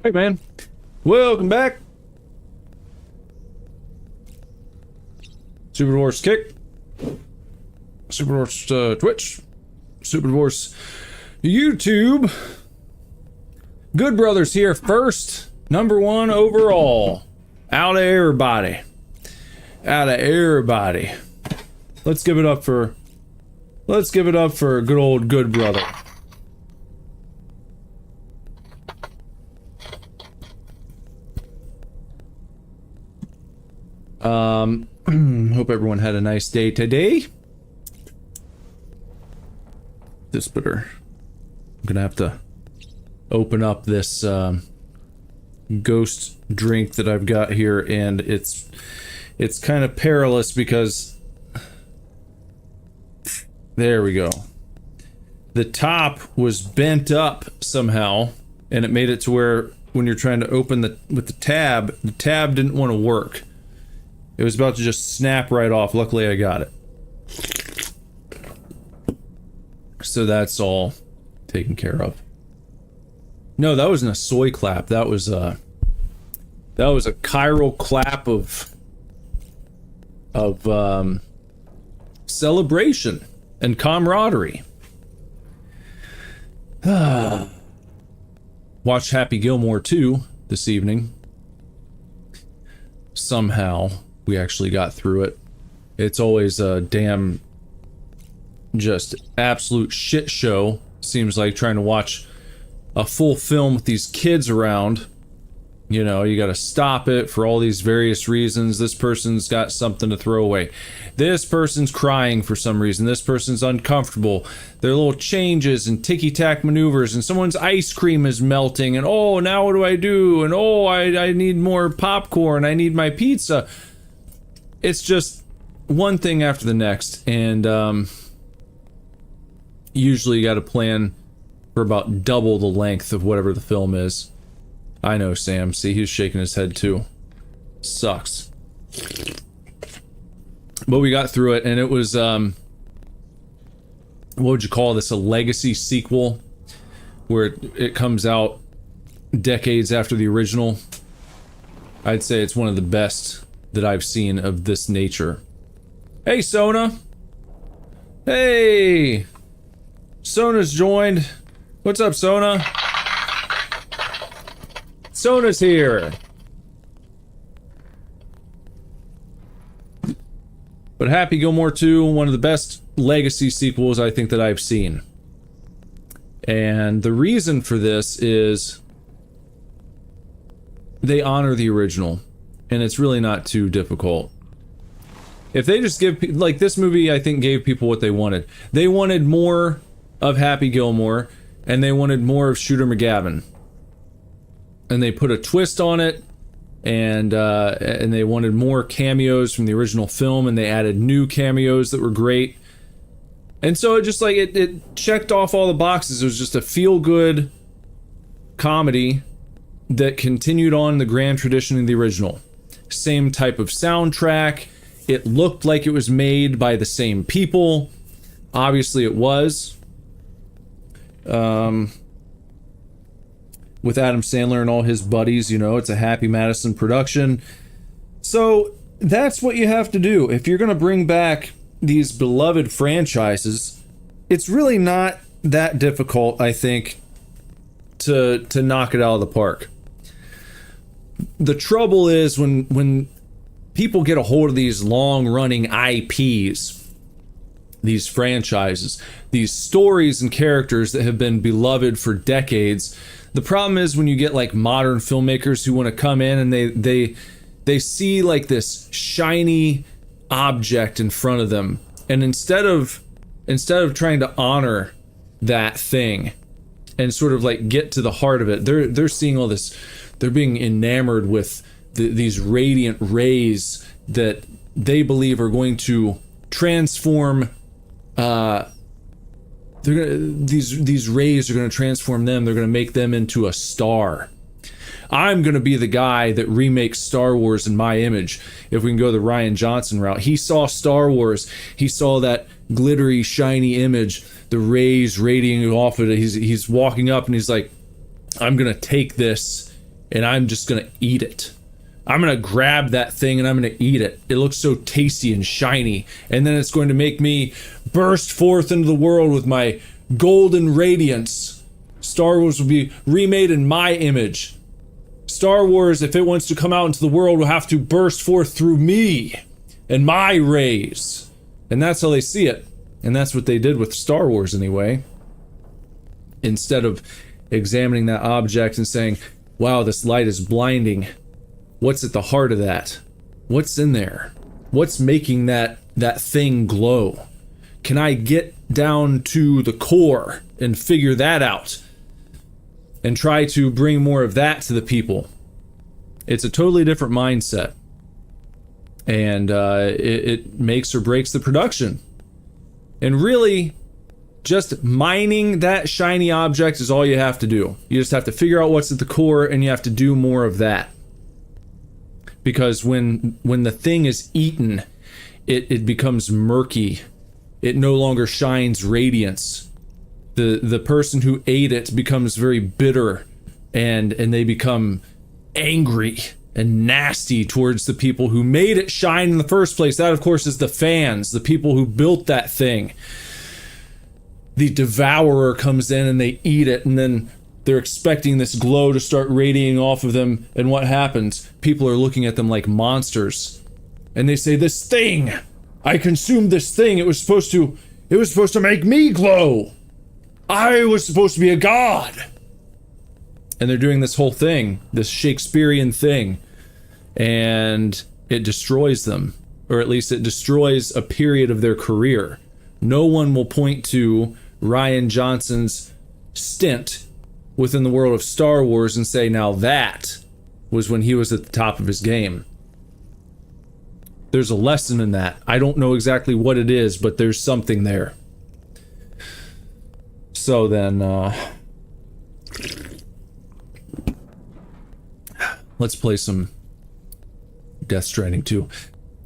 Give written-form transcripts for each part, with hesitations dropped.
Hey man, welcome back. Super Divorce Kick, Super Divorce Twitch, Super Divorce YouTube. Good Brothers here first, #1 overall. Out of everybody. Out of everybody. Let's give it up for good old Good Brother. Hope everyone had a nice day today. This bitter. I'm gonna have to open up this ghost drink that I've got here, and it's kind of perilous because there we go. The top was bent up somehow, and it made it to where when you're trying to open with the tab didn't want to work. It was about to just snap right off. Luckily, I got it. So that's all taken care of. No, that wasn't a soy clap. That was a chiral clap of celebration and camaraderie. Watched Happy Gilmore 2 this evening. Somehow we actually got through it. It's always a damn just absolute shit show. Seems like trying to watch a full film with these kids around. You know, you gotta stop it for all these various reasons. This person's got something to throw away. This person's crying for some reason. This person's uncomfortable. There are little changes and ticky-tack maneuvers, and someone's ice cream is melting, and oh, now what do I do? And oh, I need more popcorn. I need my pizza. It's just one thing after the next, and usually you gotta plan for about double the length of whatever the film is. I know, Sam. See, he's shaking his head too. Sucks. But we got through it, and it was, what would you call this? A legacy sequel? Where it comes out decades after the original. I'd say it's one of the best that I've seen of this nature. Hey, Sona! Hey! Sona's joined. What's up, Sona? Sona's here. But Happy Gilmore 2, one of the best legacy sequels I think that I've seen. And the reason for this is they honor the original, and it's really not too difficult. If they just give, like, this movie I think gave people what they wanted. They wanted more of Happy Gilmore, and they wanted more of Shooter McGavin. And they put a twist on it, and they wanted more cameos from the original film, and they added new cameos that were great. And so it just, like, it checked off all the boxes. It was just a feel-good comedy that continued on the grand tradition of the original. Same type of soundtrack. It looked like it was made by the same people. Obviously it was. With Adam Sandler and all his buddies, you know, it's a Happy Madison production. So that's what you have to do. If you're going to bring back these beloved franchises, it's really not that difficult, I think, to knock it out of the park. The trouble is when people get a hold of these long-running IPs, these franchises, these stories and characters that have been beloved for decades. The problem is when you get like modern filmmakers who want to come in and they see like this shiny object in front of them, and instead of trying to honor that thing and sort of like get to the heart of it, they're seeing all this. They're being enamored with these radiant rays that they believe are going to transform. These rays are going to transform them. They're going to make them into a star. I'm going to be the guy that remakes Star Wars in my image. If we can go the Rian Johnson route. He saw Star Wars. He saw that glittery, shiny image, the rays radiating off of it. He's walking up and he's like, I'm going to take this and I'm just gonna eat it. I'm gonna grab that thing and I'm gonna eat it. It looks so tasty and shiny, and then it's going to make me burst forth into the world with my golden radiance. Star Wars will be remade in my image. Star Wars, if it wants to come out into the world, will have to burst forth through me and my rays. And that's how they see it. And that's what they did with Star Wars anyway. Instead of examining that object and saying, wow, this light is blinding. What's at the heart of that? What's in there? What's making that thing glow? Can I get down to the core and figure that out? And try to bring more of that to the people. It's a totally different mindset. And it makes or breaks the production. And really, just mining that shiny object is all you have to do. You just have to figure out what's at the core, and you have to do more of that. Because when the thing is eaten, it becomes murky. It no longer shines radiance. The person who ate it becomes very bitter, and they become angry and nasty towards the people who made it shine in the first place. That, of course, is the fans, the people who built that thing. The devourer comes in and they eat it, and then they're expecting this glow to start radiating off of them, and what happens? People are looking at them like monsters, and they say, "This thing, I consumed this thing. It was supposed to make me glow. I was supposed to be a god." And they're doing this whole thing, this Shakespearean thing, and it destroys them, or at least it destroys a period of their career. No one will point to Rian Johnson's stint within the world of Star Wars and say, now that was when he was at the top of his game. There's a lesson in that. I don't know exactly what it is, but there's something there. So then, let's play some Death Stranding 2.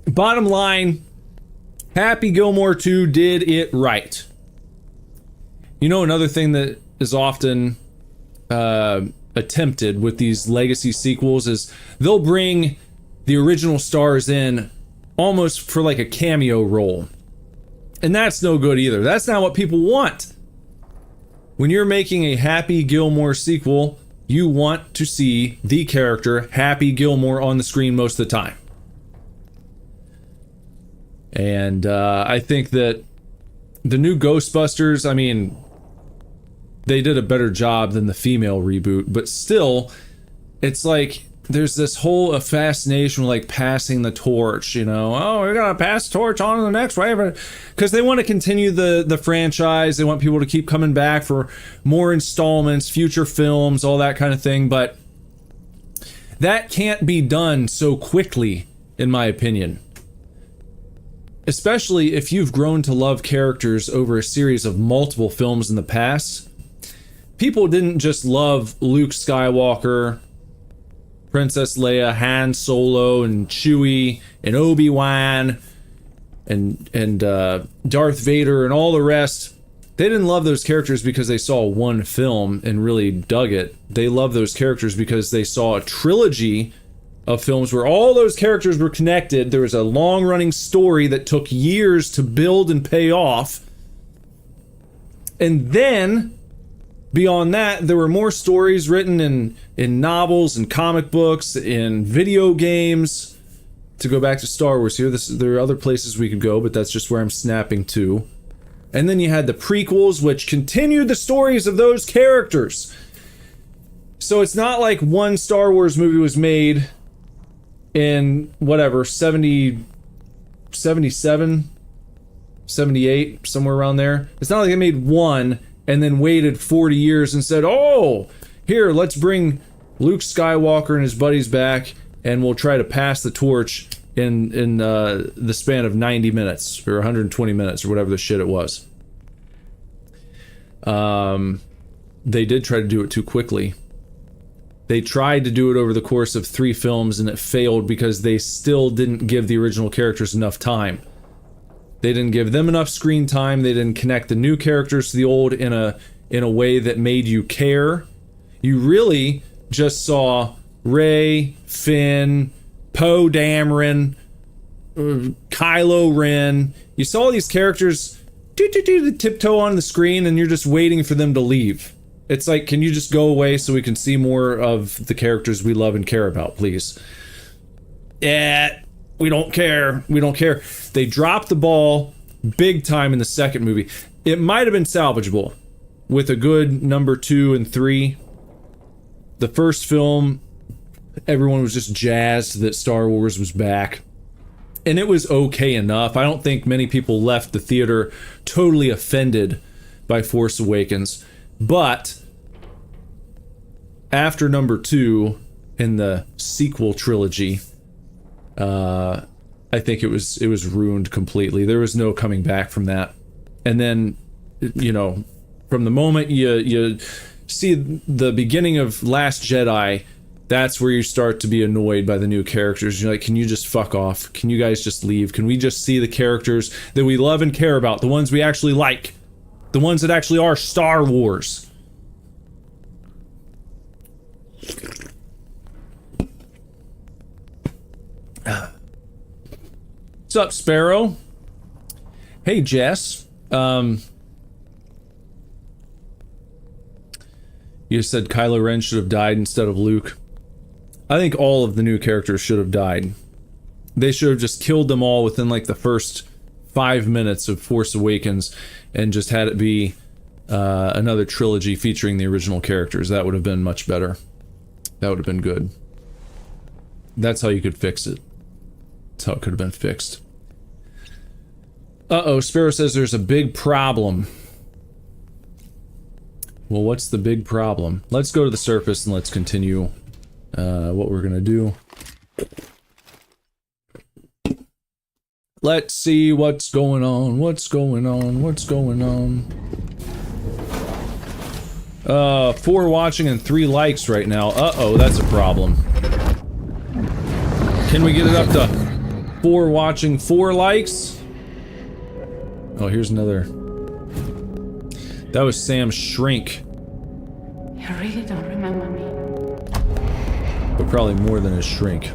Bottom line, Happy Gilmore 2 did it right. You know, another thing that is often attempted with these legacy sequels is they'll bring the original stars in almost for like a cameo role. And that's no good either. That's not what people want. When you're making a Happy Gilmore sequel, you want to see the character Happy Gilmore on the screen most of the time. And I think that the new Ghostbusters, I mean, they did a better job than the female reboot, but still, it's like there's this whole fascination with like passing the torch, you know. Oh, we're gonna pass the torch on to the next wave, because they want to continue the franchise. They want people to keep coming back for more installments, future films, all that kind of thing. But that can't be done so quickly, in my opinion. Especially if you've grown to love characters over a series of multiple films in the past. People didn't just love Luke Skywalker, Princess Leia, Han Solo, and Chewie, and Obi-Wan, and Darth Vader, and all the rest. They didn't love those characters because they saw one film and really dug it. They loved those characters because they saw a trilogy of films where all those characters were connected. There was a long-running story that took years to build and pay off. And then, beyond that, there were more stories written in novels and comic books, in video games. To go back to Star Wars here, there are other places we could go, but that's just where I'm snapping to. And then you had the prequels, which continued the stories of those characters. So it's not like one Star Wars movie was made in, whatever, 77, 78, somewhere around there. It's not like they made one and then waited 40 years and said, oh, here, let's bring Luke Skywalker and his buddies back, and we'll try to pass the torch in the span of 90 minutes, or 120 minutes, or whatever the shit it was. They did try to do it too quickly. They tried to do it over the course of 3 films, and it failed because they still didn't give the original characters enough time. They didn't give them enough screen time. They didn't connect the new characters to the old in a way that made you care. You really just saw Rey, Finn, Poe Dameron, Kylo Ren. You saw these characters the tiptoe on the screen, and you're just waiting for them to leave. It's like, can you just go away so we can see more of the characters we love and care about, please? Yeah, we don't care. We don't care. They dropped the ball big time in the second movie. It might have been salvageable with a good number 2 and 3. The first film, everyone was just jazzed that Star Wars was back. And it was okay enough. I don't think many people left the theater totally offended by Force Awakens. But after number 2 in the sequel trilogy, I think it was ruined completely. There was no coming back from that. And then, you know, from the moment you see the beginning of Last Jedi, that's where you start to be annoyed by the new characters. You're like, can you just fuck off? Can you guys just leave? Can we just see the characters that we love and care about? The ones we actually like. The ones that actually are Star Wars. What's up, Sparrow? Hey, Jess. You said Kylo Ren should have died instead of Luke. I think all of the new characters should have died. They should have just killed them all within like the first 5 minutes of Force Awakens and just had it be another trilogy featuring the original characters. That would have been much better. That would have been good. That's how you could fix it. That's how it could have been fixed. Uh-oh, Sparrow says there's a big problem. Well, what's the big problem? Let's go to the surface and let's continue what we're gonna do. Let's see what's going on. What's going on? What's going on? 4 watching and 3 likes right now. Uh-oh, that's a problem. Can we get it up to 4 watching, 4 likes? Oh, here's another. That was Sam's shrink. You really don't remember me. But probably more than his shrink.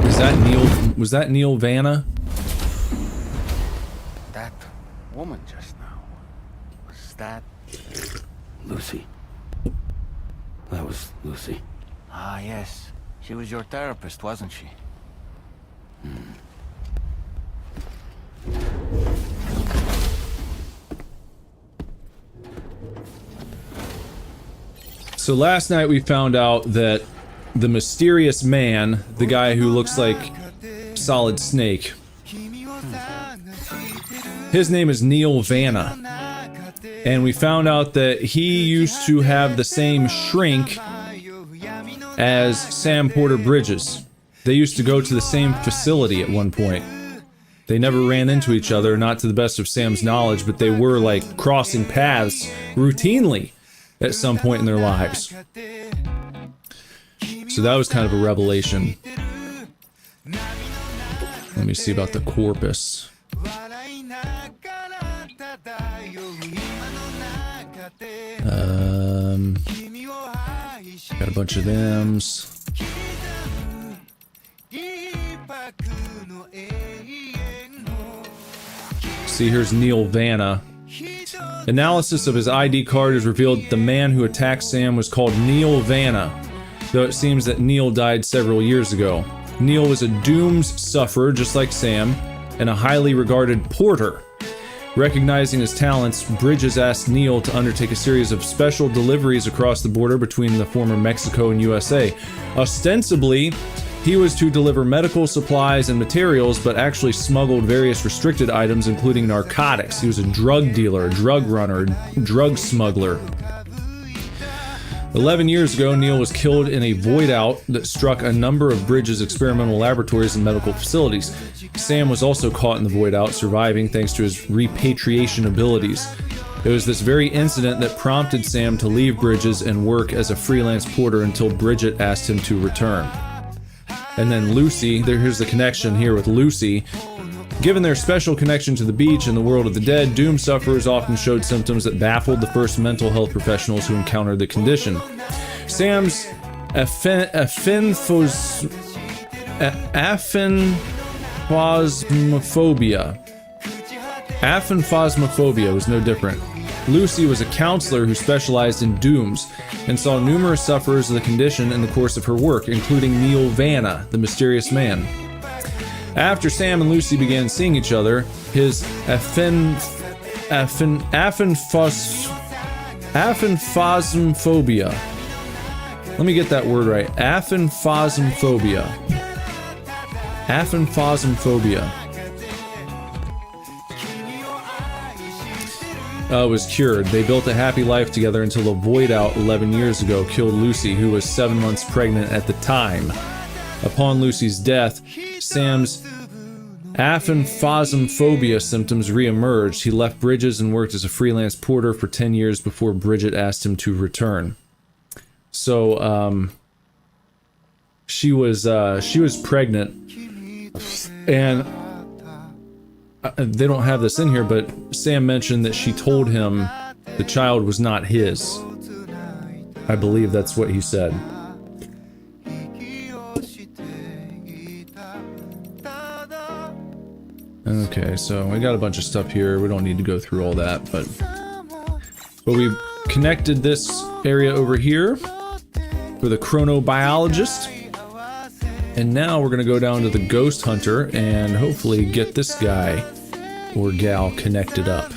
Is that Neil? Was that Neil Vanna? That woman just now. Was that Lucy? That was Lucy. Ah, yes. She was your therapist, wasn't she? So last night we found out that the mysterious man, the guy who looks like Solid Snake, his name is Neil Vanna. And we found out that he used to have the same shrink as Sam Porter Bridges. They used to go to the same facility at one point. They never ran into each other, not to the best of Sam's knowledge, but they were like crossing paths routinely at some point in their lives. So that was kind of a revelation. Let me see about the corpus. Got a bunch of thems. See, here's Neil Vanna. Analysis of his ID card has revealed the man who attacked Sam was called Neil Vanna, though it seems that Neil died several years ago. Neil was a dooms sufferer, just like Sam, and a highly regarded porter. Recognizing his talents, Bridges asked Neil to undertake a series of special deliveries across the border between the former Mexico and USA. Ostensibly, he was to deliver medical supplies and materials, but actually smuggled various restricted items, including narcotics. He was a drug dealer, a drug runner, a drug smuggler. 11 years ago, Neil was killed in a void-out that struck a number of Bridges' experimental laboratories and medical facilities. Sam was also caught in the void-out, surviving thanks to his repatriation abilities. It was this very incident that prompted Sam to leave Bridges and work as a freelance porter until Bridget asked him to return. And then Lucy, here's the connection here with Lucy. Given their special connection to the beach and the world of the dead, Doom sufferers often showed symptoms that baffled the first mental health professionals who encountered the condition. Sam's aphanphasmophobia was no different. Lucy was a counselor who specialized in dooms and saw numerous sufferers of the condition in the course of her work, including Neil Vanna, the mysterious man. After Sam and Lucy began seeing each other, his aphanphasmophobia. Let me get that word right. Aphanphasmophobia. Aphanphasmophobia. Was cured. They built a happy life together until a void out 11 years ago killed Lucy, who was 7 months pregnant at the time. Upon Lucy's death, Sam's aphanphasmophobia symptoms re-emerged. He left Bridges and worked as a freelance porter for 10 years before Bridget asked him to return. So, she was pregnant, and they don't have this in here, but Sam mentioned that she told him the child was not his. I believe that's what he said. Okay, so we got a bunch of stuff here. We don't need to go through all that, but we've connected this area over here with a chronobiologist. And now we're gonna go down to the ghost hunter and hopefully get this guy or gal connected up.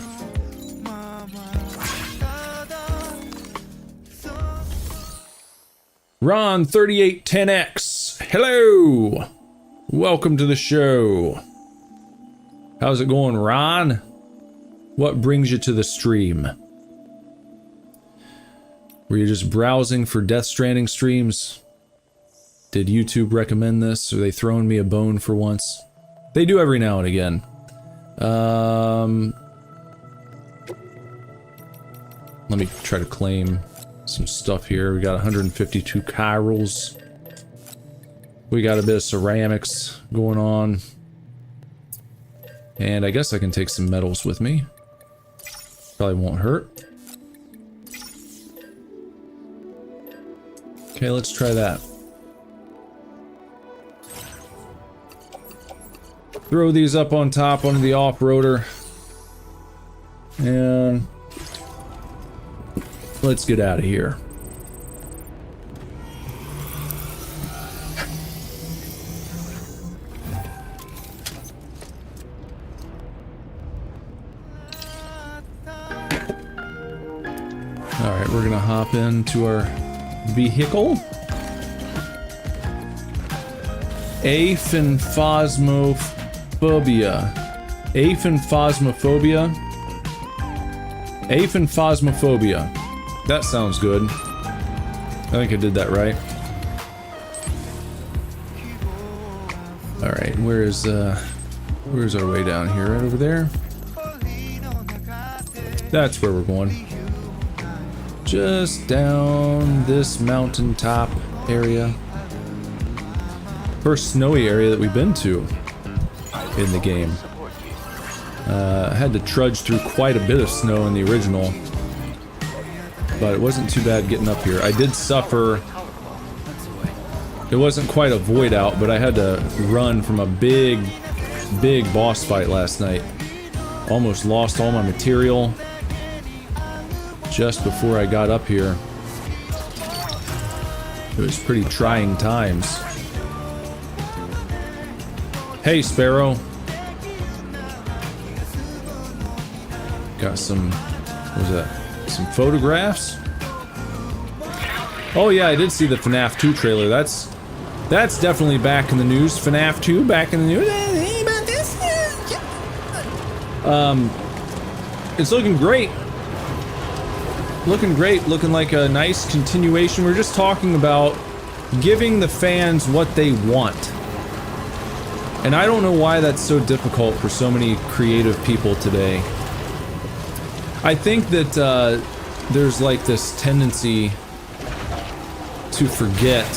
Ron 3810X, hello! Welcome to the show. How's it going, Ron? What brings you to the stream? Were you just browsing for Death Stranding streams? Did YouTube recommend this? Are they throwing me a bone for once? They do every now and again. Let me try to claim some stuff here. We got 152 chirals. We got a bit of ceramics going on. And I guess I can take some metals with me. Probably won't hurt. Okay, let's try that. Throw these up on top onto the off-roader. And let's get out of here. Alright, we're gonna hop into our vehicle. Aphanphasmophobia. Aphanphasmophobia. Aphanphasmophobia. That sounds good. I think I did that right. Alright, where's our way down here? Right over there? That's where we're going. Just down this mountaintop area. First snowy area that we've been to in the game. I had to trudge through quite a bit of snow in the original, but it wasn't too bad getting up here. I did suffer. It wasn't quite a void out, but I had to run from a big boss fight last night. Almost lost all my material just before I got up here. It was pretty trying times. Hey, Sparrow. Got some, what was that? Some photographs? Oh yeah, I did see the FNAF 2 trailer. That's definitely back in the news. FNAF 2 back in the news. It's looking great. Looking great, looking like a nice continuation. We're just talking about giving the fans what they want. And I don't know why that's so difficult for so many creative people today. I think that there's like this tendency to forget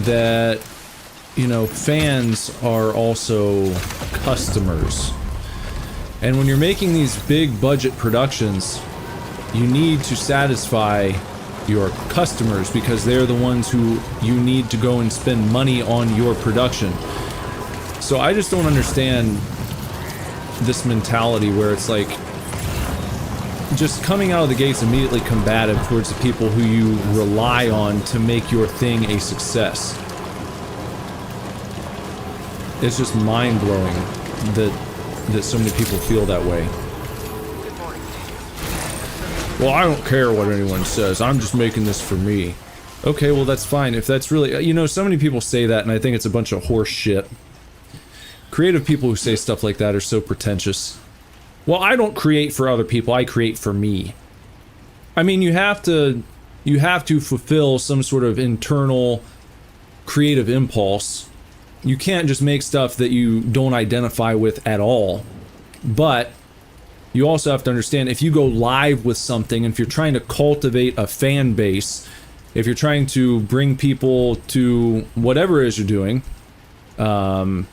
that you know, fans are also customers. And when you're making these big budget productions, you need to satisfy your customers because they're the ones who you need to go and spend money on your production. So I just don't understand this mentality where it's like just coming out of the gates immediately combative towards the people who you rely on to make your thing a success. It's just mind-blowing that so many people feel that way. Well, I don't care what anyone says. I'm just making this for me. Okay, well that's fine. If that's really... You know, so many people say that and I think it's a bunch of horse shit. Creative people who say stuff like that are so pretentious. Well, I don't create for other people. I create for me. I mean, you have to fulfill some sort of internal creative impulse. You can't just make stuff that you don't identify with at all. But you also have to understand if you go live with something, if you're trying to cultivate a fan base, if you're trying to bring people to whatever it is you're doing, then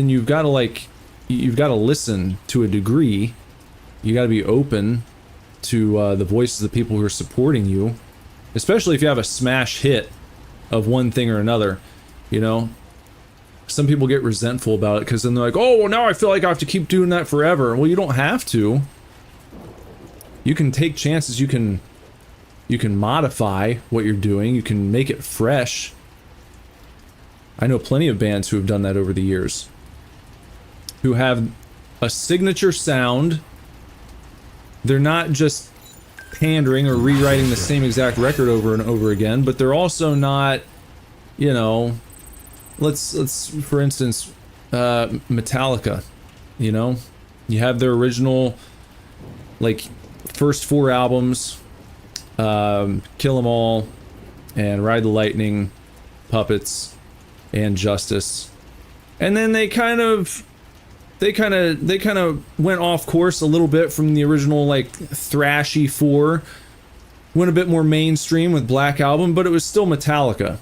you've got to listen to a degree. You got to be open to the voices of the people who are supporting you, especially if you have a smash hit of one thing or another. You know, some people get resentful about it because then they're like, oh, well, now I feel like I have to keep doing that forever. Well, you don't have to. You can take chances. You can modify what you're doing. You can make it fresh. I know plenty of bands who have done that over the years, who have a signature sound. They're not just pandering or rewriting the same exact record over and over again, but they're also not, you know, let's for instance, Metallica, you know, you have their original, like, first 4 albums, Kill 'Em All, and Ride the Lightning, Puppets, and Justice, and then they kind of went off course a little bit from the original, like, thrashy 4, went a bit more mainstream with Black Album, but it was still Metallica,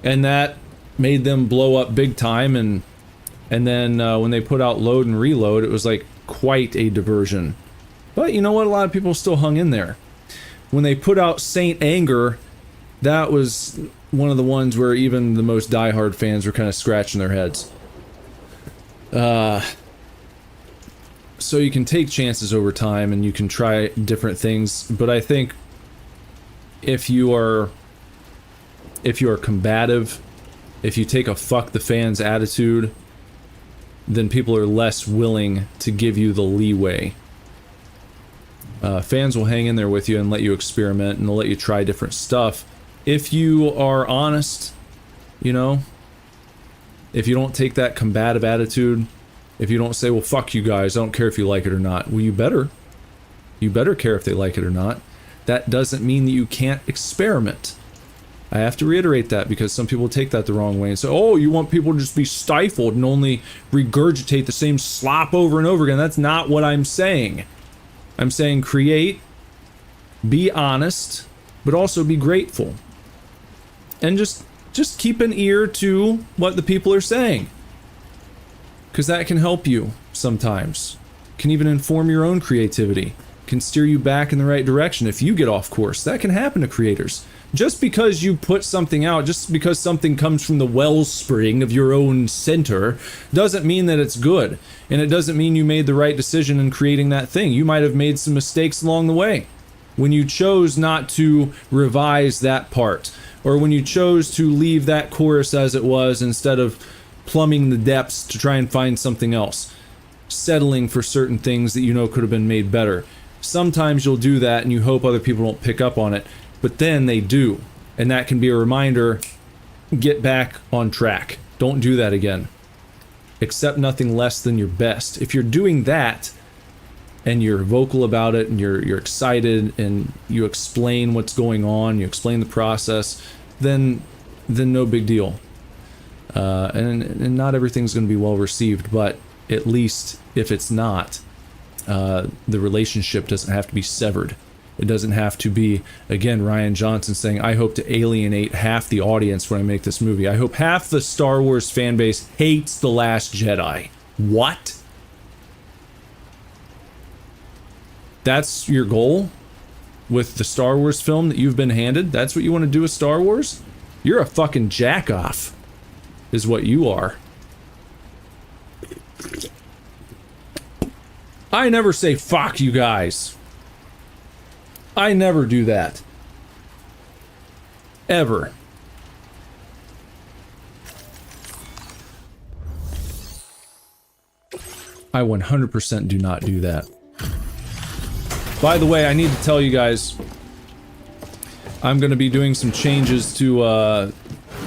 and that made them blow up big time. And then when they put out Load and Reload, it was like quite a diversion. But you know what? A lot of people still hung in there. When they put out Saint Anger, that was one of the ones where even the most diehard fans were kind of scratching their heads. So you can take chances over time and you can try different things, but I think if you are combative, if you take a fuck the fans attitude, then people are less willing to give you the leeway. Fans will hang in there with you and let you experiment, and they'll let you try different stuff. If you are honest, you know, if you don't take that combative attitude, if you don't say, well, fuck you guys, I don't care if you like it or not. Well, you better. You better care if they like it or not. That doesn't mean that you can't experiment. I have to reiterate that because some people take that the wrong way and say, oh, you want people to just be stifled and only regurgitate the same slop over and over again. That's not what I'm saying. I'm saying create, be honest, but also be grateful. And just keep an ear to what the people are saying. Because that can help you sometimes. Can even inform your own creativity. Can steer you back in the right direction if you get off course. That can happen to creators. Just because you put something out, just because something comes from the wellspring of your own center, doesn't mean that it's good. And it doesn't mean you made the right decision in creating that thing. You might have made some mistakes along the way. When you chose not to revise that part, or when you chose to leave that chorus as it was instead of plumbing the depths to try and find something else. Settling for certain things that you know could have been made better. Sometimes you'll do that and you hope other people don't pick up on it. But then they do, and that can be a reminder, get back on track. Don't do that again. Accept nothing less than your best. If you're doing that, and you're vocal about it, and you're excited, and you explain what's going on, you explain the process, then no big deal. And not everything's going to be well received, but at least if it's not, the relationship doesn't have to be severed. It doesn't have to be, again, Rian Johnson saying, I hope to alienate half the audience when I make this movie. I hope half the Star Wars fan base hates The Last Jedi. What? That's your goal with the Star Wars film that you've been handed? That's what you want to do with Star Wars? You're a fucking jack-off, is what you are. I never say fuck you guys. I never do that. Ever. I 100% do not do that. By the way, I need to tell you guys, I'm going to be doing some changes to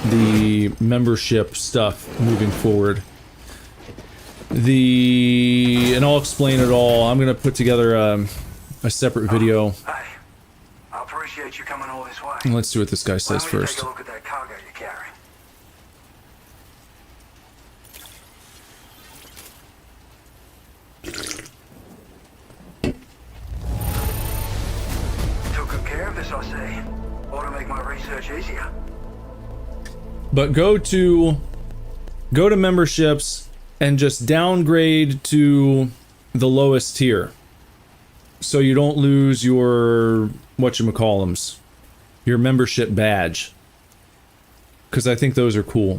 the membership stuff moving forward. And I'll explain it all. I'm going to put together a separate video. Hey, I appreciate you coming all this way. Let's see what this guy says Why don't you first. take a look at that cargo you carry? Took good care of this, I see. Ought to make my research easier. But go to memberships and just downgrade to the lowest tier, so you don't lose your whatchamacallums, your membership badge, because I think those are cool,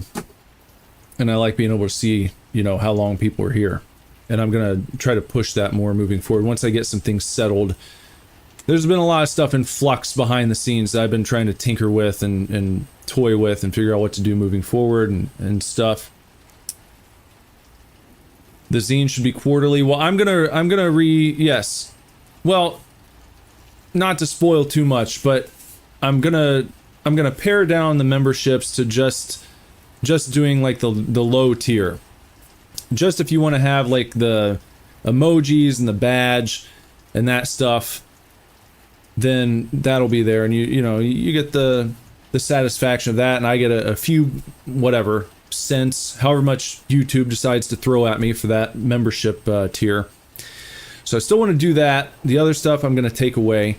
and I like being able to see, you know, how long people are here, and I'm gonna try to push that more moving forward once I get some things settled. There's been a lot of stuff in flux behind the scenes that I've been trying to tinker with and toy with and figure out what to do moving forward and stuff. The zine should be quarterly. Well, I'm gonna yes. Well, not to spoil too much, but I'm gonna pare down the memberships to just doing like the low tier. Just if you want to have like the emojis and the badge and that stuff, then that'll be there, and you know you get the satisfaction of that, and I get a few whatever cents, however much YouTube decides to throw at me for that membership tier. So I still want to do that. The other stuff I'm going to take away.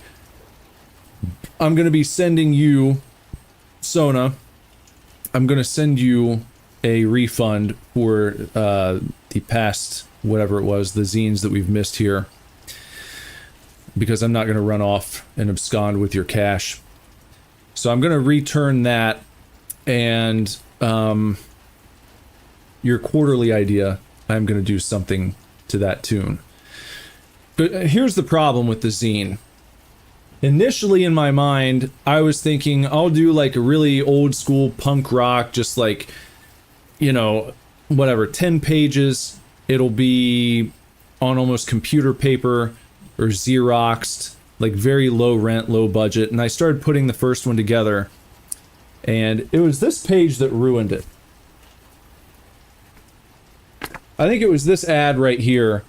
I'm going to be sending you, Sona, I'm going to send you a refund for the past, whatever it was, the zines that we've missed here, because I'm not going to run off and abscond with your cash. So I'm going to return that, and your quarterly idea, I'm going to do something to that tune. But here's the problem with the zine. Initially in my mind, I was thinking I'll do like a really old school punk rock, just like, you know, whatever, 10 pages. It'll be on almost computer paper or Xeroxed, like very low rent, low budget. And I started putting the first one together, and it was this page that ruined it. I think it was this ad right here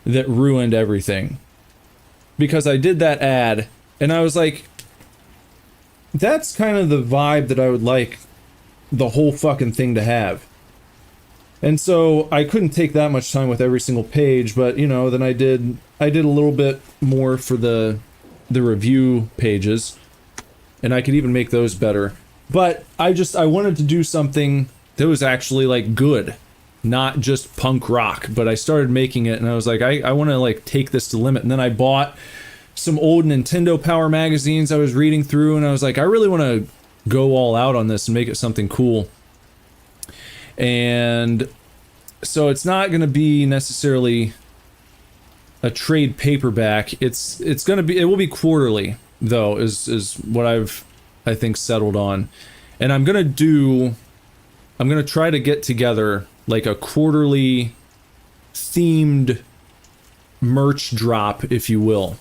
that ruined everything, because I did that ad and I was like, that's kind of the vibe that I would like the whole fucking thing to have. And so I couldn't take that much time with every single page, but you know, then I did a little bit more for the review pages, and I could even make those better. But I wanted to do something that was actually like good, not just punk rock. But I started making it, and I was like, I want to like take this to the limit. And then I bought some old Nintendo Power magazines I was reading through, and I was like, I really want to go all out on this and make it something cool. And so it's not going to be necessarily a trade paperback. It will be quarterly though, is what I think settled on. And I'm going to try to get together like a quarterly themed merch drop, if you will.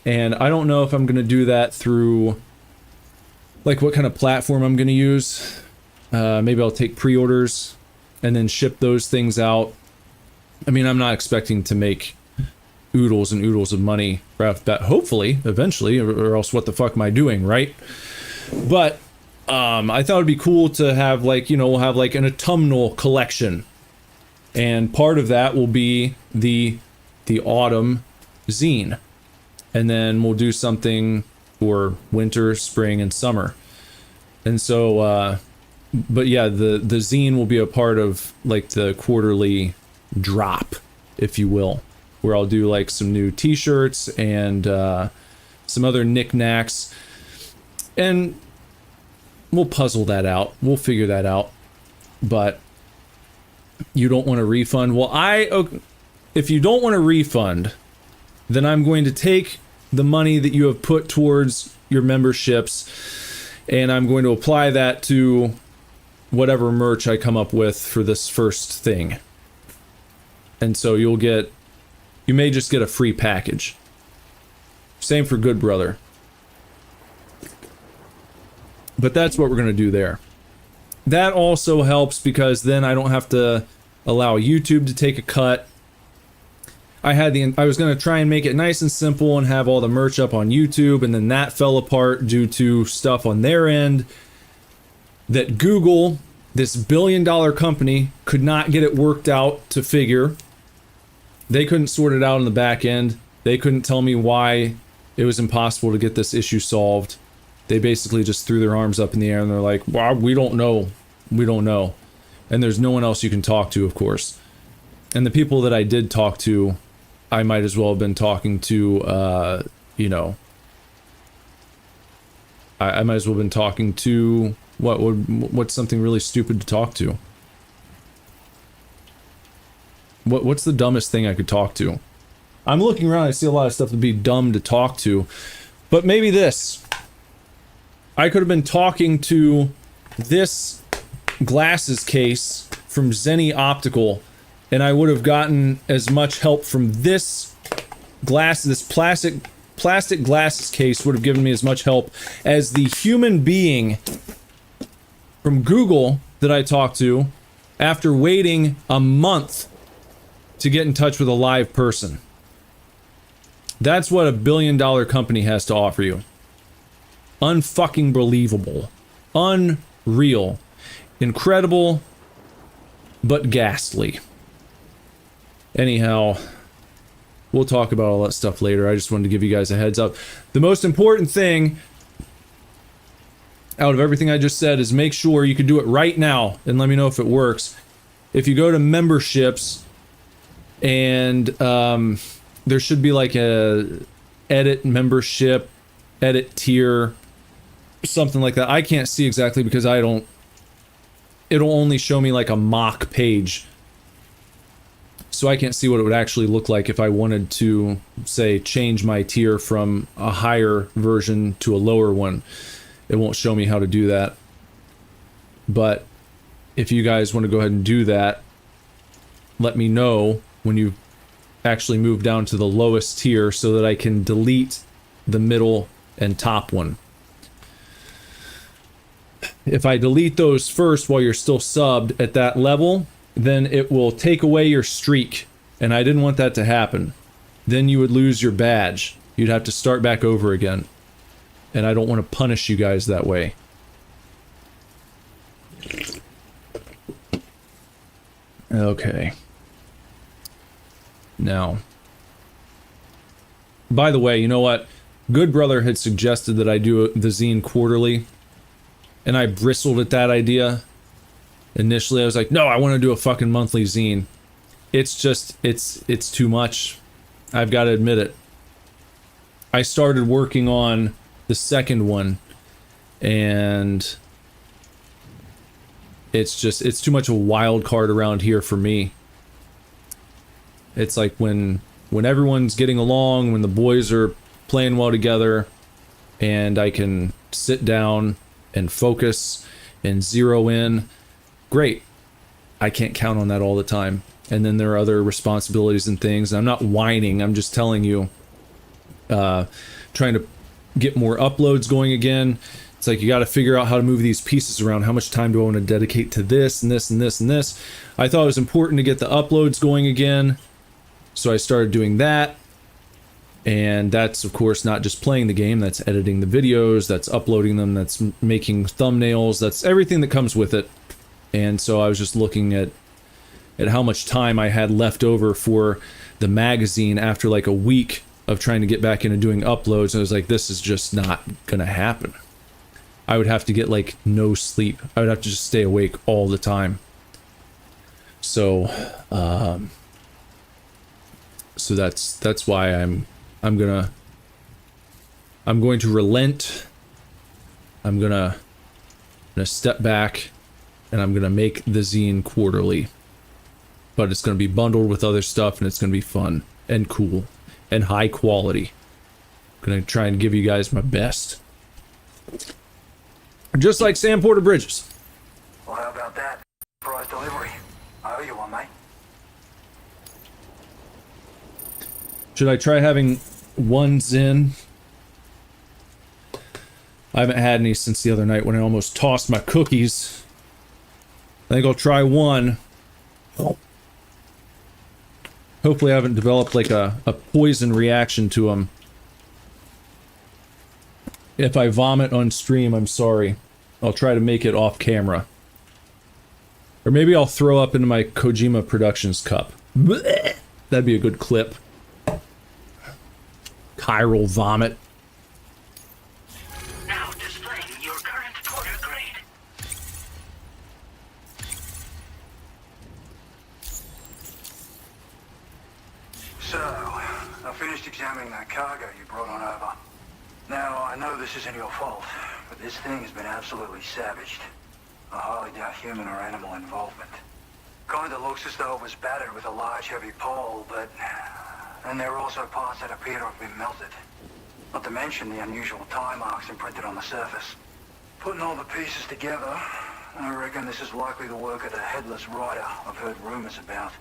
And I don't know if I'm going to do that through like what kind of platform I'm going to use. Maybe I'll take pre-orders and then ship those things out. I mean, I'm not expecting to make oodles and oodles of money right off the bat, hopefully, eventually, or else what the fuck am I doing, right? But I thought it'd be cool to have like, you know, we'll have like an autumnal collection. And part of that will be the autumn zine. and then we'll do something for winter, spring, and summer. And so, but yeah, the zine will be a part of like the quarterly drop, if you will, where I'll do like some new t-shirts and some other knickknacks, and we'll puzzle that out. We'll figure that out. But you don't want a refund? Well, if you don't want a refund, then I'm going to take the money that you have put towards your memberships, and I'm going to apply that to whatever merch I come up with for this first thing. And so you may just get a free package. Same for Good Brother. But that's what we're going to do there. That also helps because then I don't have to allow YouTube to take a cut. I was going to try and make it nice and simple and have all the merch up on YouTube, and then that fell apart due to stuff on their end that Google, this billion-dollar company, could not get it worked out to figure. They couldn't sort it out on the back end. They couldn't tell me why it was impossible to get this issue solved. They basically just threw their arms up in the air and they're like, well, we don't know. We don't know. And there's no one else you can talk to, of course. And the people that I did talk to, I might as well have been talking to, you know, I might as well have been talking to, what's something really stupid to talk to? What's the dumbest thing I could talk to? I'm looking around, I see a lot of stuff that'd be dumb to talk to, but maybe this. I could have been talking to this glasses case from Zenny Optical, and I would have gotten as much help from this plastic glasses case would have given me as much help as the human being from Google that I talked to after waiting a month to get in touch with a live person. That's what a billion-dollar company has to offer you. Unfucking believable. Unreal. Incredible, but ghastly. Anyhow, we'll talk about all that stuff later. I just wanted to give you guys a heads up. The most important thing out of everything I just said is make sure you can do it right now and let me know if it works. If you go to memberships and there should be like a edit membership, edit tier, something like that. I can't see exactly because it'll only show me like a mock page. So I can't see what it would actually look like if I wanted to, say, change my tier from a higher version to a lower one. It won't show me how to do that. But if you guys want to go ahead and do that, let me know when you actually move down to the lowest tier so that I can delete the middle and top one. If I delete those first while you're still subbed at that level, then it will take away your streak, and I didn't want that to happen. Then you would lose your badge. You'd have to start back over again, and I don't want to punish you guys that way. Okay. Now, by the way, you know what? Good Brother had suggested that I do the zine quarterly, and I bristled at that idea. Initially, I was like, no, I want to do a fucking monthly zine. It's just, it's too much. I've got to admit it. I started working on the second one, and it's too much of a wild card around here for me. It's like when everyone's getting along, when the boys are playing well together, and I can sit down and focus and zero in, great. I can't count on that all the time. And then there are other responsibilities and things. I'm not whining, I'm just telling you, trying to get more uploads going again. It's like you got to figure out how to move these pieces around. How much time do I want to dedicate to this and this and this and this? I thought it was important to get the uploads going again, so I started doing that. And that's, of course, not just playing the game, that's editing the videos, that's uploading them, that's making thumbnails, that's everything that comes with it. And so I was just looking at how much time I had left over for the magazine after like a week of trying to get back into doing uploads. I was like, this is just not gonna happen. I would have to get like no sleep. I would have to just stay awake all the time. So, so that's why I'm going to relent. I'm gonna step back, and I'm gonna make the zine quarterly. But it's gonna be bundled with other stuff, and it's gonna be fun and cool and high quality. I'm gonna try and give you guys my best. Just like Sam Porter Bridges. Well, how about that? Prize delivery. I owe you one, mate. Should I try having one Zin? I haven't had any since the other night when I almost tossed my cookies. I think I'll try one. Hopefully I haven't developed like a poison reaction to them. If I vomit on stream, I'm sorry. I'll try to make it off camera. Or maybe I'll throw up into my Kojima Productions cup. Blech. That'd be a good clip. Chiral vomit. Now displaying your current Porter grade. So, I finished examining that cargo you brought on over. Now, I know this isn't your fault, but this thing has been absolutely savaged. I highly doubt human or animal involvement. Kinda looks as though it was battered with a large heavy pole, but... And there are also parts that appear to have been melted. Not to mention the unusual tie marks imprinted on the surface. Putting all the pieces together, I reckon this is likely the work of the headless rider I've heard rumors about.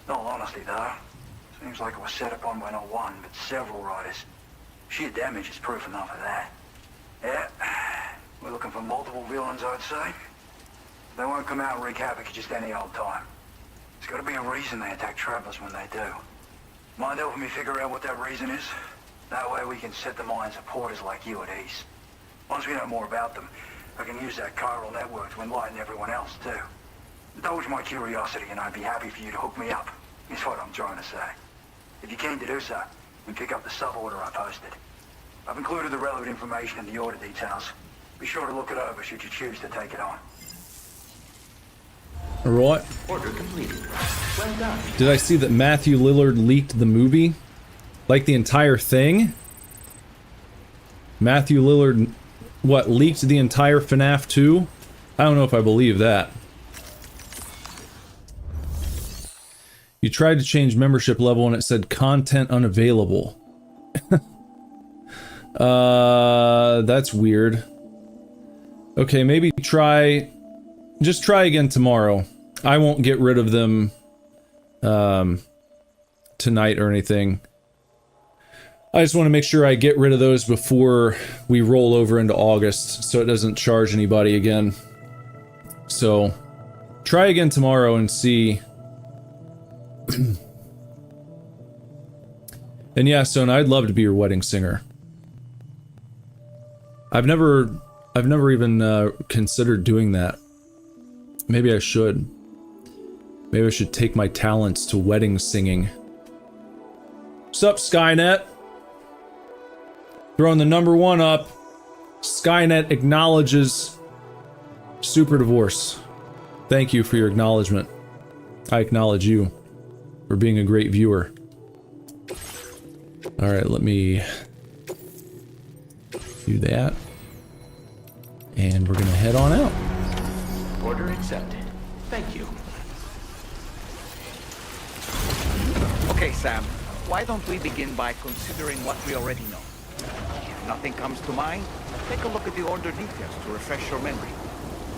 In all honesty though, seems like it was set upon by not one, but several riders. Sheer damage is proof enough of that. Yeah, we're looking for multiple villains, I'd say. They won't come out and wreak havoc at just any old time. There's gotta be a reason they attack travelers when they do. Mind helping me figure out what that reason is? That way we can set the minds of porters like you at ease. Once we know more about them, I can use that chiral network to enlighten everyone else too. Indulge my curiosity and I'd be happy for you to hook me up, is what I'm trying to say. If you're keen to do so, then pick up the sub-order I posted. I've included the relevant information in the order details. Be sure to look it over should you choose to take it on. Alright. Order completed. Well done. Did I see that Matthew Lillard leaked the movie? Like the entire thing? Matthew Lillard, what, leaked the entire FNAF 2? I don't know if I believe that. You tried to change membership level and it said content unavailable. That's weird. Okay, maybe just try again tomorrow. I won't get rid of them tonight or anything. I just want to make sure I get rid of those before we roll over into August so it doesn't charge anybody again. So, try again tomorrow and see. And yeah, Sona, I'd love to be your wedding singer. I've never even considered doing that. Maybe I should. Maybe I should take my talents to wedding singing. Sup, Skynet? Throwing the #1 up. Skynet acknowledges Super Divorce. Thank you for your acknowledgement. I acknowledge you for being a great viewer. Alright, let me do that. And we're gonna head on out. Order accepted. Thank you. Okay, Sam. Why don't we begin by considering what we already know? If nothing comes to mind, take a look at the order details to refresh your memory.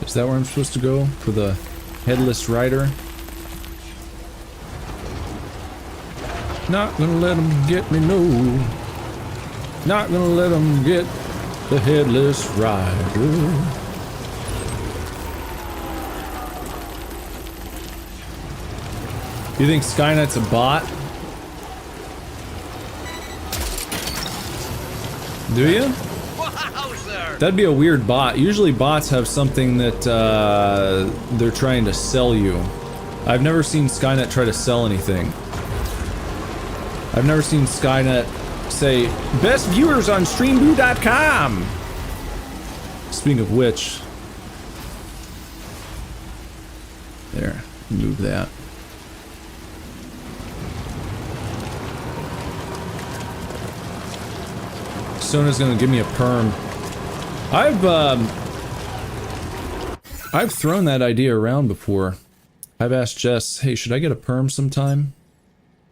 Is that where I'm supposed to go? For the headless rider? Not gonna let them get me, no. Not gonna let them get the headless rider. You think Skynet's a bot? Do you? That'd be a weird bot. Usually bots have something that they're trying to sell you. I've never seen Skynet try to sell anything. I've never seen Skynet say, best viewers on streamboo.com. Speaking of which, there, move that. Sona's gonna give me a perm. I've thrown that idea around before. I've asked Jess, hey, should I get a perm sometime?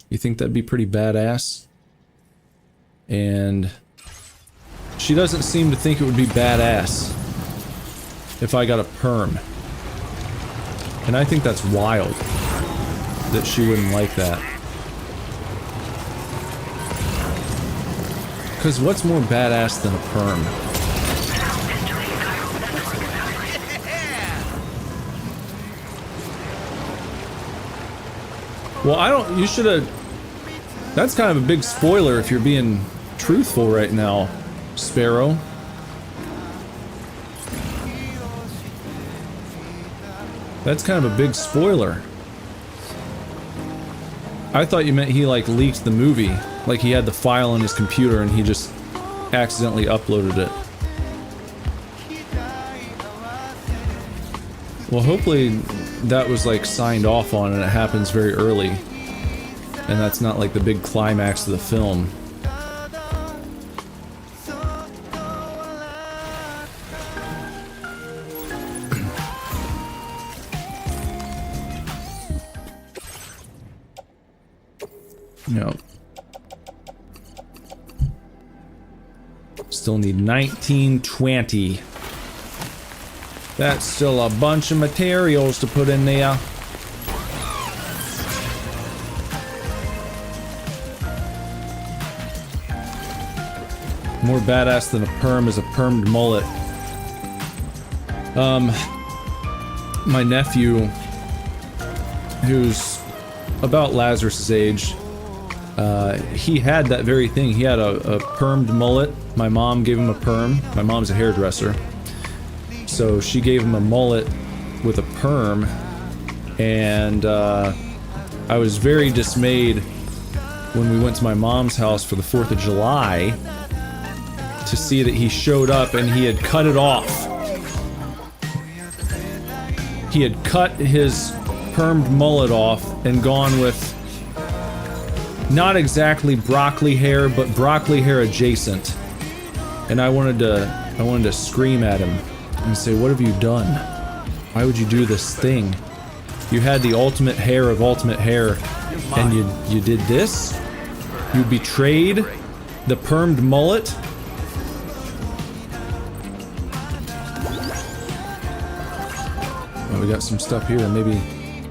You think that'd be pretty badass? And she doesn't seem to think it would be badass if I got a perm. And I think that's wild that she wouldn't like that. Because what's more badass than a perm? Well, I don't, you should have, that's kind of a big spoiler if you're being truthful right now, Sparrow. That's kind of a big spoiler. I thought you meant he like leaked the movie, like he had the file on his computer and he just accidentally uploaded it. Well, hopefully that was like signed off on and it happens very early. And that's not like the big climax of the film. No. Still need 1920. That's still a bunch of materials to put in there. More badass than a perm is a permed mullet. My nephew, who's about Lazarus's age, he had that very thing. He had a permed mullet. My mom gave him a perm. My mom's a hairdresser. So she gave him a mullet with a perm, and I was very dismayed when we went to my mom's house for the 4th of July to see that he showed up and he had cut it off. He had cut his permed mullet off and gone with not exactly broccoli hair, but broccoli hair adjacent. And I wanted to scream at him and say, what have you done? Why would you do this thing? You had the ultimate hair of ultimate hair, and you did this? You betrayed the permed mullet? Oh, we got some stuff here. Maybe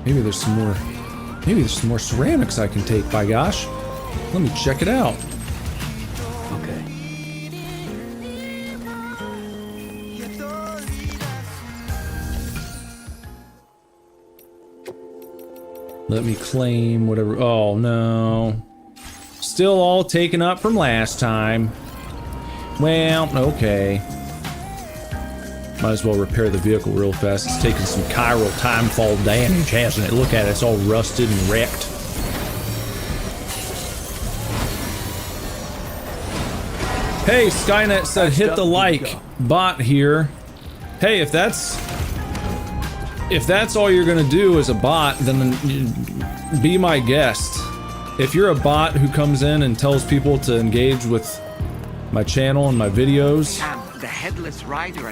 there's some more. Maybe there's some more ceramics I can take, by gosh. Let me check it out. Okay. Let me claim whatever. Oh no. Still all taken up from last time. Well, okay. Might as well repair the vehicle real fast. It's taking some chiral timefall damage, hasn't it? Look at it, it's all rusted and wrecked. Hey, Skynet said hit the like bot here. Hey, if that's all you're gonna do as a bot, then be my guest. If you're a bot who comes in and tells people to engage with my channel and my videos,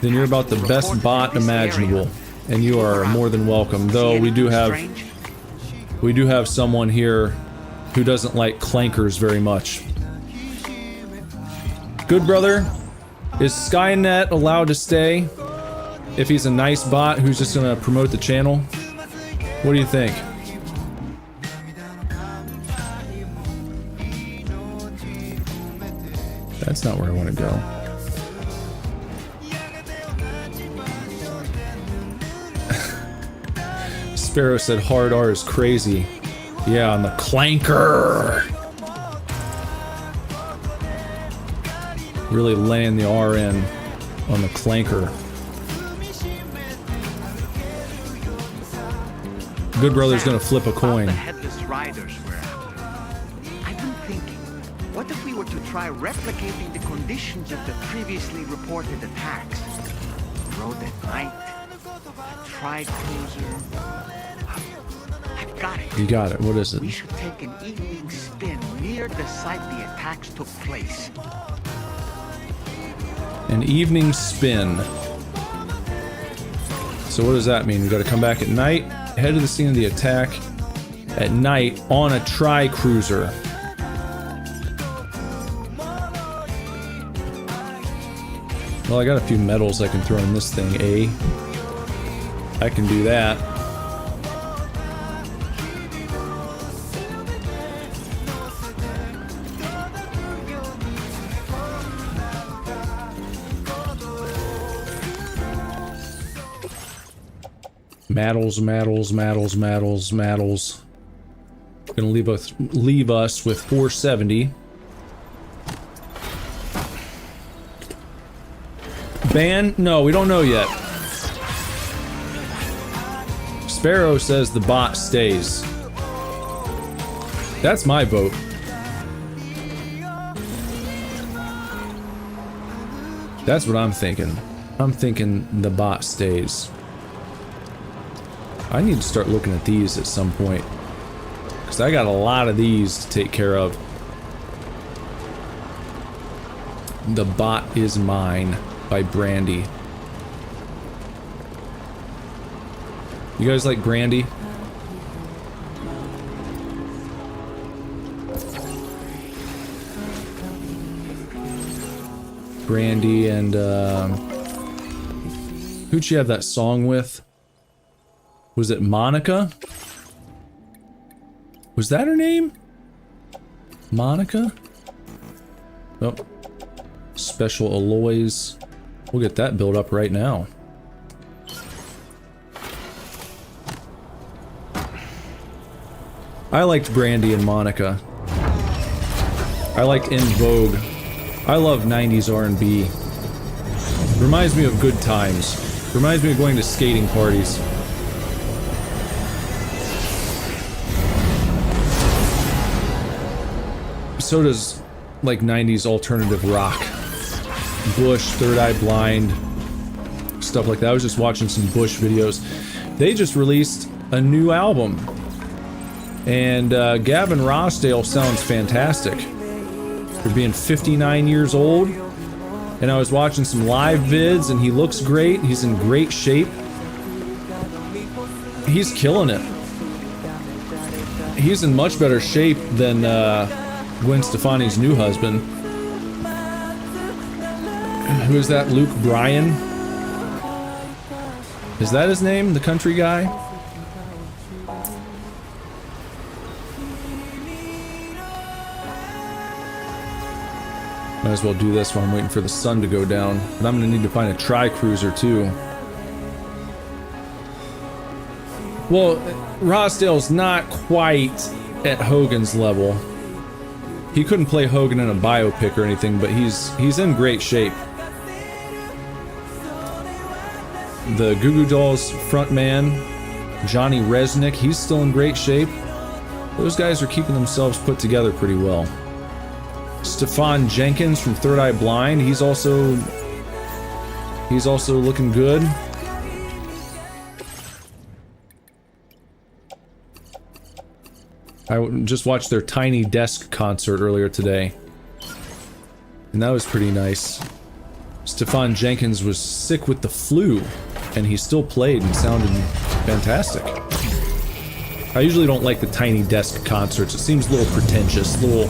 then you're about the best bot imaginable, and you are more than welcome. Though we do have someone here who doesn't like clankers very much. Good brother, is Skynet allowed to stay if he's a nice bot who's just gonna promote the channel? What do you think? That's not where I want to go. Sparrow said hard R is crazy. Yeah, on the clanker. Really laying the R in on the clanker. Good brother's gonna flip a coin. The headless riders were after. I've been thinking. What if we were to try replicating the conditions of the previously reported attacks? Road at night, a tri-cruiser. I've got it. You got it. What is it? We should take an evening spin near the site the attacks took place. An evening spin. So what does that mean? We got to come back at night, head to the scene of the attack at night on a tri-cruiser. Well, I got a few metals I can throw in this thing, eh? I can do that. Metals. Gonna leave us with 470. Ban? No, we don't know yet. Sparrow says the bot stays. That's my vote. That's what I'm thinking. I'm thinking the bot stays. I need to start looking at these at some point, because I got a lot of these to take care of. The Bot Is Mine by Brandy. You guys like Brandy? Brandy and who'd she have that song with? Was it Monica? Was that her name? Monica? Oh. Special alloys. We'll get that built up right now. I liked Brandy and Monica. I liked In Vogue. I love 90s R&B. Reminds me of good times. Reminds me of going to skating parties. So does, like, 90s alternative rock. Bush, Third Eye Blind, stuff like that. I was just watching some Bush videos. They just released a new album. And Gavin Rossdale sounds fantastic. For being 59 years old. And I was watching some live vids and he looks great. He's in great shape. He's killing it. He's in much better shape than Gwen Stefani's new husband. Who is that? Luke Bryan? Is that his name? The country guy? Might as well do this while I'm waiting for the sun to go down. But I'm gonna need to find a tri-cruiser too. Well, Rossdale's not quite at Hogan's level. He couldn't play Hogan in a biopic or anything, but he's in great shape. The Goo Goo Dolls frontman, Johnny Resnick, he's still in great shape. Those guys are keeping themselves put together pretty well. Stefan Jenkins from Third Eye Blind, he's also looking good. I just watched their Tiny Desk concert earlier today, and that was pretty nice. Stefan Jenkins was sick with the flu, and he still played and sounded fantastic. I usually don't like the Tiny Desk concerts. It seems a little pretentious, a little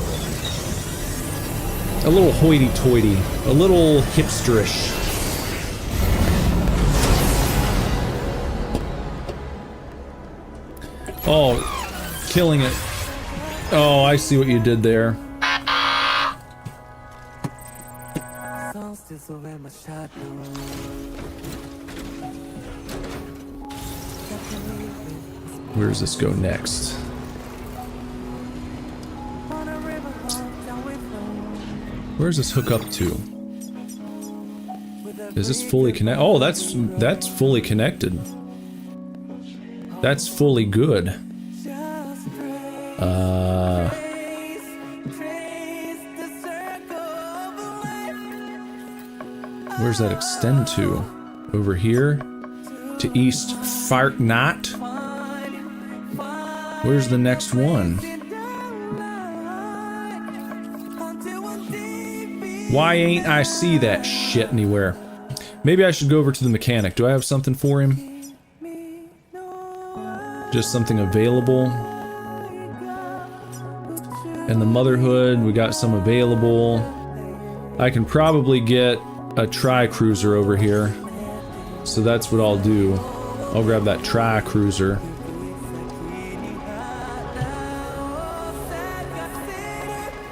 hoity-toity, a little hipsterish. Oh, killing it. Oh, I see what you did there. Where does this go next? Where does this hook up to? Is this fully connected? Oh, that's fully connected. That's fully good. Where's that extend to? Over here? To East Fartnot? Where's the next one? Why ain't I see that shit anywhere? Maybe I should go over to the mechanic. Do I have something for him? Just something available. And the Motherhood, we got some available. I can probably get a tri-cruiser over here. So that's what I'll do. I'll grab that tri-cruiser.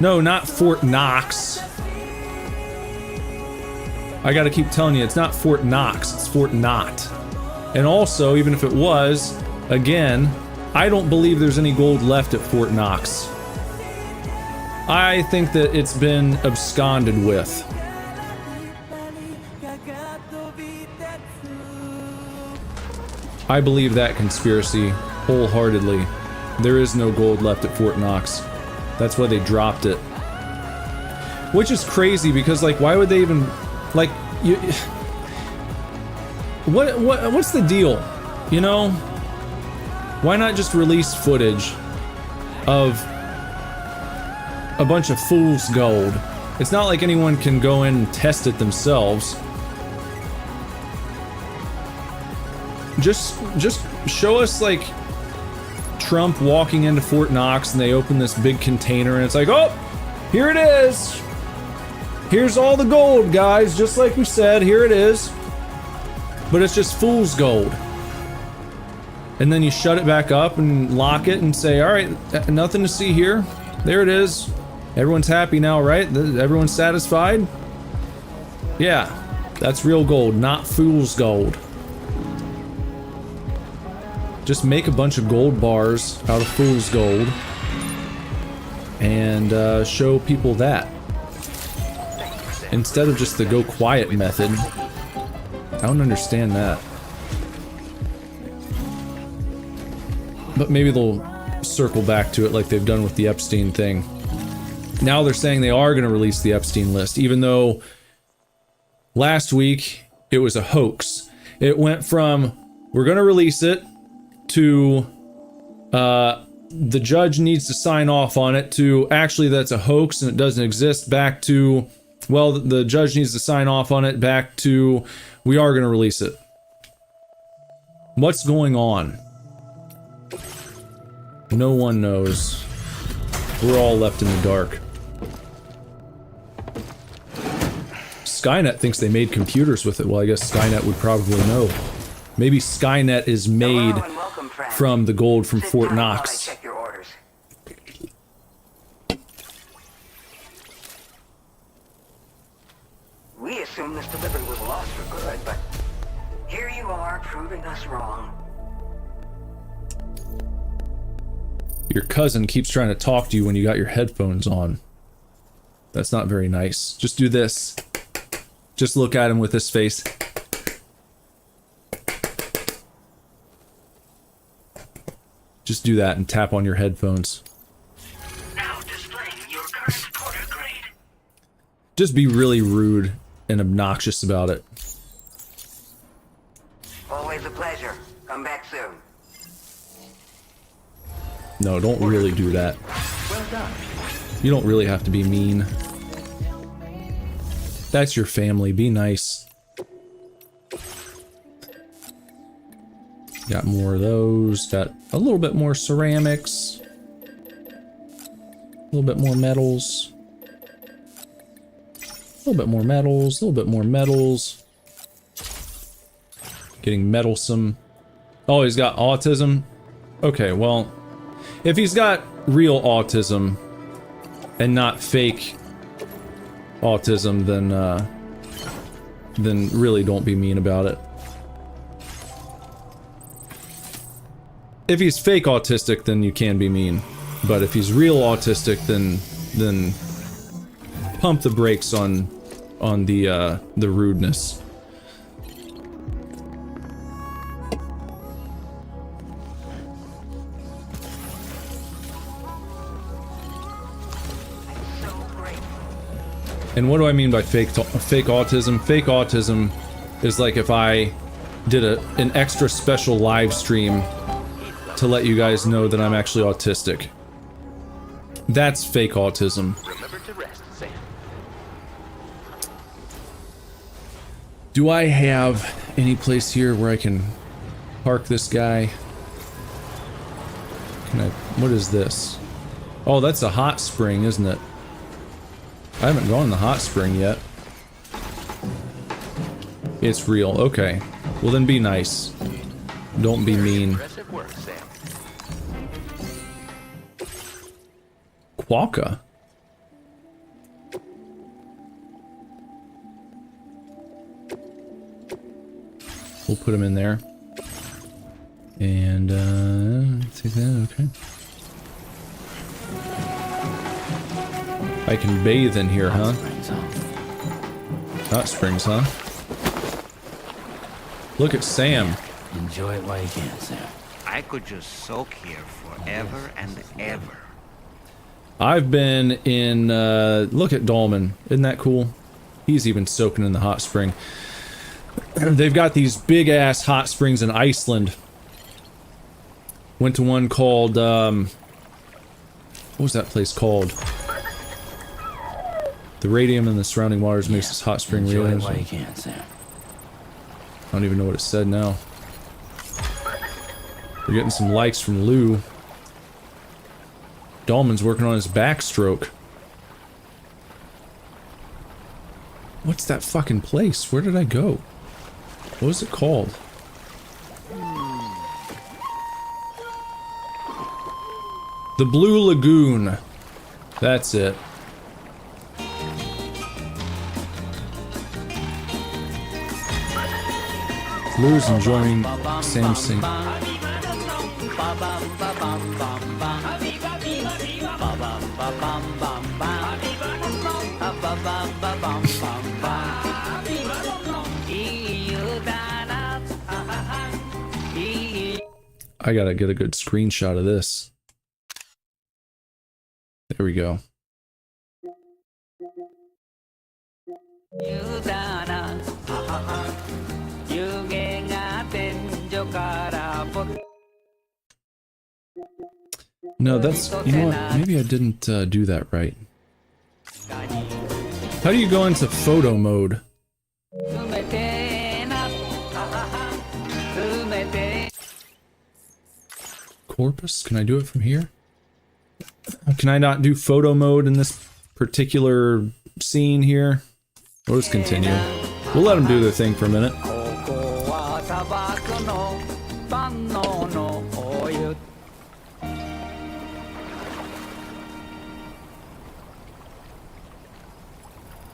No, not Fort Knox. I gotta keep telling you, it's not Fort Knox, it's Fort Knot. And also, even if it was, again, I don't believe there's any gold left at Fort Knox. I think that it's been absconded with. I believe that conspiracy wholeheartedly. There is no gold left at Fort Knox. That's why they dropped it. Which is crazy because, like, why would they even, like, you, what's the deal? You know? Why not just release footage of a bunch of fool's gold? It's not like anyone can go in and test it themselves. Just show us, like, Trump walking into Fort Knox and they open this big container and it's like, oh, here it is. Here's all the gold, guys, just like we said, here it is. But it's just fool's gold. And then you shut it back up and lock it and say, all right, nothing to see here. There it is. Everyone's happy now, right? Everyone's satisfied? Yeah, that's real gold, not fool's gold. Just make a bunch of gold bars out of fool's gold and show people that. Instead of just the go quiet method. I don't understand that. But maybe they'll circle back to it like they've done with the Epstein thing. Now they're saying they are going to release the Epstein list, even though last week it was a hoax. It went from, we're going to release it, to the judge needs to sign off on it, to actually that's a hoax and it doesn't exist, back to, well, the judge needs to sign off on it, back to, we are going to release it. What's going on? No one knows. We're all left in the dark. Skynet thinks they made computers with it. Well, I guess Skynet would probably know. Maybe Skynet is made from the gold from Fort Knox. Check your orders. We assumed this delivery was lost for good, but here you are proving us wrong. Your cousin keeps trying to talk to you when you got your headphones on. That's not very nice. Just do this. Just look at him with this face. Just do that and tap on your headphones. Now displaying your current quarter grade. Just be really rude and obnoxious about it. Always a pleasure. Come back soon. No, don't really do that. Well done. You don't really have to be mean. That's your family. Be nice. Got more of those. Got a little bit more ceramics. A little bit more metals. A little bit more metals. A little bit more metals. Getting meddlesome. Oh, he's got autism? Okay, well, if he's got real autism and not fake autism, then really don't be mean about it. If he's fake autistic, then you can be mean. But if he's real autistic, then pump the brakes on the rudeness. And what do I mean by fake autism? Fake autism is like if I did an extra special live stream to let you guys know that I'm actually autistic. That's fake autism. Remember to rest, Sam. Do I have any place here where I can park this guy? Can I... What is this? Oh, that's a hot spring, isn't it? I haven't gone in the hot spring yet. It's real. Okay. Well, then be nice. Don't be mean. Impressive work, Sam. Quokka. We'll put him in there. And, take that, okay. I can bathe in here, huh? Hot springs, huh? Look at Sam. Enjoy it while you can, Sam. I could just soak here forever and ever. I've been in, look at Dolman. Isn't that cool? He's even soaking in the hot spring. They've got these big-ass hot springs in Iceland. Went to one called, what was that place called? The radium in the surrounding waters makes this hot spring Enjoy real. it while you can, Sam. I don't even know what it said now. We're getting some likes from Lou. Dolman's working on his backstroke. What's that fucking place? Where did I go? What was it called? The Blue Lagoon. That's it. Lou's enjoying Sam sing. I gotta get a good screenshot of this. There we go. No, that's... You know what? Maybe I didn't do that right. How do you go into photo mode? Corpus? Can I do it from here? Can I not do photo mode in this particular scene here? We'll just continue. We'll let them do their thing for a minute.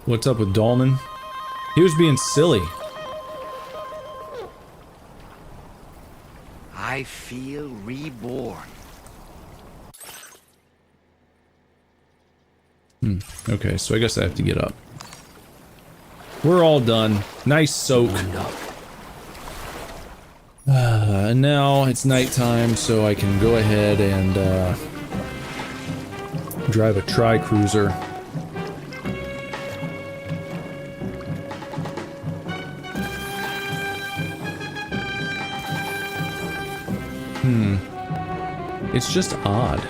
What's up with Dolman? He was being silly. I feel reborn. Okay, so I guess I have to get up. We're all done. Nice soak. And now it's nighttime, so I can go ahead and drive a tri-cruiser. It's just odd.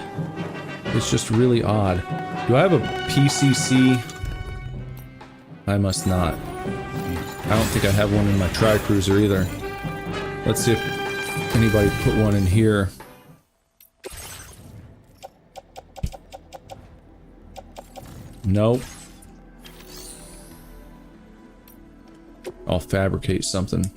It's just really odd. Do I have a PCC? I must not. I don't think I have one in my tri-cruiser either. Let's see if anybody put one in here. Nope. I'll fabricate something.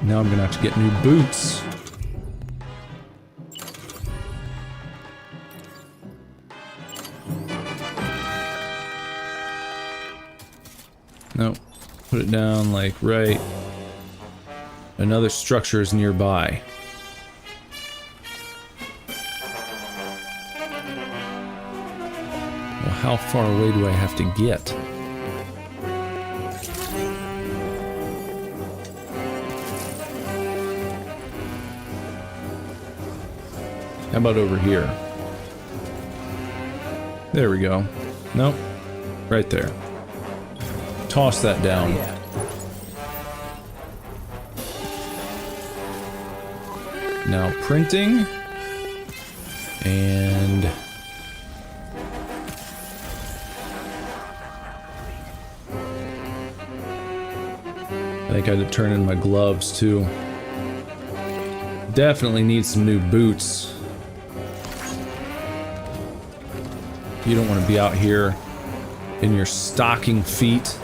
Now I'm gonna have to get new boots. Nope. Put it down like right. Another structure is nearby. Well, how far away do I have to get? How about over here? There we go. Nope. Right there. Toss that down. Now printing. And... I think I had to turn in my gloves too. Definitely need some new boots. You don't want to be out here in your stocking feet.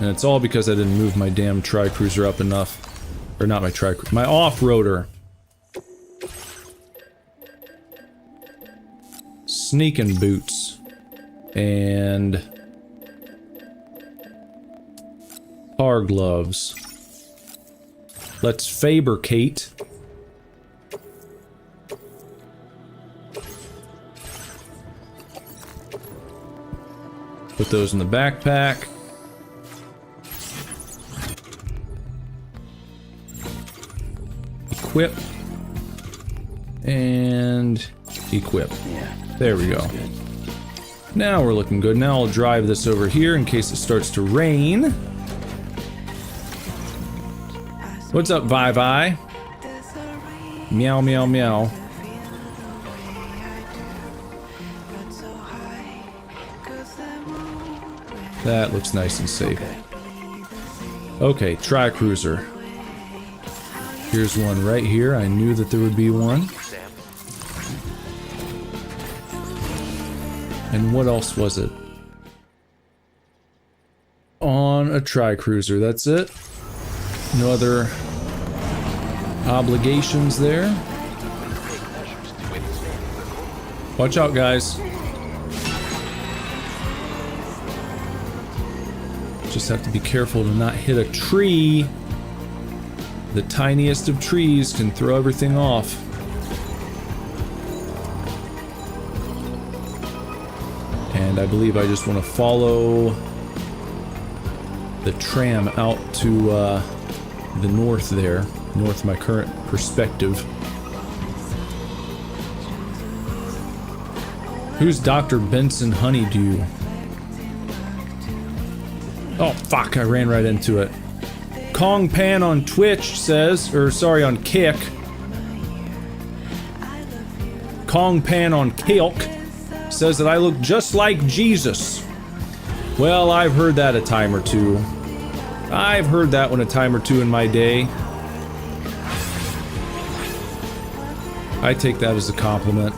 And it's all because I didn't move my damn tri-cruiser up enough. Or not my tri-cruiser, my off-roader. Sneaking boots. And... car gloves. Let's fabricate. Put those in the backpack. Equip. And equip. Yeah. There we go. Good. Now we're looking good. Now I'll drive this over here in case it starts to rain. What's up, Vi? Meow, meow, meow. That looks nice and safe. Okay, tri-cruiser. Here's one right here. I knew that there would be one. And what else was it? On a tri-cruiser, that's it. No other obligations there. Watch out, guys. Just have to be careful to not hit a tree. The tiniest of trees can throw everything off. And I believe I just want to follow the tram out to the north there. North of my current perspective. Who's Dr. Benson Honeydew? Oh, fuck, I ran right into it. Kong Pan on Twitch says, or sorry, on Kick. Kong Pan on Kilk says that I look just like Jesus. Well, I've heard that a time or two. I've heard that one a time or two in my day. I take that as a compliment.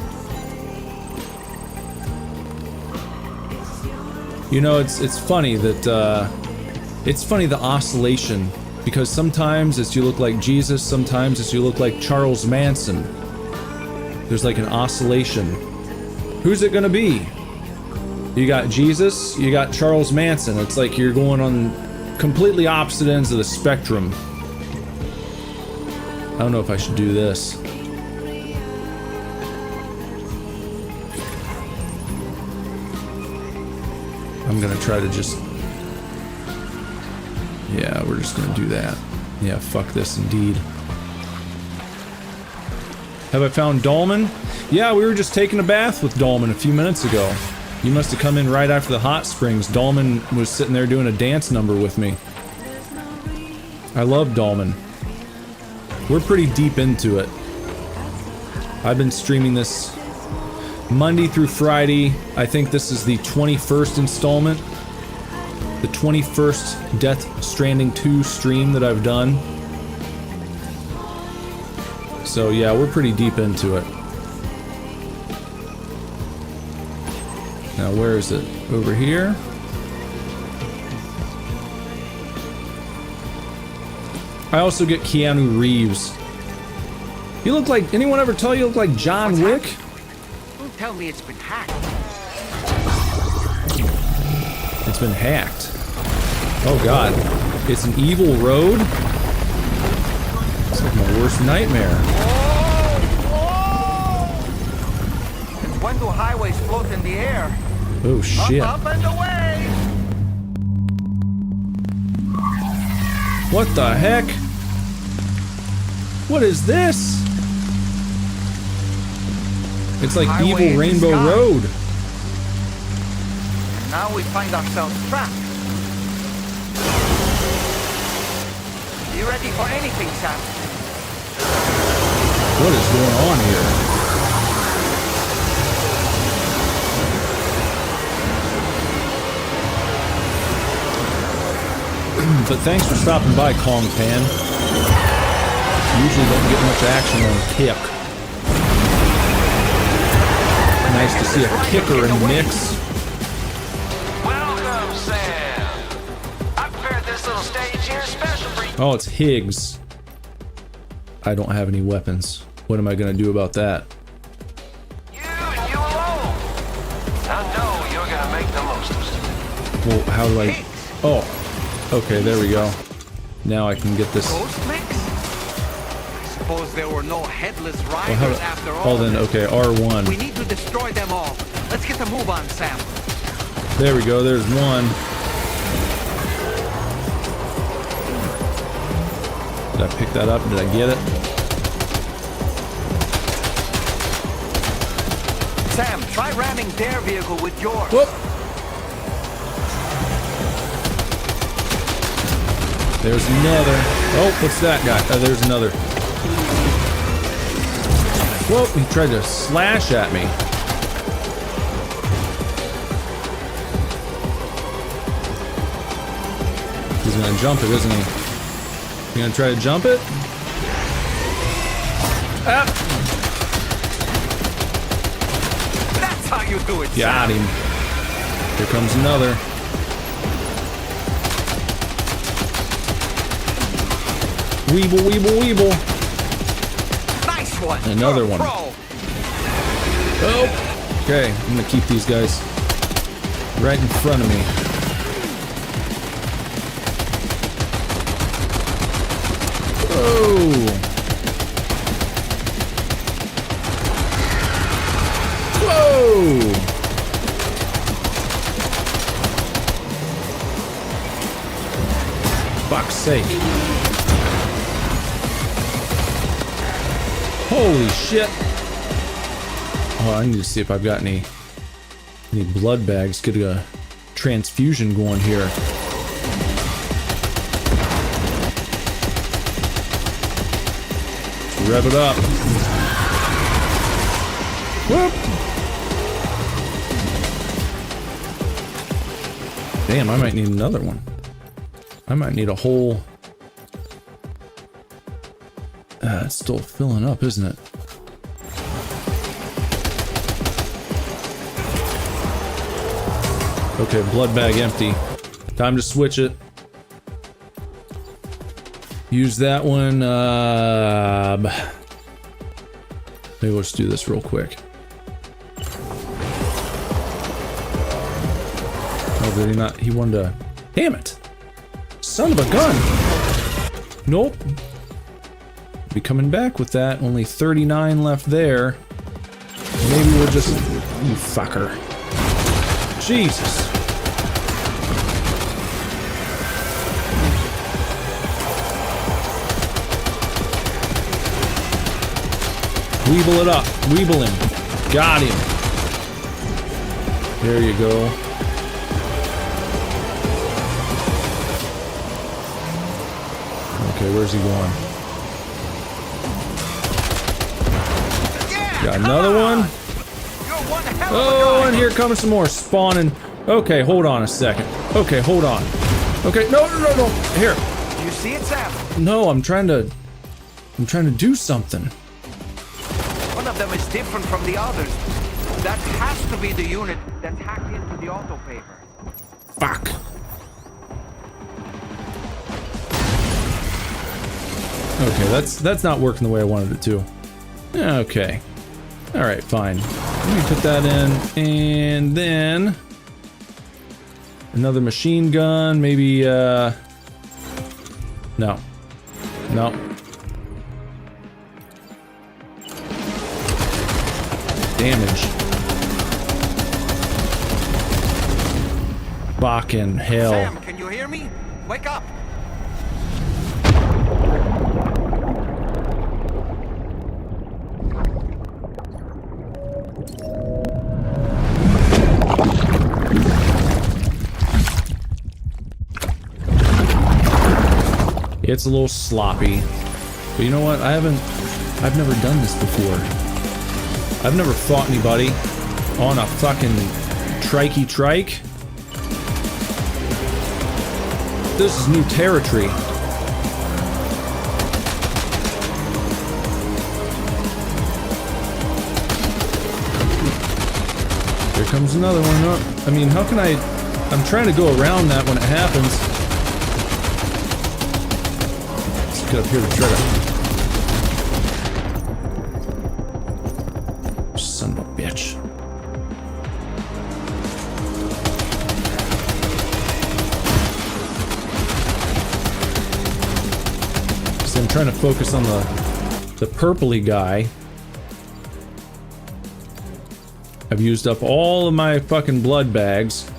You know, it's funny that, it's funny the oscillation, because sometimes it's you look like Jesus, sometimes it's you look like Charles Manson. There's like an oscillation. Who's it gonna be? You got Jesus, you got Charles Manson. It's like you're going on completely opposite ends of the spectrum. I don't know if I should do this. I'm gonna try to just... yeah, we're just gonna do that. Yeah, fuck this indeed. Have I found Dolman? Yeah, we were just taking a bath with Dolman a few minutes ago. You must have come in right after the hot springs. Dolman was sitting there doing a dance number with me. I love Dolman. We're pretty deep into it. I've been streaming this Monday through Friday. I think this is the 21st installment. The 21st Death Stranding 2 stream that I've done. So yeah, we're pretty deep into it. Now where is it? Over here? I also get Keanu Reeves. You look like... anyone ever tell you look like John Wick? Don't tell me it's been hacked. It's been hacked. Oh god. It's an evil road? It's like my worst nightmare. What When do highways float in the air? Oh shit. Up and away! What the heck? What is this? It's like Highway in evil the Rainbow sky. Road. And now we find ourselves trapped. You ready for anything, Sam? What is going on here? But thanks for stopping by, Kong Pan. Usually don't get much action on kick. Nice to see a kicker in the mix. Welcome, Sam. I prepared this little stage here special for you. Oh, it's Higgs. I don't have any weapons. What am I gonna do about that? You and you alone. I know you're gonna make the most of it. Well, how do I... Oh, okay, there we go. Now I can get this... Ghost mix? I suppose there were no headless riders Well, after all. oh, then, okay, R1. We need to destroy them all. Let's get the move on, Sam. There we go, there's one. Did I pick that up? Did I get it? Sam, try ramming their vehicle with yours. Whoop! There's another. Oh, what's that guy? Oh, there's another. Whoa, he tried to slash at me. He's gonna jump it, isn't he? You gonna try to jump it? Ah! That's how you do it, Got Sam. him. Here comes another. Weeble, weeble, weeble. Nice one. Another You're a one. pro. Oh! Okay, I'm gonna keep these guys right in front of me. Whoa! Whoa! Fuck's sake. Holy shit! Oh, I need to see if I've got any blood bags. Get a transfusion going here. Let's rev it up. Whoop! Damn, I might need another one. I might need a whole... it's still filling up, isn't it? Okay, blood bag empty. Time to switch it. Use that one. Maybe let's do this real quick. Oh, did he not? He wanted to... Damn it! Son of a gun! Nope. Be coming back with that. Only 39 left there. Maybe we'll just... You fucker. Jesus. Weeble it up. Weeble him. Got him. There you go. Okay, where's he going? Got another one. Oh, and here comes some more spawning. Okay, hold on a second. Okay, hold on. Okay, no. Here. You see it, Sam? No, I'm trying to do something. One of them is different from the others. That has to be the unit that's hacked into the auto paper. Fuck. Okay, that's not working the way I wanted it to. Okay. All right, fine. Let me put that in, and then another machine gun, maybe. No. Damage. Fucking hell. Sam, can you hear me? Wake up! It's a little sloppy. But you know what? I've never done this before. I've never fought anybody on a fucking trikey trike. This is new territory. Here comes another one. Oh, I mean, how can I'm trying to go around that when it happens. Let's get up here to try to... Son of a bitch. So I'm trying to focus on the purpley guy. I've used up all of my fucking blood bags.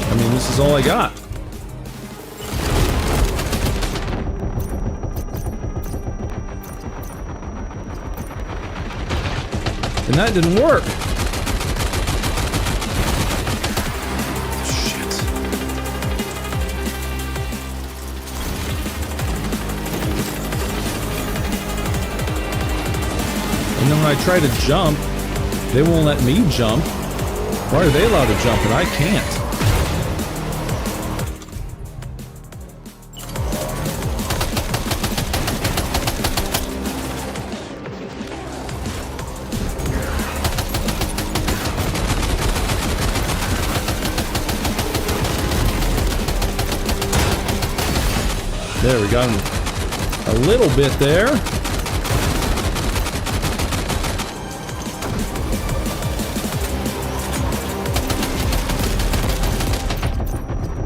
I mean, this is all I got. And that didn't work. Shit. And then when I try to jump, they won't let me jump. Why are they allowed to jump and I can't? There, we got him a little bit there.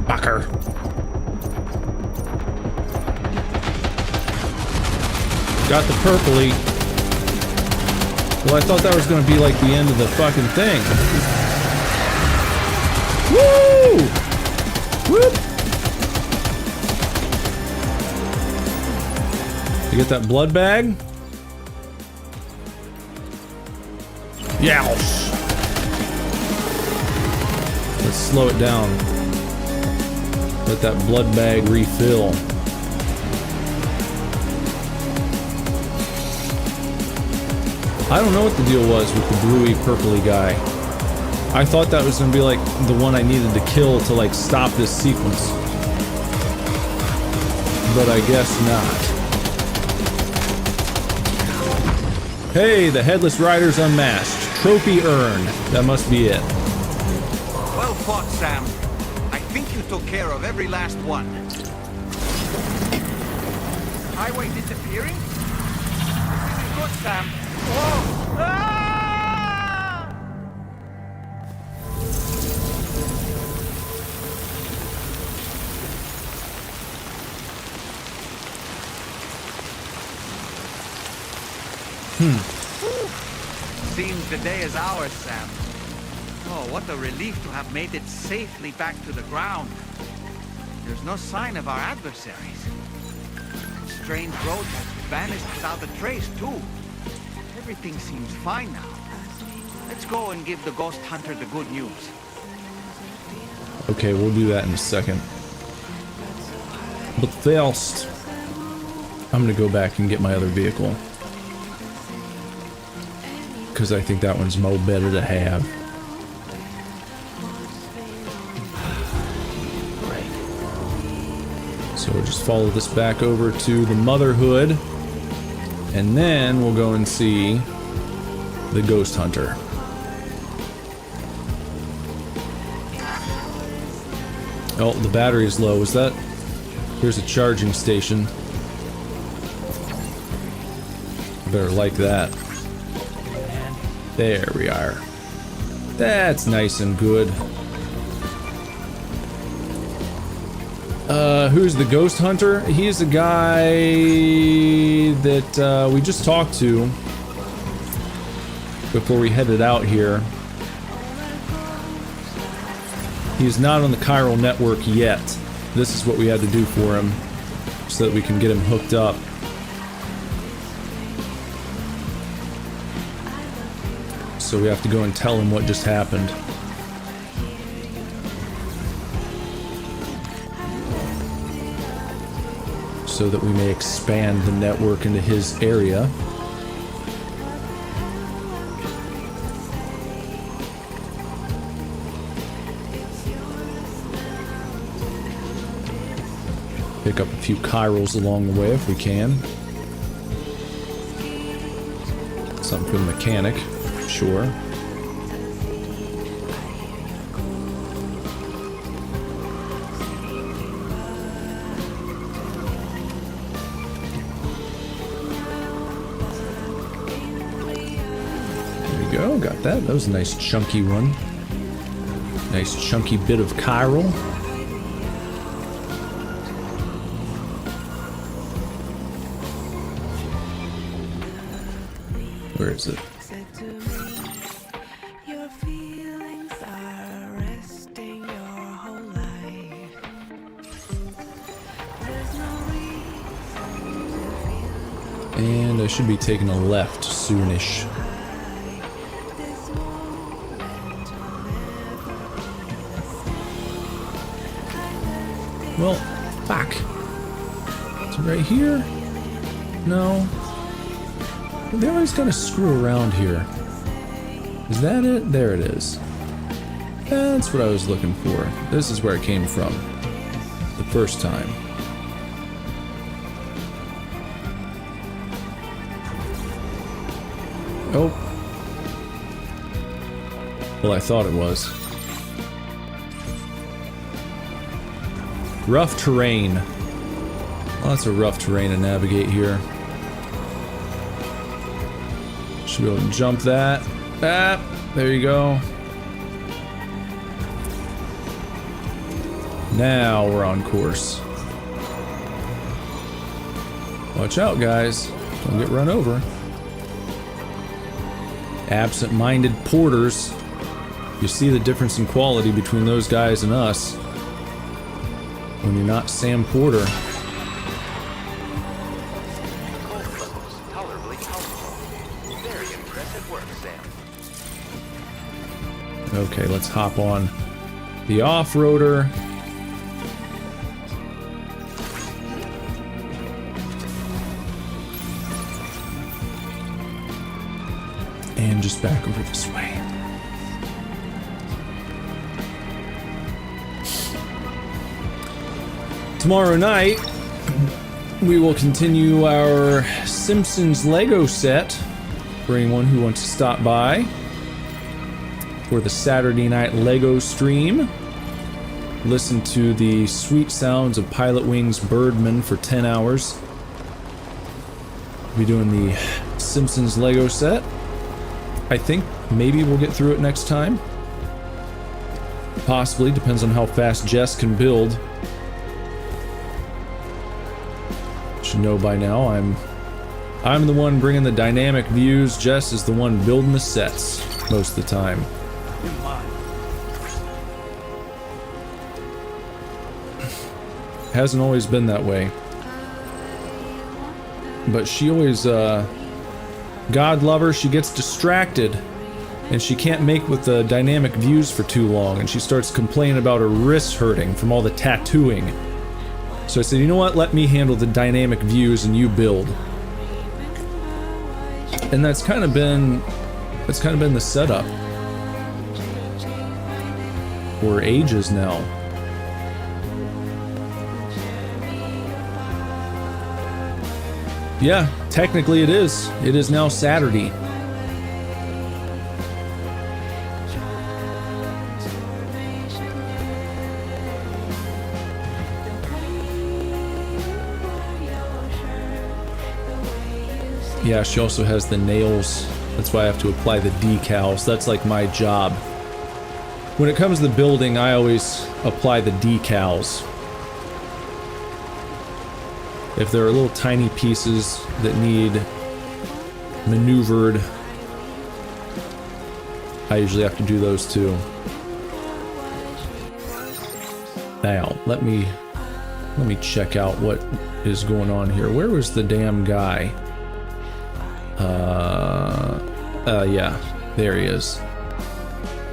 Fucker. Got the purpley. Well, I thought that was going to be like the end of the fucking thing. Woo! Whoop! You get that blood bag? Youse! Let's slow it down. Let that blood bag refill. I don't know what the deal was with the bluey purpley guy. I thought that was gonna be like the one I needed to kill to like stop this sequence. But I guess not. Hey, the Headless Rider's unmasked. Trophy earned. That must be it. Well fought, Sam. I think you took care of every last one. Highway disappearing? This is good, Sam. Whoa! Ah! Seems the day is ours, Sam. Oh, what a relief to have made it safely back to the ground. There's no sign of our adversaries. Strange road has vanished without a trace, too. Everything seems fine now. Let's go and give the ghost hunter the good news. Okay, we'll do that in a second. But first, I'm gonna go back and get my other vehicle. Because I think that one's more better to have. So we'll just follow this back over to the Motherhood. And then we'll go and see the Ghost Hunter. Oh, the battery is low. Is that... Here's a charging station. Better like that. There we are. That's nice and good. Who's the Ghost Hunter? He's a guy that we just talked to. before we headed out here. He's not on the chiral network yet. This is what we had to do for him so that we can get him hooked up. So we have to go and tell him what just happened. So that we may expand the network into his area. Pick up a few chirals along the way if we can. Something for the mechanic, sure. There we go, got that. That was a nice chunky one. Nice chunky bit of chiral. Where is it? And I should be taking a left soonish. Well, fuck. Is it right here? No. They always gotta screw around here. Is that it? There it is. That's what I was looking for. This is where it came from. The first time. Oh. Well, I thought it was. Rough terrain. Lots of rough terrain to navigate here. Should be able to jump that. Ah, there you go. Now we're on course. Watch out, guys. Don't get run over. Absent-minded porters. You see the difference in quality between those guys and us when you're not Sam Porter. Okay, let's hop on the off-roader. And just back over this way. Tomorrow night, we will continue our Simpsons Lego set for anyone who wants to stop by for the Saturday night Lego stream. Listen to the sweet sounds of Pilot Wings Birdman for 10 hours. We'll be doing the Simpsons Lego set. I think maybe we'll get through it next time. Possibly, depends on how fast Jess can build. Should know by now I'm the one bringing the dynamic views. Jess is the one building the sets most of the time. Hasn't always been that way. But she always, God love her, she gets distracted. And she can't make with the dynamic views for too long. And she starts complaining about her wrists hurting from all the tattooing. So I said, you know what, let me handle the dynamic views and you build. And that's kind of been the setup. For ages now. Yeah, technically it is. It is now Saturday. Yeah, she also has the nails. That's why I have to apply the decals. That's like my job. When it comes to the building, I always apply the decals. If there are little tiny pieces that need maneuvered I usually have to do those too. Now, let me check out what is going on here. Where was the damn guy? Yeah, there he is.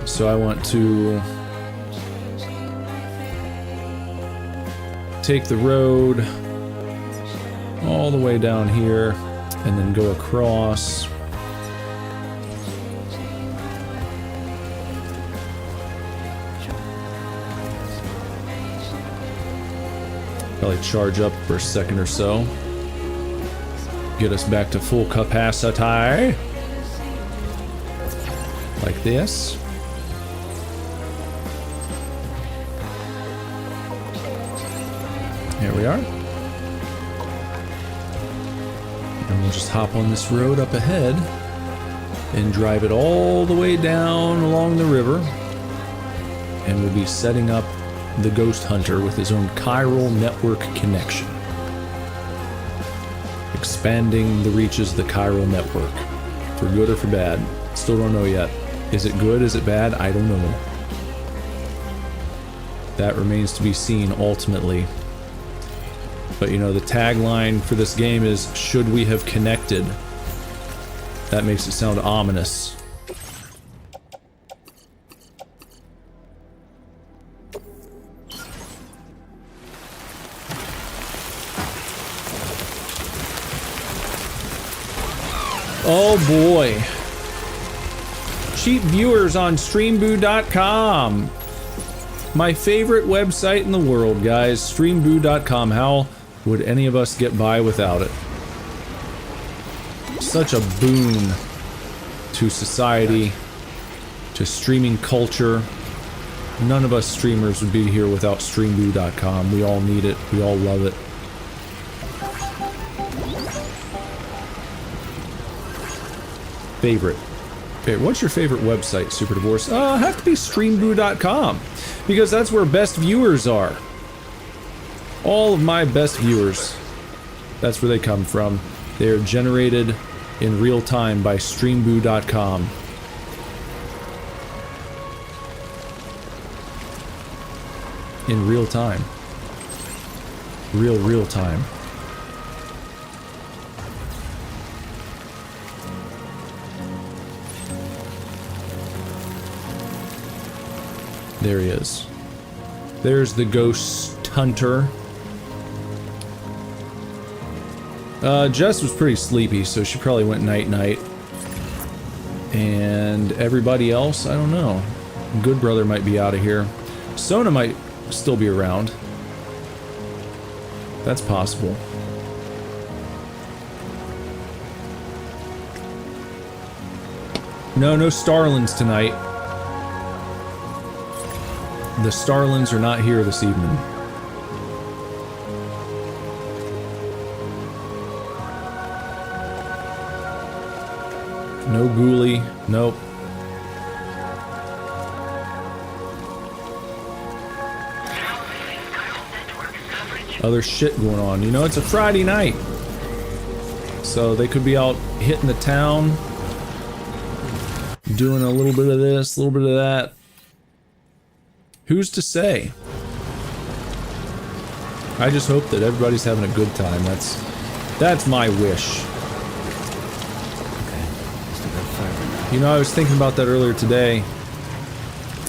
So I want to take the road all the way down here and then go across. Probably charge up for a second or so. Get us back to full capacity. Like this. Here we are. And we'll just hop on this road up ahead and drive it all the way down along the river. And we'll be setting up the Ghost Hunter with his own chiral network connection. Expanding the reaches of the chiral network. For good or for bad. Still don't know yet. Is it good? Is it bad? I don't know. That remains to be seen ultimately. But you know, the tagline for this game is, should we have connected? That makes it sound ominous. Oh boy. Cheap viewers on streamboo.com. My favorite website in the world, guys. Streamboo.com. How would any of us get by without it? Such a boon to society, to streaming culture. None of us streamers would be here without streamboo.com. We all need it. We all love it. Favorite. What's your favorite website, Super Divorce? Have to be streamboo.com, because that's where best viewers are. All of my best viewers, that's where they come from. They are generated in real time by streamboo.com. In real time. Real time. There he is. There's the Ghost Hunter. Jess was pretty sleepy, so she probably went night-night. And everybody else, I don't know. Good Brother might be out of here. Sona might still be around. That's possible. No Starlings tonight. The Starlings are not here this evening. No Ghoulie. Nope. Other shit going on. You know, it's a Friday night. So they could be out hitting the town. Doing a little bit of this, a little bit of that. Who's to say? I just hope that everybody's having a good time. That's my wish. You know, I was thinking about that earlier today.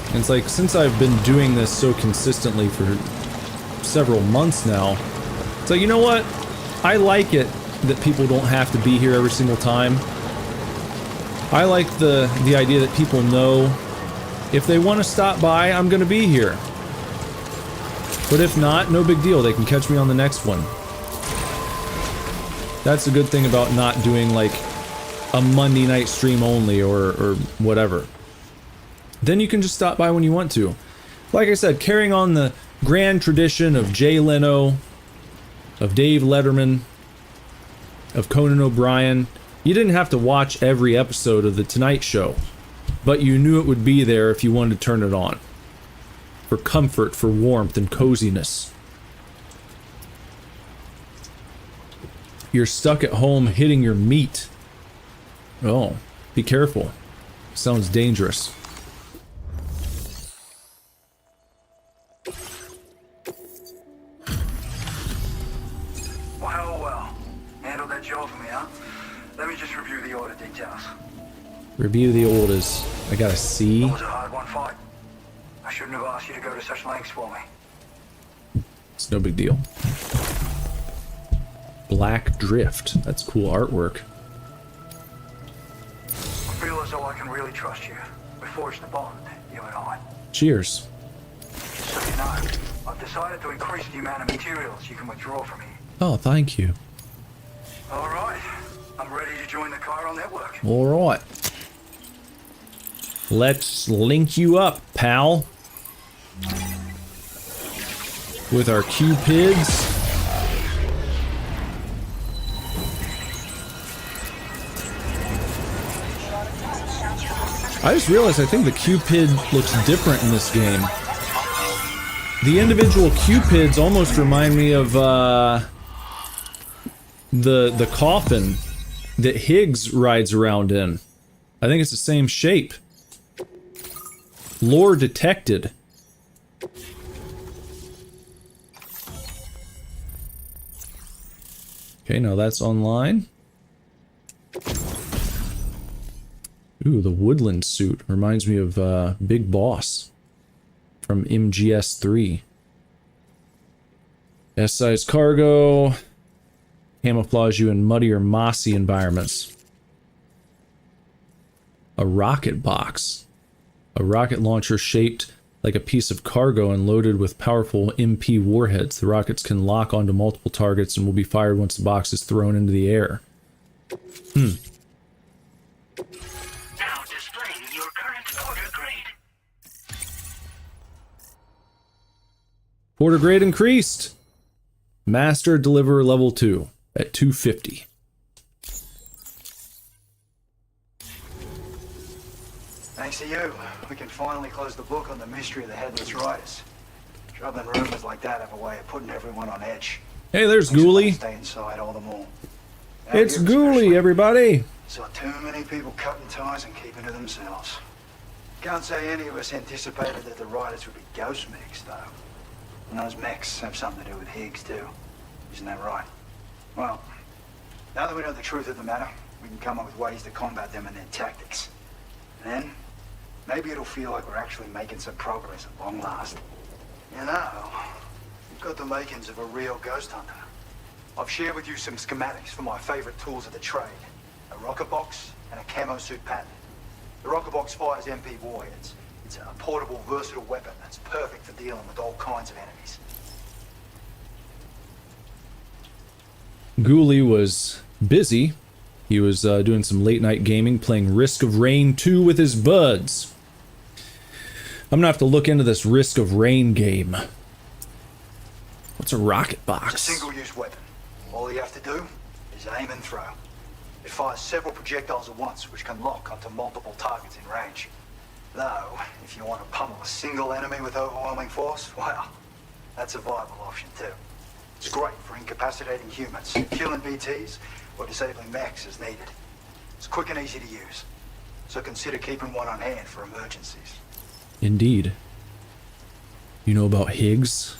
And it's like, since I've been doing this so consistently for several months now, it's like, you know what? I like it that people don't have to be here every single time. I like the idea that people know if they want to stop by, I'm gonna be here. But if not, no big deal. They can catch me on the next one. That's a good thing about not doing like a Monday night stream only or whatever. Then you can just stop by when you want to. Like I said, carrying on the grand tradition of Jay Leno, of Dave Letterman, of Conan O'Brien. You didn't have to watch every episode of The Tonight Show, but you knew it would be there if you wanted to turn it on. For comfort, for warmth and coziness. You're stuck at home hitting your meat. Oh, be careful. Sounds dangerous. job for me, huh? Let me just review the order details. Review the orders. I got a C. It was a hard-won fight. I shouldn't have asked you to go to such lengths for me. It's no big deal. Black Drift. That's cool artwork. I feel as though I can really trust you. We forged the bond, you and I. Cheers. So you know, I've decided to increase the amount of materials you can withdraw from me. Oh, thank you. All right, I'm ready to join the Chiral network. All right. Let's link you up, pal. With our Cupids. I just realized I think the Cupid looks different in this game. The individual Cupids almost remind me of the coffin that Higgs rides around in. I think it's the same shape. Lore detected. Okay, now that's online. Ooh, the woodland suit reminds me of Big Boss from MGS3. S-size cargo. Camouflage you in muddy or mossy environments. A rocket box. A rocket launcher shaped like a piece of cargo and loaded with powerful MP warheads. The rockets can lock onto multiple targets and will be fired once the box is thrown into the air. Now displaying your current order grade. Order grade increased. Master Deliverer level 2 at 250. Thanks to you, we can finally close the book on the mystery of the Headless Riders. Troubling rumors like that have a way of putting everyone on edge. Hey, there's Makes Ghoulie. us stay inside all the more. Out It's here Ghoulie, especially, everybody. saw too many people cutting ties and keeping to themselves. Can't say any of us anticipated that the Riders would be ghost mechs, though. And those mechs have something to do with Higgs, too. Isn't that right? Well, now that we know the truth of the matter, we can come up with ways to combat them and their tactics. And then, maybe it'll feel like we're actually making some progress at long last. You know, you've got the makings of a real ghost hunter. I've shared with you some schematics for my favorite tools of the trade. A rocket box and a camo suit pattern. The rocket box fires MP warheads. It's a portable, versatile weapon that's perfect for dealing with all kinds of enemies. Ghoulie was busy. He was doing some late night gaming, playing Risk of Rain 2 with his buds. I'm gonna have to look into this Risk of Rain game. What's a rocket box? It's a single-use weapon. All you have to do is aim and throw. It fires several projectiles at once, which can lock onto multiple targets in range. Though, if you want to pummel a single enemy with overwhelming force, well, that's a viable option too. It's great for incapacitating humans, killing BTs, or disabling mechs as needed. It's quick and easy to use, so consider keeping one on hand for emergencies. Indeed. You know about Higgs?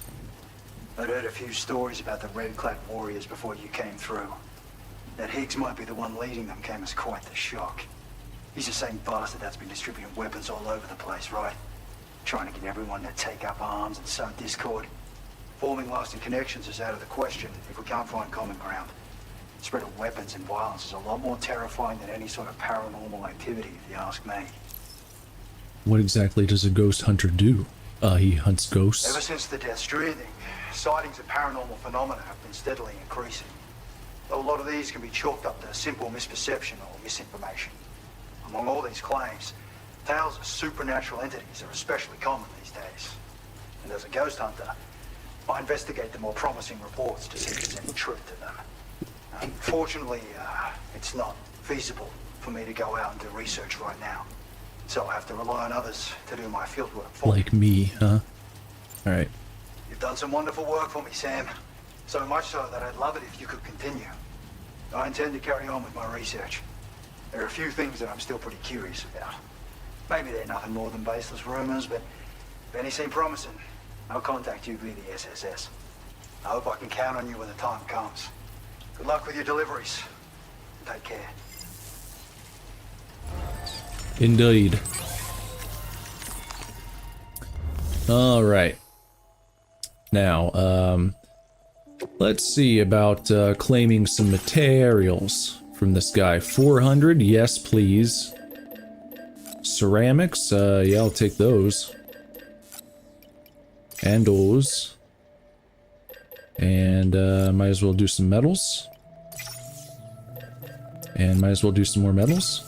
I'd heard a few stories about the red-clad warriors before you came through. That Higgs might be the one leading them came as quite the shock. He's the same bastard that's been distributing weapons all over the place, right? Trying to get everyone to take up arms and sow discord. Forming lasting connections is out of the question if we can't find common ground. The spread of weapons and violence is a lot more terrifying than any sort of paranormal activity, if you ask me. What exactly does a ghost hunter do? He hunts ghosts? Ever since the death Stranding, sightings of paranormal phenomena have been steadily increasing. Though a lot of these can be chalked up to simple misperception or misinformation. Among all these claims, tales of supernatural entities are especially common these days. And as a ghost hunter, I investigate the more promising reports to see if there's any truth to them. Unfortunately, it's not feasible for me to go out and do research right now. So I have to rely on others to do my fieldwork for me. Like me, huh? Alright. You've done some wonderful work for me, Sam. So much so that I'd love it if you could continue. I intend to carry on with my research. There are a few things that I'm still pretty curious about. Maybe they're nothing more than baseless rumors, but if any seem promising, I'll contact you via the SSS. I hope I can count on you when the time comes. Good luck with your deliveries. Take care. Indeed. All right. Now, let's see about claiming some materials from this guy. 400, yes, please. Ceramics, yeah, I'll take those. And those. And might as well do some metals. And might as well do some more metals.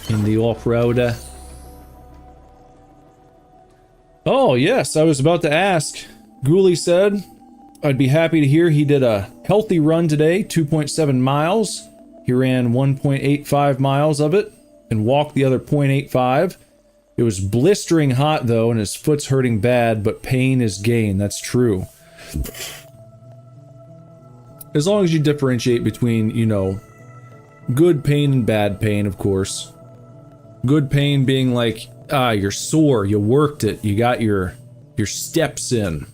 In the off-road. Oh, yes, I was about to ask. Ghoulie said I'd be happy to hear he did a healthy run today, 2.7 miles. He ran 1.85 miles of it and walked the other 0.85. It was blistering hot, though, and his foot's hurting bad, but pain is gain. That's true. As long as you differentiate between, you know, good pain and bad pain, of course. Good pain being like, you're sore, you worked it, you got your steps in.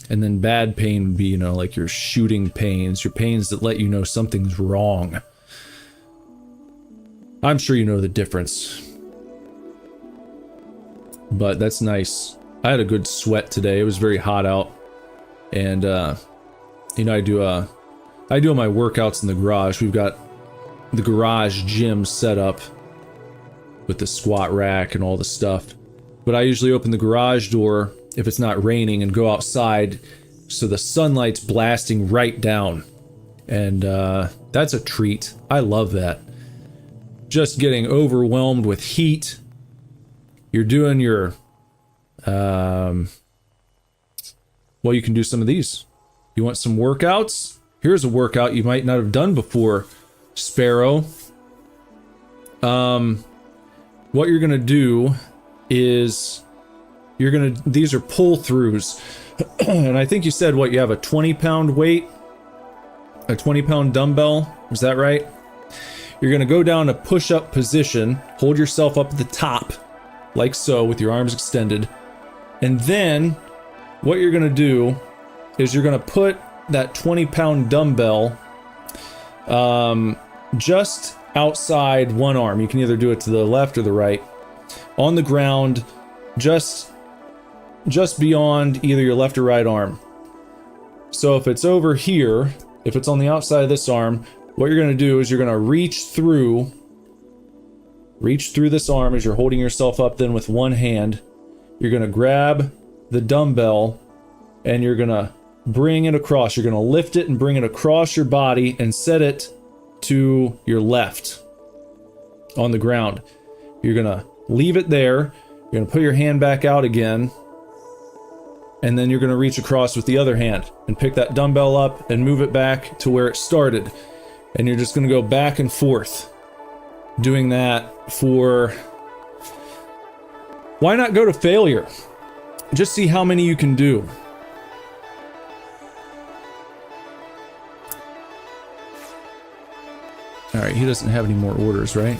And then bad pain would be, you know, like your shooting pains, your pains that let you know something's wrong. I'm sure you know the difference. But that's nice. I had a good sweat today. It was very hot out. And, you know, I do my workouts in the garage. We've got the garage gym set up with the squat rack and all the stuff. But I usually open the garage door if it's not raining and go outside so the sunlight's blasting right down. And that's a treat. I love that. Just getting overwhelmed with heat. You're doing your... well, you can do some of these. You want some workouts? Here's a workout you might not have done before, Sparrow. What you're gonna do is these are pull-throughs. And I think you said, what, you have a 20-pound weight? A 20-pound dumbbell? Is that right? You're gonna go down a push-up position, hold yourself up at the top, like so, with your arms extended. And then, what you're gonna do is you're gonna put that 20-pound dumbbell just outside one arm. You can either do it to the left or the right. On the ground, just beyond either your left or right arm. So if it's over here, if it's on the outside of this arm, what you're going to do is you're going to reach through this arm as you're holding yourself up then with one hand. You're going to grab the dumbbell and you're going to bring it across. You're going to lift it and bring it across your body and set it to your left on the ground. You're going to leave it there. You're going to put your hand back out again. And then you're going to reach across with the other hand and pick that dumbbell up and move it back to where it started. And you're just going to go back and forth doing that for... Why not go to failure? Just see how many you can do. Alright, he doesn't have any more orders, right?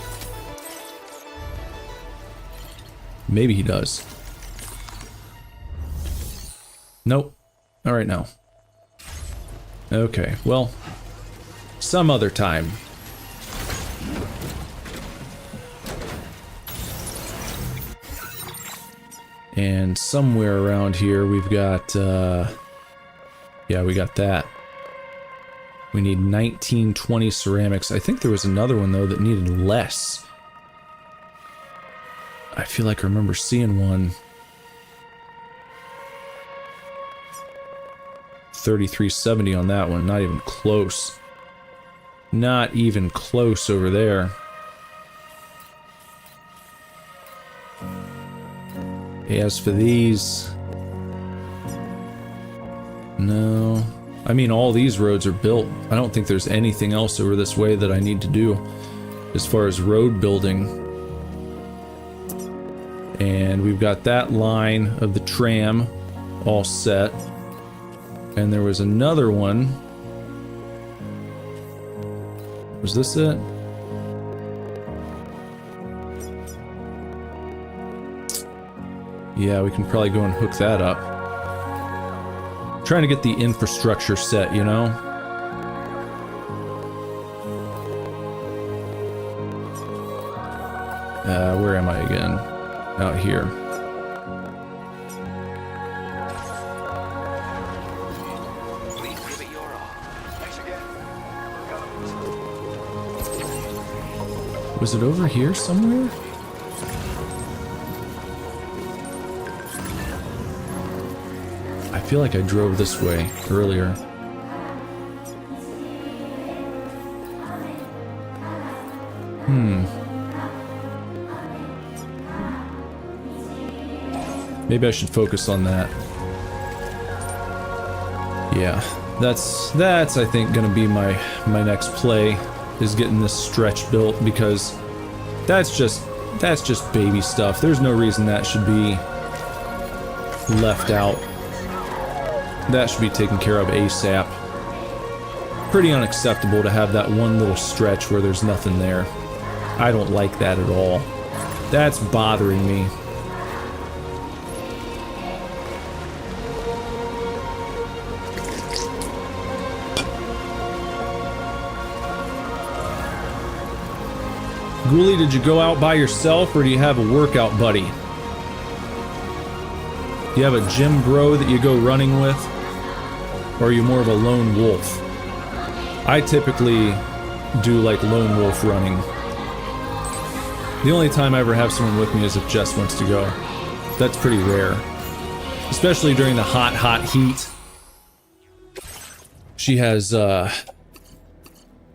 Maybe he does. Nope. Alright now. Okay, well, some other time. And somewhere around here we've got, yeah, we got that. We need 1920 ceramics. I think there was another one, though, that needed less. I feel like I remember seeing one. 3370 on that one. Not even close. Not even close over there. As for these... No... I mean, all these roads are built. I don't think there's anything else over this way that I need to do as far as road building. And we've got that line of the tram all set. And there was another one. Was this it? Yeah, we can probably go and hook that up. Trying to get the infrastructure set, you know? Where am I again? Out here. Please give it your all. Thanks again. Was it over here somewhere? I feel like I drove this way earlier. Maybe I should focus on that. Yeah, that's I think gonna be my next play, is getting this stretch built, because that's just baby stuff. There's no reason that should be left out. That should be taken care of ASAP. Pretty unacceptable to have that one little stretch where there's nothing there. I don't like that at all. That's bothering me. Ghoulie, did you go out by yourself, or do you have a workout buddy? Do you have a gym bro that you go running with? Or are you more of a lone wolf? I typically do like lone wolf running. The only time I ever have someone with me is if Jess wants to go. That's pretty rare. Especially during the hot heat. She has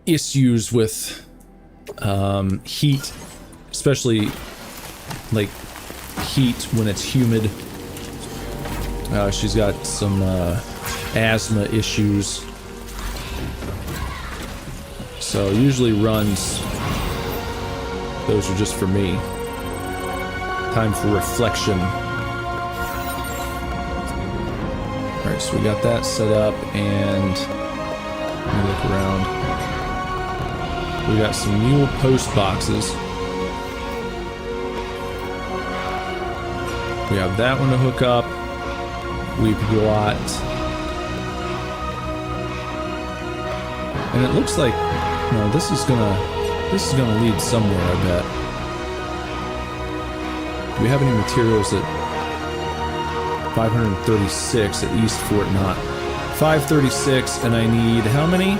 issues with heat, especially like heat when it's humid. She's got some asthma issues, so usually runs, those are just for me. Time for reflection. Alright, so we got that set up, and let me look around. We got some mule post boxes. We have that one to hook up. We've got, and it looks like, no, this is gonna lead somewhere, I bet. Do we have any materials at 536 at East Fort Knott? 536, and I need how many?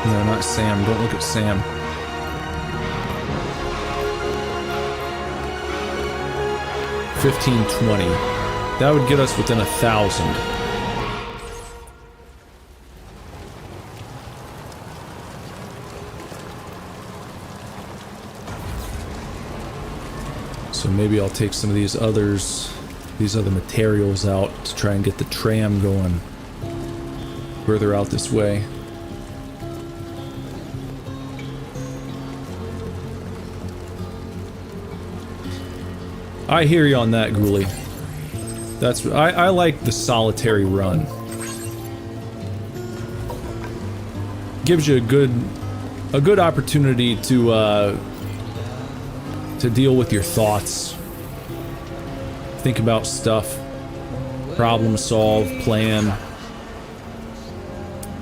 No, not Sam. Don't look at Sam. $1,520. That would get us within 1,000. So maybe I'll take some of these other materials out to try and get the tram going further out this way. I hear you on that, Ghoulie. That's I like the solitary run. Gives you a good opportunity to deal with your thoughts. Think about stuff. Problem solve, plan.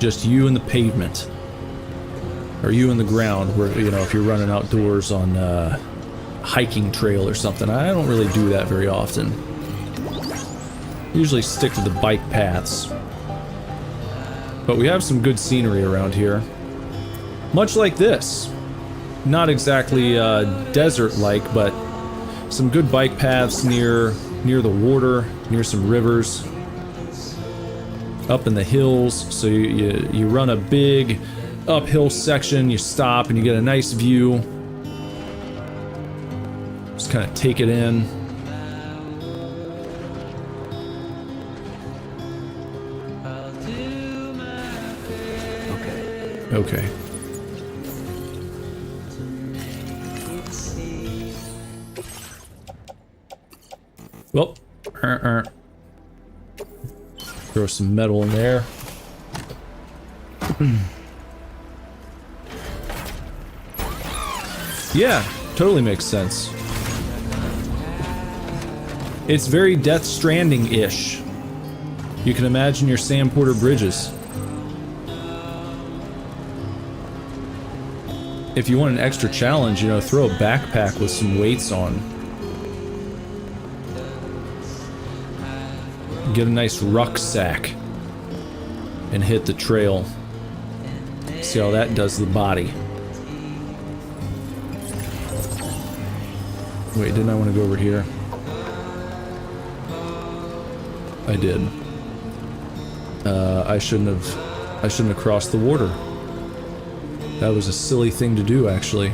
Just you and the pavement. Or you and the ground, where, you know, if you're running outdoors on hiking trail or something. I don't really do that very often. Usually stick to the bike paths. But we have some good scenery around here. Much like this. Not exactly desert-like, but some good bike paths near the water, near some rivers. Up in the hills, so you run a big uphill section, you stop and you get a nice view. Just kind of take it in. Okay. Well, throw some metal in there. Yeah, totally makes sense. It's very Death Stranding-ish. You can imagine your Sam Porter Bridges. If you want an extra challenge, you know, throw a backpack with some weights on. Get a nice rucksack and hit the trail. See how that does the body. Wait, didn't I want to go over here? I did. I shouldn't have crossed the water. That was a silly thing to do, actually.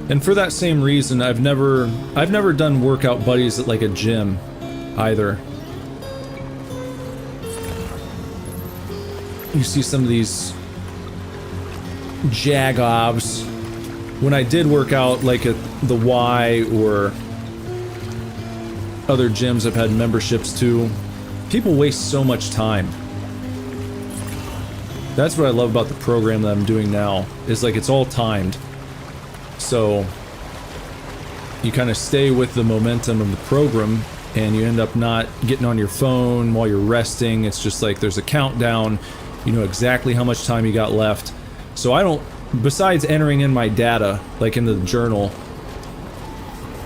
And for that same reason, I've never done workout buddies at like a gym either. You see some of these jagovs. When I did work out like at the Y or other gyms I've had memberships to, people waste so much time. That's what I love about the program that I'm doing now, is like it's all timed. So you kind of stay with the momentum of the program and you end up not getting on your phone while you're resting. It's just like there's a countdown. You know exactly how much time you got left. So I don't, besides entering in my data, like in the journal,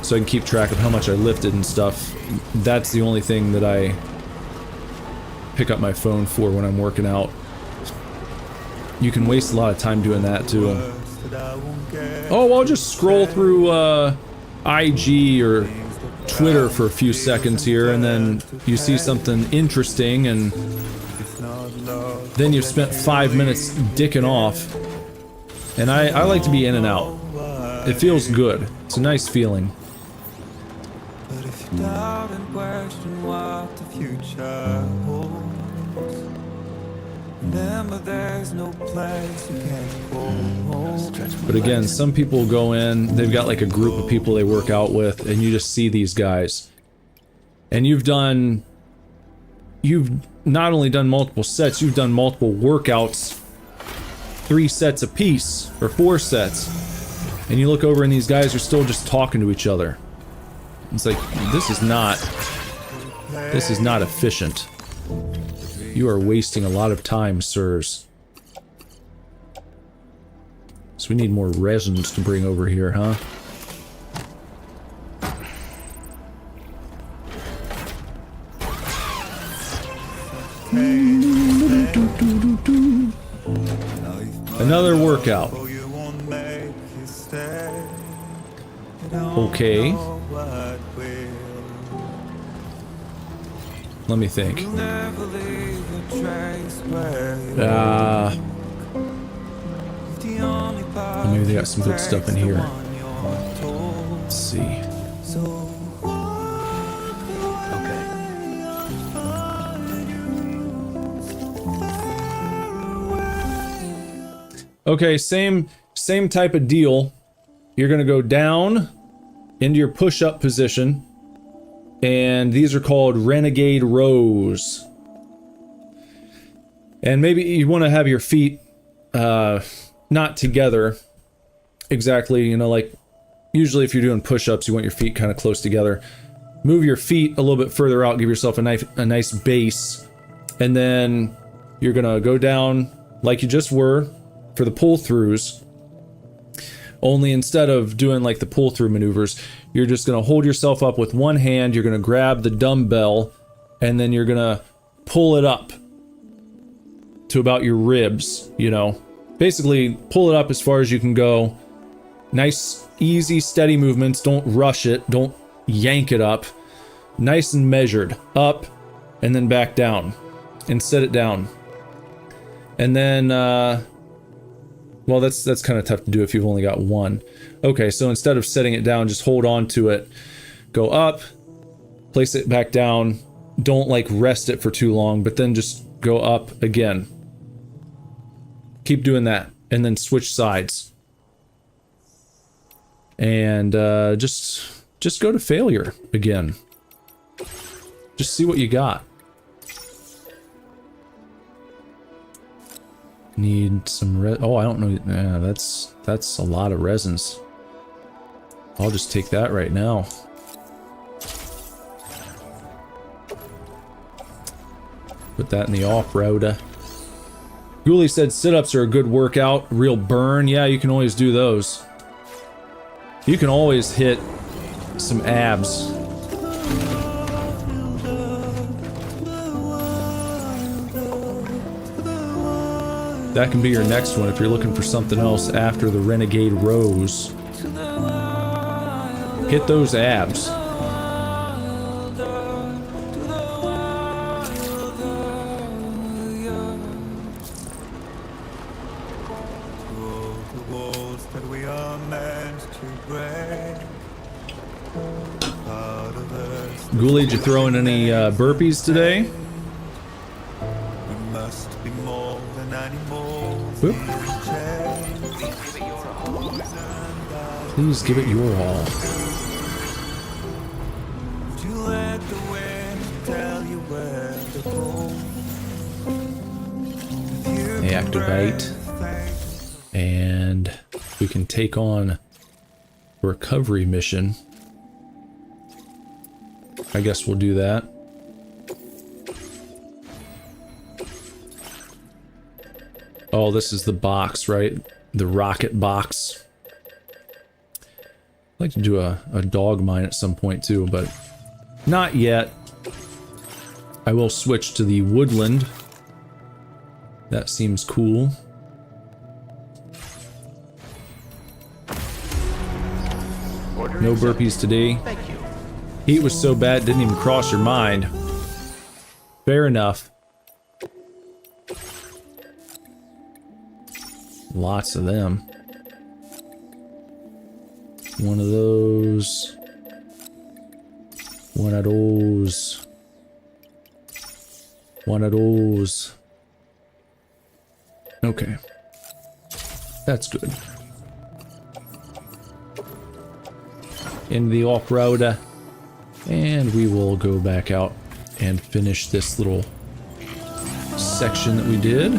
so I can keep track of how much I lifted and stuff, that's the only thing that I pick up my phone for when I'm working out. You can waste a lot of time doing that too. Oh, I'll just scroll through IG or Twitter for a few seconds here, and then you see something interesting, and then you've spent 5 minutes dicking off. And I like to be in and out. It feels good. It's a nice feeling. But if you doubt and question what the future holds, remember there's no place you can't go. But again, some people go in, they've got like a group of people they work out with, and you just see these guys. And you've not only done multiple sets, you've done multiple workouts, 3 sets apiece, or 4 sets. And you look over and these guys are still just talking to each other. It's like, this is not efficient. You are wasting a lot of time, sirs. So we need more resins to bring over here, huh? Another workout. Okay. Let me think. Maybe they got some good stuff in here. Let's see. Okay, same type of deal. You're gonna go down into your push-up position, and these are called Renegade Rows. And maybe you want to have your feet not together exactly, you know, like usually if you're doing push-ups you want your feet kind of close together. Move your feet a little bit further out, give yourself a nice base, and then you're gonna go down like you just were for the pull-throughs. Only instead of doing like the pull-through maneuvers, you're just gonna hold yourself up with one hand, you're gonna grab the dumbbell, and then you're gonna pull it up to about your ribs, you know. Basically, pull it up as far as you can go. Nice, easy, steady movements. Don't rush it. Don't yank it up. Nice and measured. Up, and then back down. And set it down. And then, well, that's kind of tough to do if you've only got one. Okay, so instead of setting it down, just hold on to it. Go up, place it back down. Don't, like, rest it for too long, but then just go up again. Keep doing that, and then switch sides. And just go to failure again. Just see what you got. Need some oh, I don't know. Yeah, that's a lot of resins. I'll just take that right now. Put that in the off-road. Ghoulie said sit-ups are a good workout. Real burn. Yeah, you can always do those. You can always hit some abs. That can be your next one if you're looking for something else after the Renegade Rose. Hit those abs. Ghoulie, did you throw in any burpees today? Whoop. Please give it your all. Activate. And we can take on a recovery mission. I guess we'll do that. Oh, this is the box, right? The rocket box. I'd like to do a dog mine at some point too, but not yet. I will switch to the woodland. That seems cool. No burpees today. Thank you. Heat was so bad it didn't even cross your mind. Fair enough. Lots of them. One of those. One of those. One of those. Okay. That's good. In the off-road. And we will go back out and finish this little section that we did.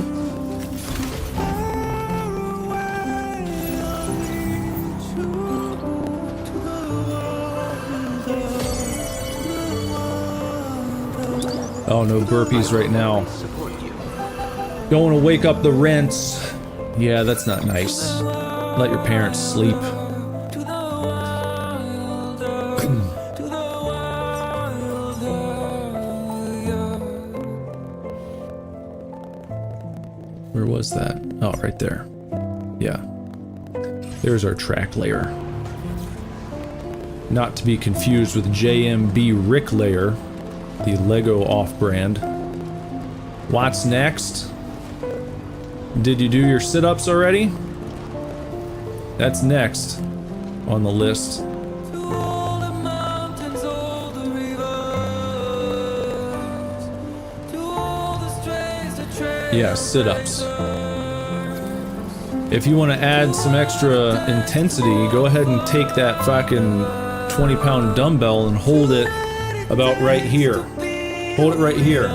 Oh, no burpees right now. Don't want to wake up the rents. Yeah, that's not nice. Let your parents sleep. Where was that? Oh, right there. Yeah. There's our track layer. Not to be confused with JMB Rick Layer, the Lego off-brand. What's next? Did you do your sit-ups already? That's next on the list. Yeah, sit-ups. If you want to add some extra intensity, go ahead and take that fucking 20-pound dumbbell and hold it about right here. Hold it right here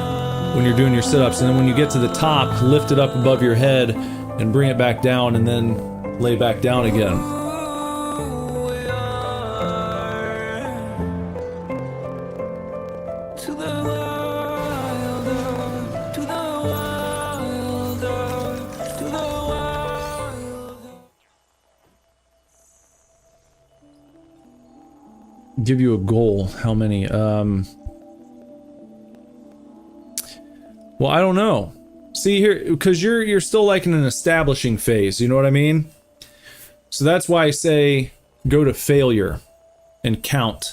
when you're doing your sit-ups, and then when you get to the top, lift it up above your head and bring it back down, and then lay back down again. Give you a goal. How many? Well, I don't know. See here, because you're still like in an establishing phase, you know what I mean? So that's why I say go to failure and count.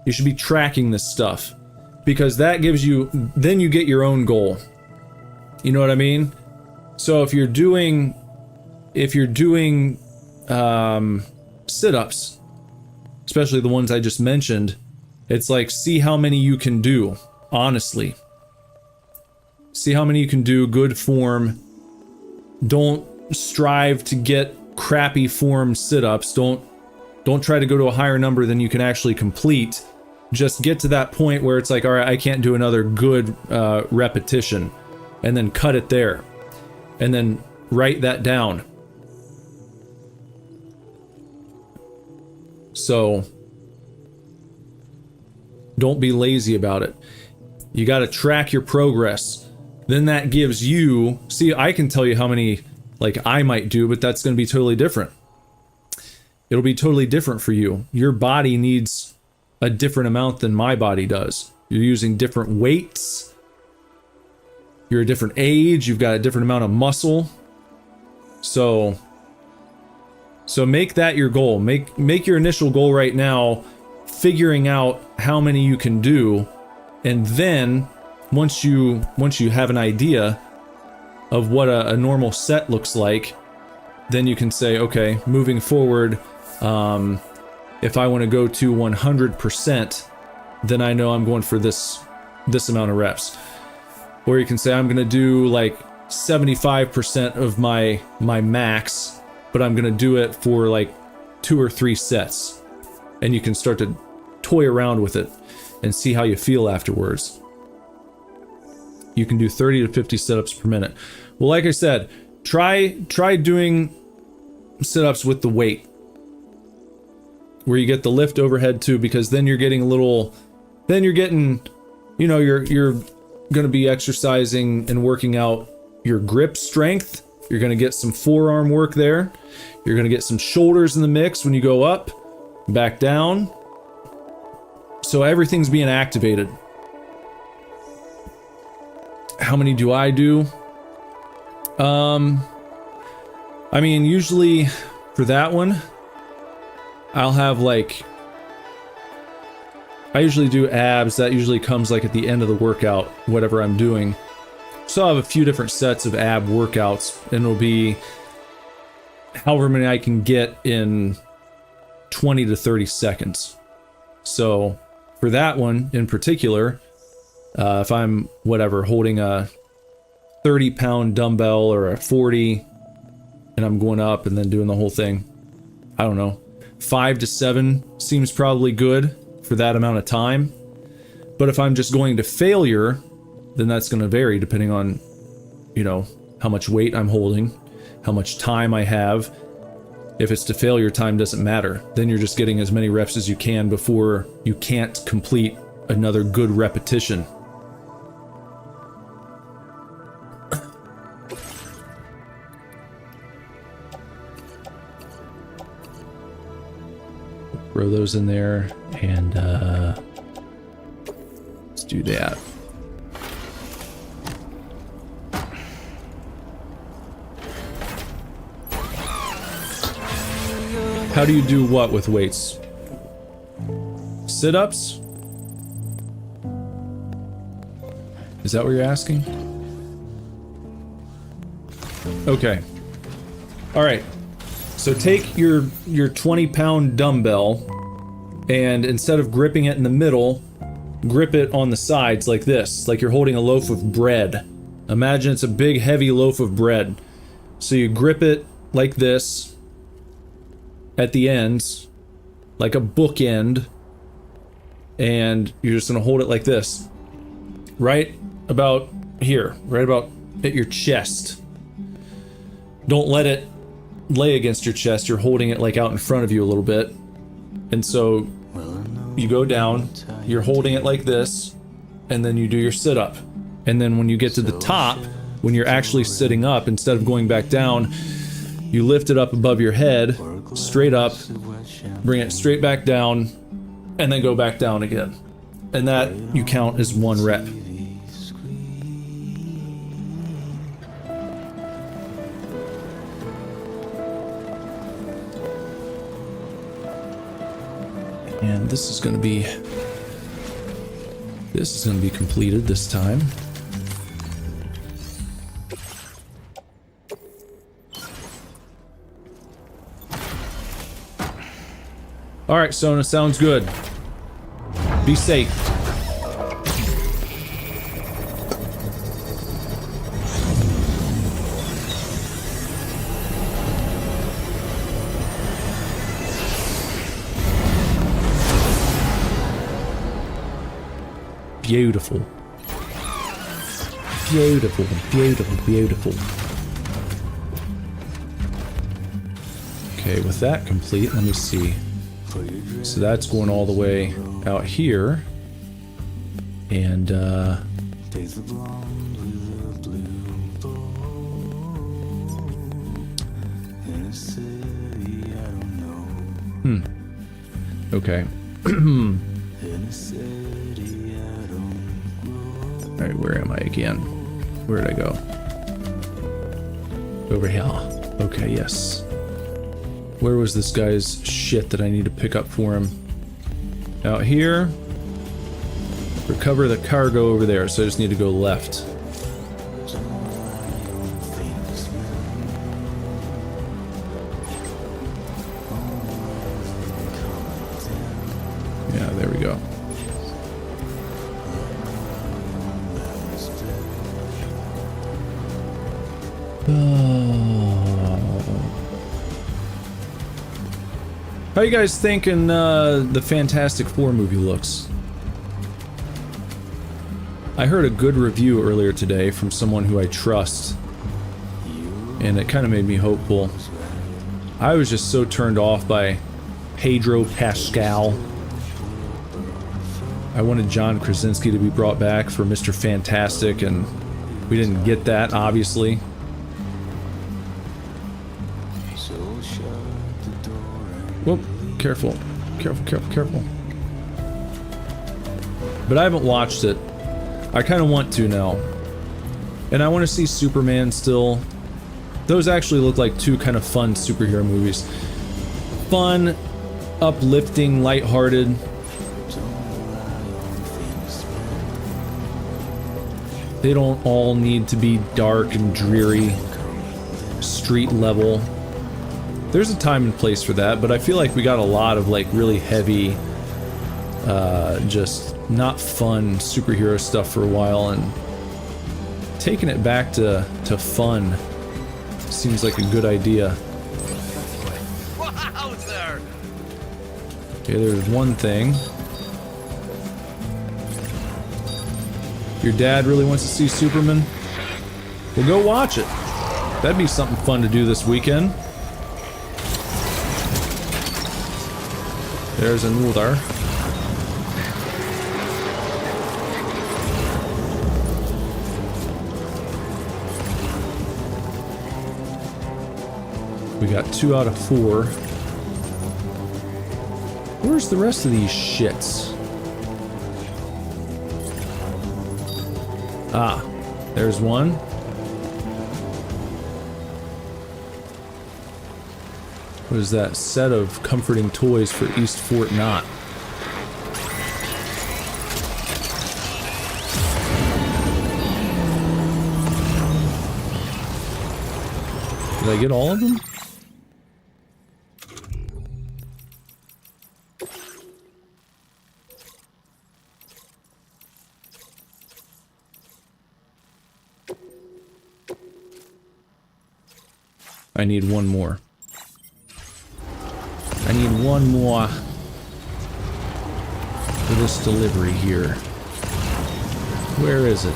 You should be tracking this stuff, because that gives you, then you get your own goal. You know what I mean? So if you're doing sit-ups, especially the ones I just mentioned, it's like, see how many you can do, honestly. See how many you can do, good form. Don't strive to get crappy form sit-ups. Don't try to go to a higher number than you can actually complete. Just get to that point where it's like, all right, I can't do another good repetition, and then cut it there. and then write that down. So don't be lazy about it. You got to track your progress. Then that gives you, see, I can tell you how many like I might do, but that's going to be totally different. It'll be totally different for you. Your body needs a different amount than my body does. You're using different weights. You're a different age. You've got a different amount of muscle. So make that your goal. Make your initial goal right now, figuring out how many you can do, and then once you have an idea of what a normal set looks like, then you can say, okay, moving forward, if I want to go to 100%, then I know I'm going for this amount of reps. Or you can say I'm going to do like 75% of my max, but I'm going to do it for like 2 or 3 sets. And you can start to toy around with it and see how you feel afterwards. You can do 30 to 50 sit-ups per minute. Well, like I said, try doing sit-ups with the weight, where you get the lift overhead too, because then you're getting you're going to be exercising and working out your grip strength. You're going to get some forearm work there. You're going to get some shoulders in the mix when you go up, back down. So everything's being activated. How many do I do? I mean, usually for that one, I'll have like, I usually do abs. That usually comes like at the end of the workout, whatever I'm doing. So I'll have a few different sets of ab workouts, and it'll be however many I can get in 20 to 30 seconds. So for that one in particular, if I'm holding a 30-pound dumbbell or a 40, and I'm going up and then doing the whole thing, I don't know, 5 to 7 seems probably good for that amount of time. But if I'm just going to failure, then that's going to vary depending on, how much weight I'm holding, how much time I have. If it's to failure, time doesn't matter. Then you're just getting as many reps as you can before you can't complete another good repetition. Throw those in there, and let's do that. How do you do what with weights? Sit-ups? Is that what you're asking? Okay. All right. So take your 20-pound dumbbell, and instead of gripping it in the middle, grip it on the sides like this, like you're holding a loaf of bread. Imagine it's a big, heavy loaf of bread. So you grip it like this at the ends, like a bookend, and you're just gonna hold it like this, right about here, right about at your chest. Don't let it lay against your chest. You're holding it like out in front of you a little bit, and so you go down, you're holding it like this, and then you do your sit-up. And then when you get to the top, when you're actually sitting up, instead of going back down, you lift it up above your head, straight up, bring it straight back down, and then go back down again. And that you count as 1 rep. And this is going to be completed this time. All right, Sona, sounds good. Be safe. Beautiful. Beautiful, beautiful, beautiful. Okay, with that complete, let me see. So that's going all the way out here. And, okay. Alright, where am I again? Where did I go? Over here. Okay, yes. Where was this guy's shit that I need to pick up for him? Out here. Recover the cargo over there, so I just need to go left. Yeah, there we go. How you guys thinking the Fantastic Four movie looks? I heard a good review earlier today from someone who I trust, and it kind of made me hopeful. I was just so turned off by Pedro Pascal. I wanted John Krasinski to be brought back for Mr. Fantastic, and we didn't get that, obviously. Whoop, careful. Careful, careful, careful. But I haven't watched it. I kind of want to now. And I want to see Superman still. Those actually look like two kind of fun superhero movies. Fun, uplifting, lighthearted. They don't all need to be dark and dreary, street level. There's a time and place for that, but I feel like we got a lot of like really heavy, just not fun superhero stuff for a while, and taking it back to fun seems like a good idea. Wowzer! Okay, there's one thing. Your dad really wants to see Superman? Well, go watch it. That'd be something fun to do this weekend. There's another. We got 2 out of 4. Where's the rest of these shits? Ah, there's one. What is that? Set of comforting toys for East Fort Knott. Did I get all of them? I need one more. I need one more for this delivery here. Where is it?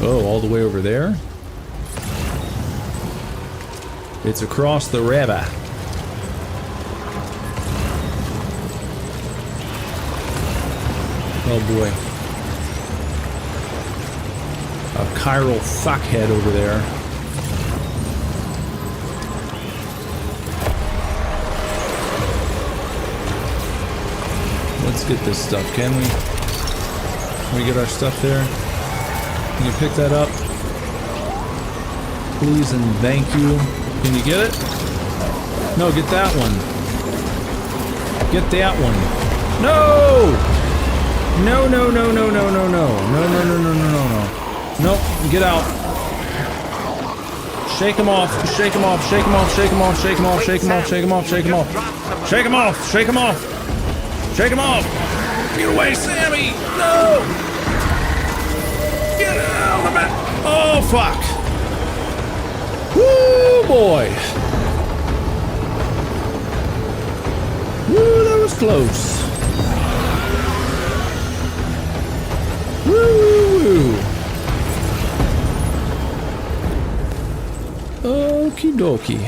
Oh, all the way over there? It's across the river. Oh boy. A chiral fuckhead over there. Let's get this stuff, can we? Can we get our stuff there? Can you pick that up? Please and thank you. Can you get it? No, get that one. Get that one. No! No, no, no, no, no, no, no. No, no, no, no, no, no, no. Nope, get out. Shake him off, shake him off, shake him off, shake him off, shake him off, shake him off, shake him off, shake him off. Shake him off, shake him off. Shake him off. Get away, Sammy! No! Get out of it! Oh, fuck. Woo, boy. Woo, that was close. Woo, woo, woo. Okie dokie.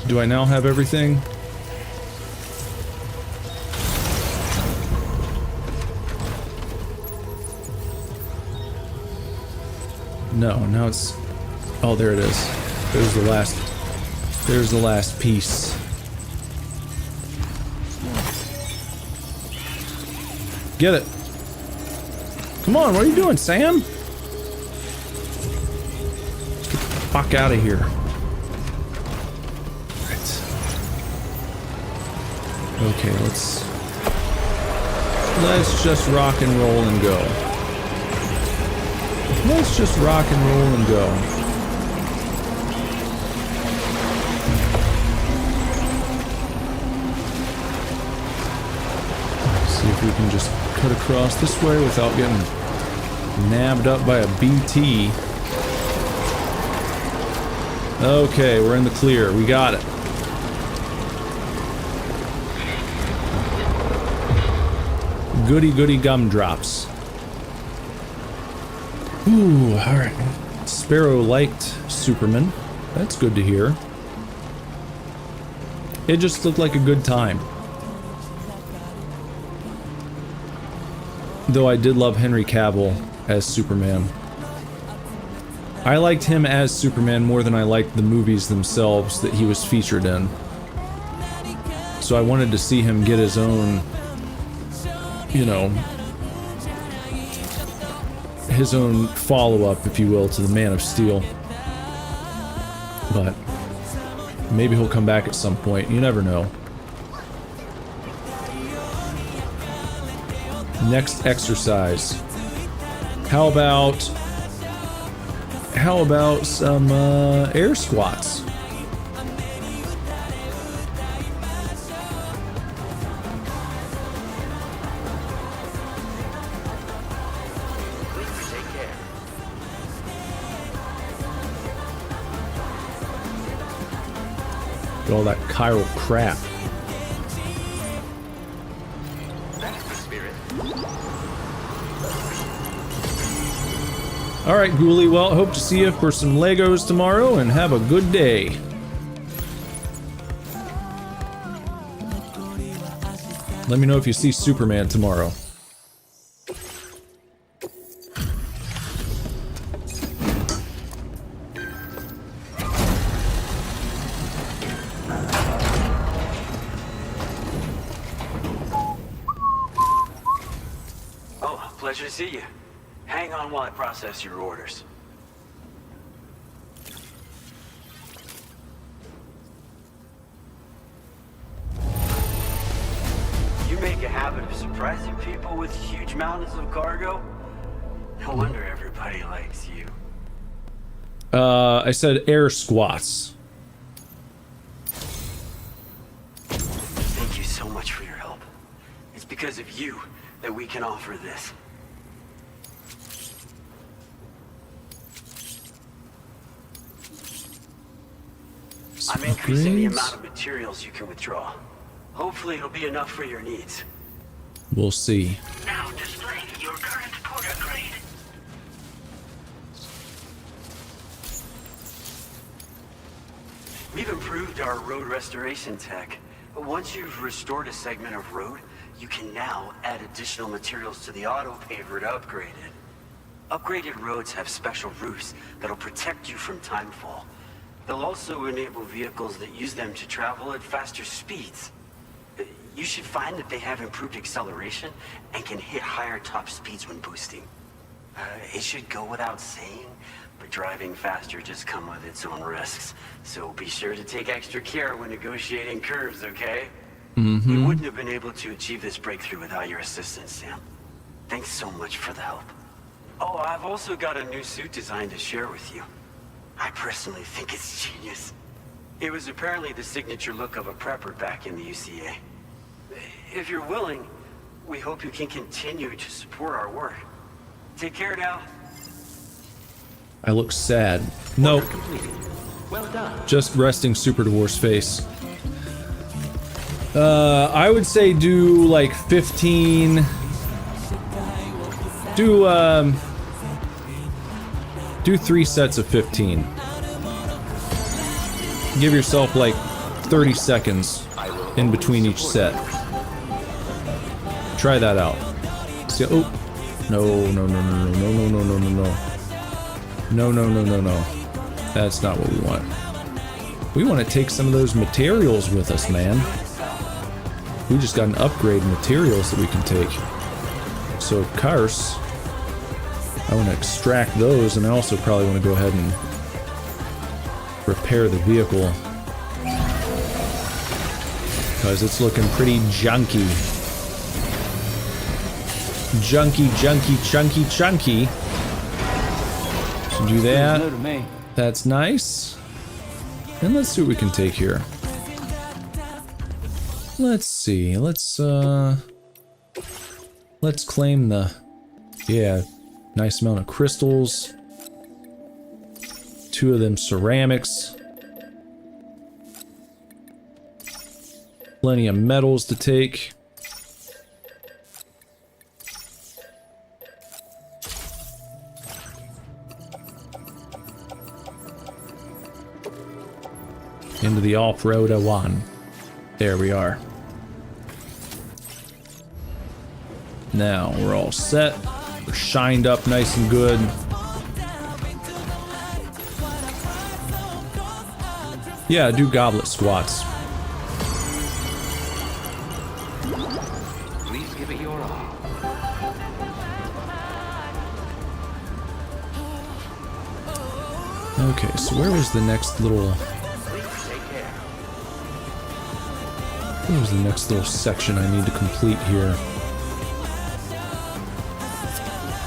Do I now have everything? No, now it's... Oh, there it is. There's the last... There's the last piece. Get it. Come on, what are you doing, Sam? Get the fuck out of here. Right. Okay, let's just rock and roll and go. Let's just rock and roll and go. See if we can just cut across this way without getting nabbed up by a BT. Okay, we're in the clear. We got it. Goody goody gumdrops. Ooh, alright. Sparrow liked Superman. That's good to hear. It just looked like a good time. Though I did love Henry Cavill as Superman. I liked him as Superman more than I liked the movies themselves that he was featured in. So I wanted to see him get his own, you know, his own follow-up, if you will, to the Man of Steel. But maybe he'll come back at some point. You never know. Next exercise. How about some air squats? Get all that chiral crap. Alright, Ghoulie, well, hope to see you for some Legos tomorrow, and have a good day. Let me know if you see Superman tomorrow. Oh, pleasure to see you. Hang on while I process your orders. You make a habit of surprising people with huge mountains of cargo? No wonder everybody likes you. I said air squats. Thank you so much for your help. It's because of you that we can offer this. I'm increasing the amount of materials you can withdraw. Hopefully it'll be enough for your needs. We'll see. Now displaying your current porter grade. We've improved our road restoration tech. But once you've restored a segment of road, you can now add additional materials to the auto paver to upgrade it. Upgraded roads have special roofs that'll protect you from timefall. They'll also enable vehicles that use them to travel at faster speeds. You should find that they have improved acceleration and can hit higher top speeds when boosting. It should go without saying, but driving faster just comes with its own risks. So be sure to take extra care when negotiating curves, okay? We wouldn't have been able to achieve this breakthrough without your assistance, Sam. Thanks so much for the help. Oh, I've also got a new suit design to share with you. I personally think it's genius. It was apparently the signature look of a prepper back in the UCA. If you're willing, we hope you can continue to support our work. Take care now. I look sad. Nope. Well done. Just resting Super Divorce face. I would say do like 15 Do 3 sets of 15. Give yourself like 30 seconds in between each set. Try that out. See, oh, no. No. That's not what we want. We want to take some of those materials with us, man. We just got an upgrade in materials that we can take. So, of course, I want to extract those, and I also probably want to go ahead and repair the vehicle. Because it's looking pretty junky. Chunky. So do that. That's nice. And let's see what we can take here. Let's see. Let's claim the... Yeah, nice amount of crystals. 2 of them ceramics. Plenty of metals to take. Into the off-road one. There we are. Now we're all set. We're shined up nice and good. Yeah, do goblet squats. Please give it your all. Okay, so where was the next little... What was the next little section I need to complete here?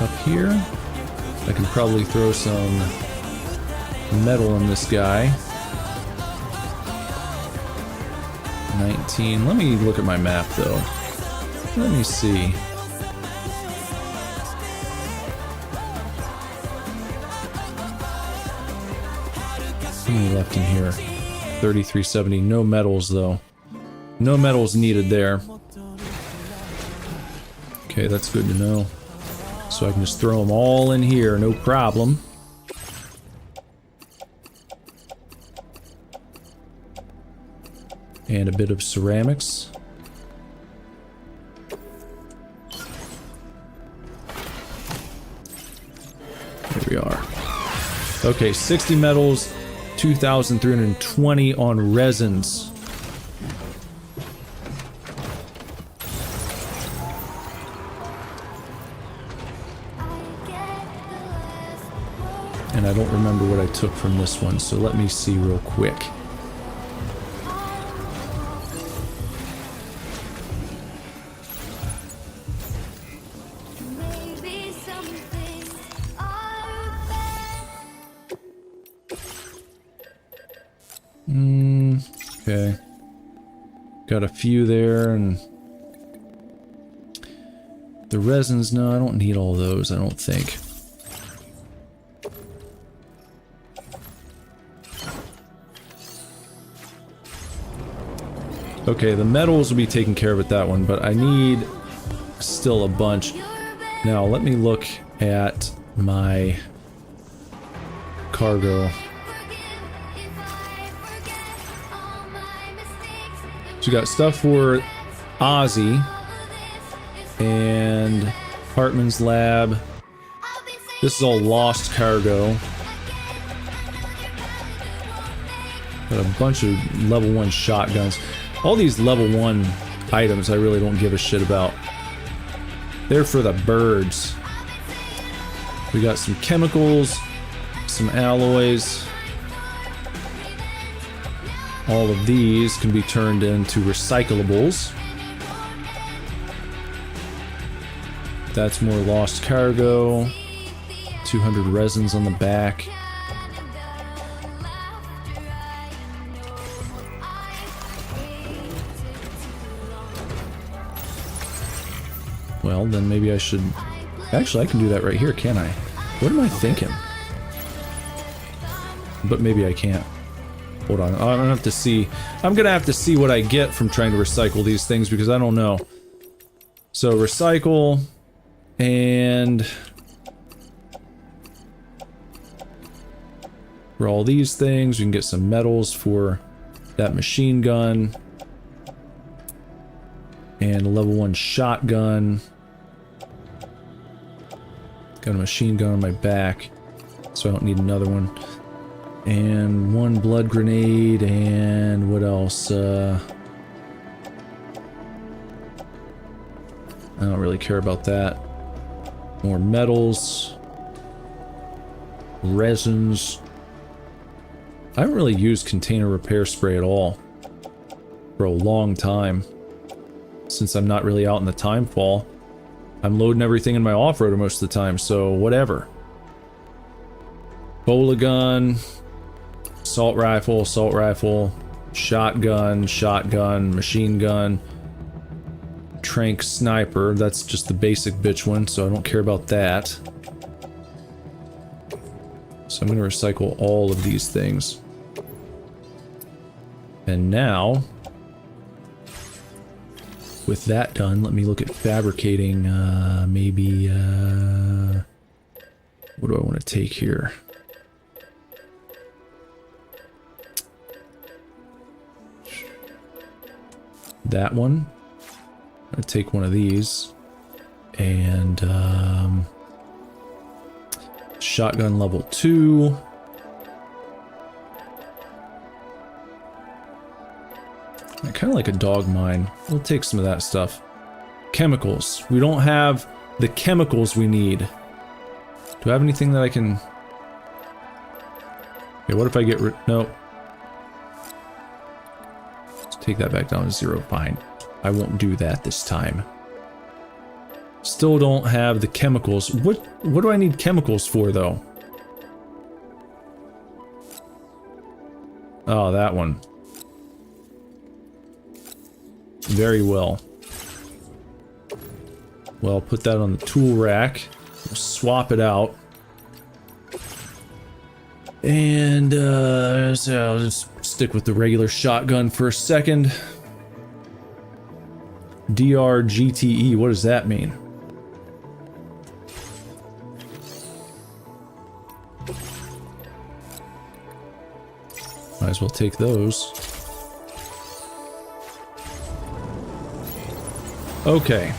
Up here? I can probably throw some metal in this guy. 19. Let me look at my map though. Let me see. How many left in here? 3370. No metals though. No metals needed there. Okay, that's good to know. So I can just throw them all in here, no problem. And a bit of ceramics. There we are. Okay, 60 metals, 2,320 on resins. And I don't remember what I took from this one, so let me see real quick. Okay. Got a few there, and the resins, no, I don't need all those, I don't think. Okay, the metals will be taken care of at that one, but I need still a bunch. Now, let me look at my cargo. So we got stuff for Ozzy and Hartman's lab. This is all lost cargo. Got a bunch of level 1 shotguns. All these level 1 items I really don't give a shit about. They're for the birds. We got some chemicals, some alloys. All of these can be turned into recyclables. That's more lost cargo. 200 resins on the back. Well, then maybe I should... Actually, I can do that right here, can't I? What am I thinking? But maybe I can't. Hold on, I'm gonna have to see. I'm gonna have to see what I get from trying to recycle these things because I don't know. So recycle, And for all these things, we can get some metals for that machine gun. And a level 1 shotgun. Got a machine gun on my back, so I don't need another one. And 1 blood grenade, and what else? I don't really care about that. More metals. Resins. I haven't really used container repair spray at all for a long time. Since I'm not really out in the timefall. I'm loading everything in my off-roader most of the time, so whatever. Bola gun, assault rifle, shotgun, machine gun, trank sniper. That's just the basic bitch one, so I don't care about that. So I'm going to recycle all of these things. And now, with that done, let me look at fabricating, maybe, what do I want to take here? That one. I'm going to take one of these. And, shotgun level 2. I kind of like a dog mine. We'll take some of that stuff. Chemicals. We don't have the chemicals we need. Do I have anything that I can... Okay, what if I get rid... Nope. Let's take that back down to 0. Fine. I won't do that this time. Still don't have the chemicals. What do I need chemicals for, though? Oh, that one. Very well. Well, put that on the tool rack. We'll swap it out. And, so I'll just stick with the regular shotgun for a second. DRGTE, what does that mean? Might as well take those. Okay.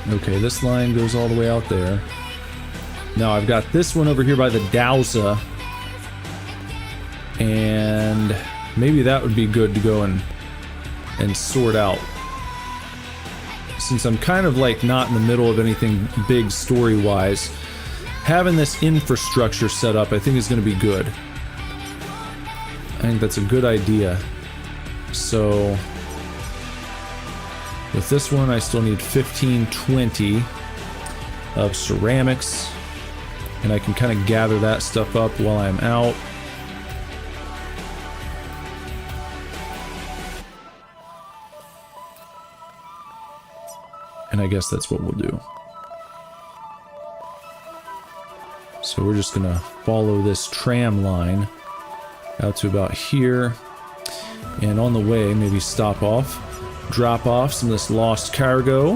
Okay, this line goes all the way out there. Now I've got this one over here by the Dowsa. And maybe that would be good to go and sort out. Since I'm kind of like not in the middle of anything big story-wise, having this infrastructure set up I think is going to be good. I think that's a good idea. So with this one I still need 1520 of ceramics, and I can kind of gather that stuff up while I'm out. And I guess that's what we'll do. So we're just gonna follow this tram line out to about here. And on the way, maybe stop off, drop off some of this lost cargo.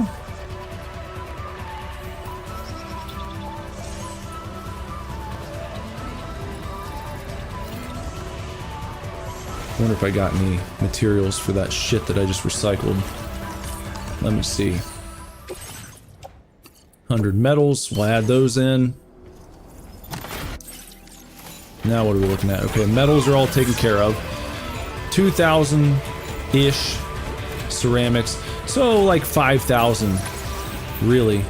I wonder if I got any materials for that shit that I just recycled. Let me see. 100 metals, we'll add those in. Now what are we looking at? Okay, metals are all taken care of. 2,000-ish ceramics. So like 5,000, really,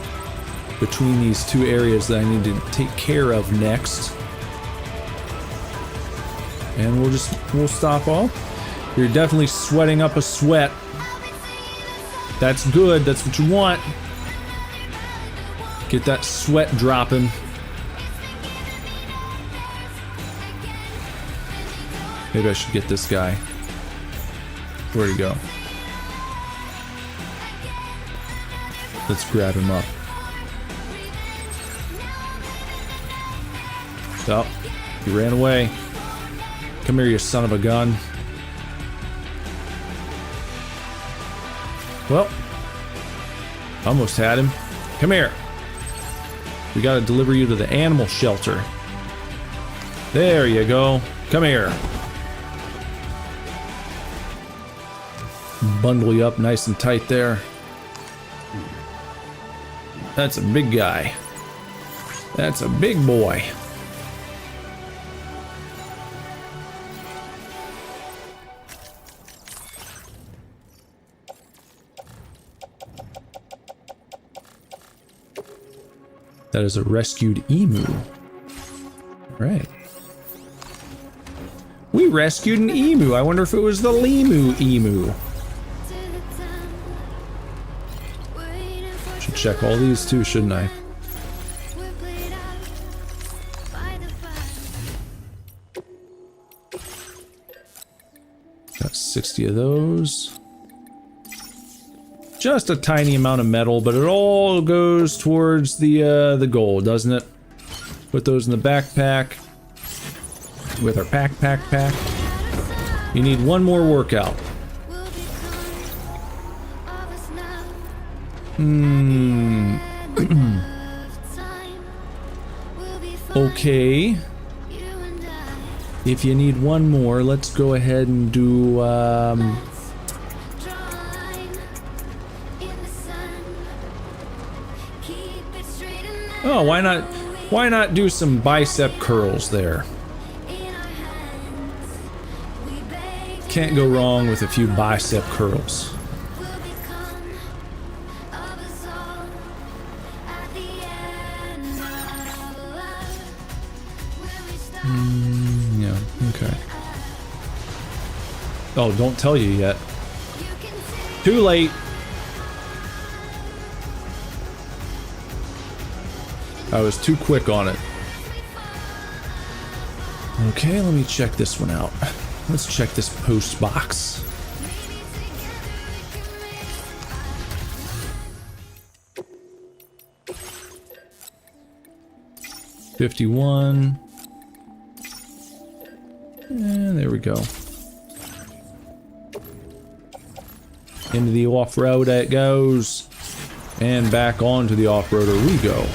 between these two areas that I need to take care of next. And we'll stop off. You're definitely sweating up a sweat. That's good, that's what you want. Get that sweat dropping. Maybe I should get this guy. Where'd he go? Let's grab him up. Oh, he ran away. Come here, you son of a gun. Well, almost had him. Come here. We gotta deliver you to the animal shelter. There you go. Come here. Bundle you up nice and tight there. That's a big guy. That's a big boy. That is a rescued emu. Right. We rescued an emu. I wonder if it was the Limu emu. Should check all these too, shouldn't I? Got 60 of those. Just a tiny amount of metal, but it all goes towards the goal, doesn't it? Put those in the backpack. With our pack. You need one more workout. Okay. If you need one more, let's go ahead and do, oh, why not do some bicep curls there? Can't go wrong with a few bicep curls. Yeah, okay. Oh, don't tell you yet. Too late. I was too quick on it. Okay, let me check this one out. Let's check this post box. $51. And there we go. Into the off-road it goes. And back onto the off-roader we go.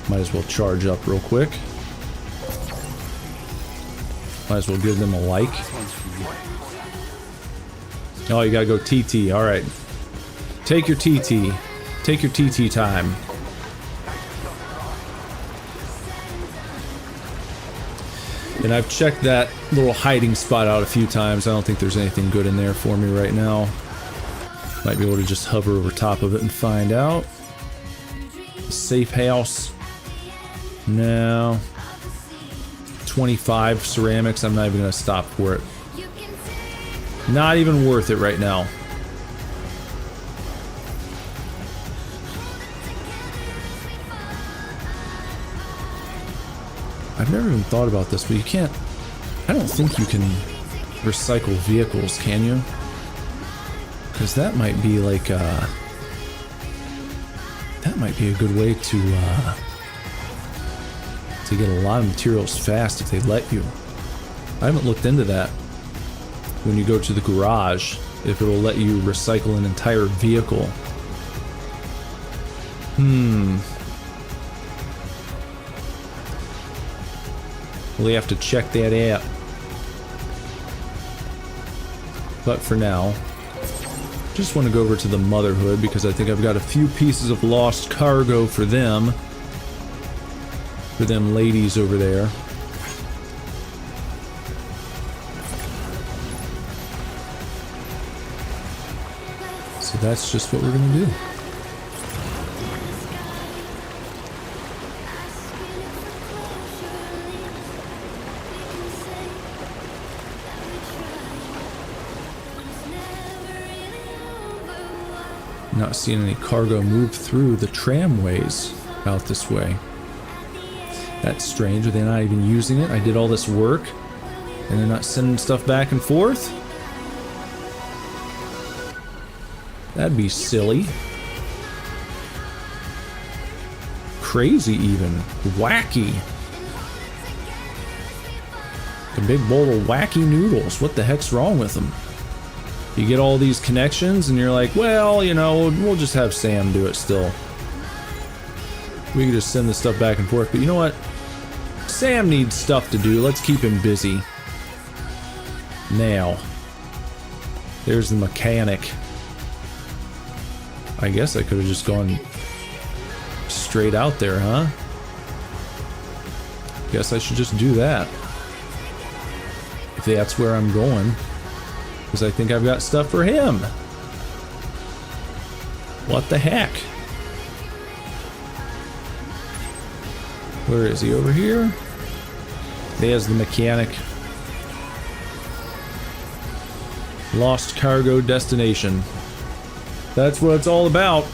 Might as well charge up real quick. Might as well give them a like. Oh, you gotta go TT. Alright. Take your TT. Take your TT time. And I've checked that little hiding spot out a few times. I don't think there's anything good in there for me right now. Might be able to just hover over top of it and find out. Safe house. No. 25 ceramics. I'm not even gonna stop for it. Not even worth it right now. I've never even thought about this, but you can't... I don't think you can recycle vehicles, can you? Because that might be like, that might be a good way to get a lot of materials fast if they let you. I haven't looked into that. When you go to the garage, if it'll let you recycle an entire vehicle. We'll have to check that out. But for now, just want to go over to the Motherhood because I think I've got a few pieces of lost cargo for them. For them ladies over there. So that's just what we're gonna do. Not seeing any cargo move through the tramways out this way. That's strange. Are they not even using it? I did all this work and they're not sending stuff back and forth? That'd be silly. crazy even. Wacky. A big bowl of wacky noodles. What the heck's wrong with them? You get all these connections and you're like, well, you know, we'll just have Sam do it still. We can just send this stuff back and forth, but you know what? Sam needs stuff to do. Let's keep him busy. Now. There's the mechanic. I guess I could have just gone straight out there, huh? Guess I should just do that. If that's where I'm going. Because I think I've got stuff for him. What the heck? Where is he? Over here? There's the mechanic. Lost cargo destination. That's what it's all about.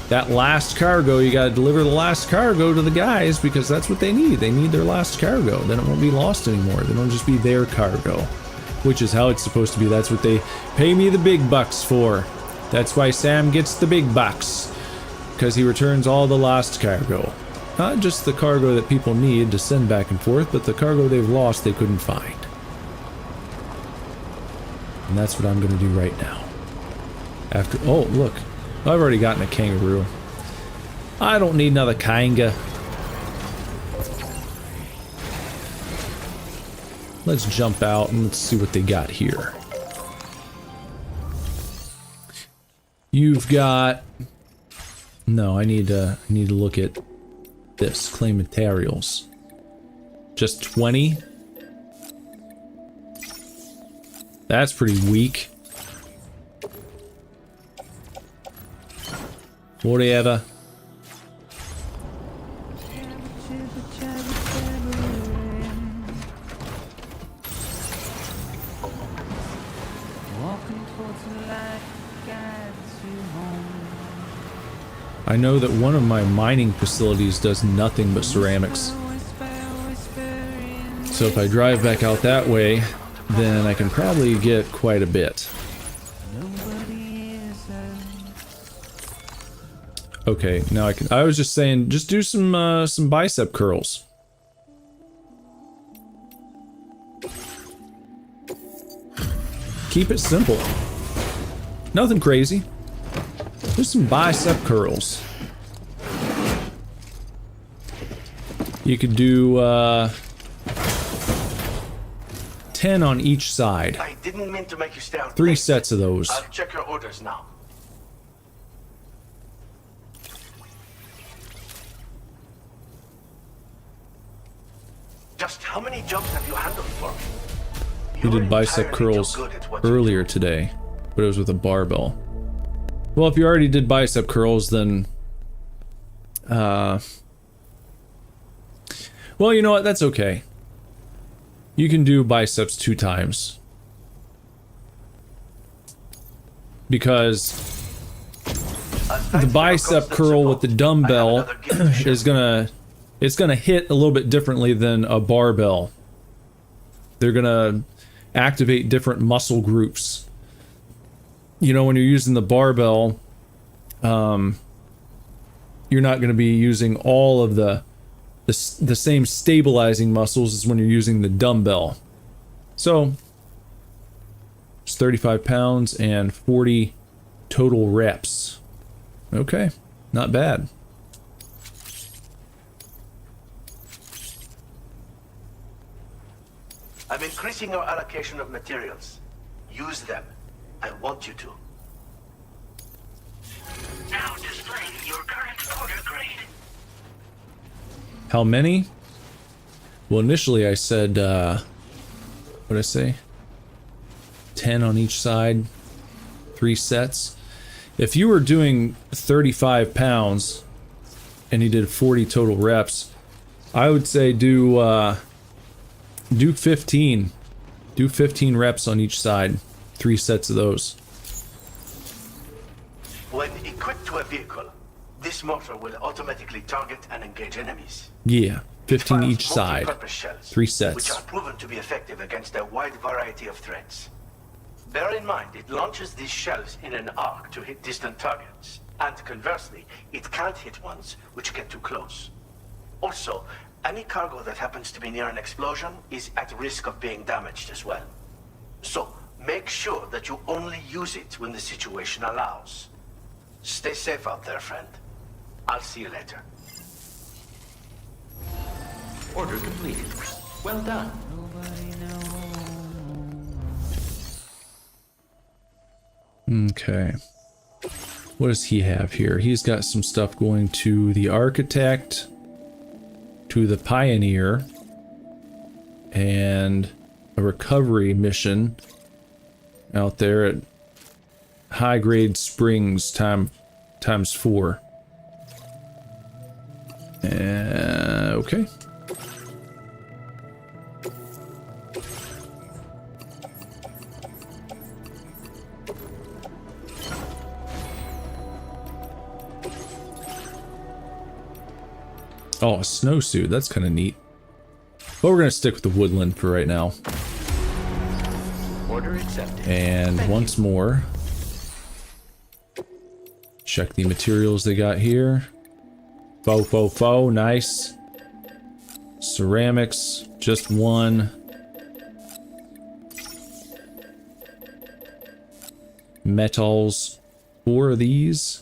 That last cargo, you gotta deliver the last cargo to the guys because that's what they need. They need their last cargo. Then it won't be lost anymore. They don't just be their cargo. Which is how it's supposed to be. That's what they pay me the big bucks for. That's why Sam gets the big bucks. Because he returns all the lost cargo. Not just the cargo that people need to send back and forth, but the cargo they've lost they couldn't find. And that's what I'm going to do right now. After, oh, look. I've already gotten a kangaroo. I don't need another kanga. Let's jump out and let's see what they got here. You've got... No, I need to look at this. Claim materials. Just 20? That's pretty weak. Whatever. I know that one of my mining facilities does nothing but ceramics. So if I drive back out that way, then I can probably get quite a bit. Okay, now I can. I was just saying, just do some bicep curls. Keep it simple. Nothing crazy. Just some bicep curls. You could do 10 on each side. I didn't mean to make you stay out 3 late. sets of those. I'll check your orders now. Just how many jobs have you handled for me? We did bicep curls earlier today, but it was with a barbell. Well, if you already did bicep curls, then... well, you know what? That's okay. You can do biceps 2 times. Because the bicep curl with the dumbbell is gonna... It's gonna hit a little bit differently than a barbell. They're gonna activate different muscle groups. You know, when you're using the barbell, you're not going to be using all of the same stabilizing muscles as when you're using the dumbbell. So, it's 35 pounds and 40 total reps. Okay, not bad. I'm increasing your allocation of materials. Use them. I want you to. Now displaying your current order grade. How many? Well, initially I said, what did I say? 10 on each side, 3 sets. If you were doing 35 pounds and you did 40 total reps, I would say do 15. Do 15 reps on each side. 3 sets of those. When equipped to a vehicle, this mortar will automatically target and engage enemies. Yeah, 15 Fires each side. multi-purpose shells, 3 sets. which are proven to be effective against a wide variety of threats. Bear in mind, it launches these shells in an arc to hit distant targets. And conversely, it can't hit ones which get too close. Also, any cargo that happens to be near an explosion is at risk of being damaged as well. So, make sure that you only use it when the situation allows. Stay safe out there, friend. I'll see you later. Order completed. Well done. Okay. What does he have here? He's got some stuff going to the Architect, to the Pioneer, and a recovery mission out there at High Grade Springs times 4. Okay. Oh, a snowsuit. That's kind of neat. But we're going to stick with the woodland for right now. Order accepted. And once more, check the materials they got here. Faux, nice. Ceramics, just one. Metals, 4 of these.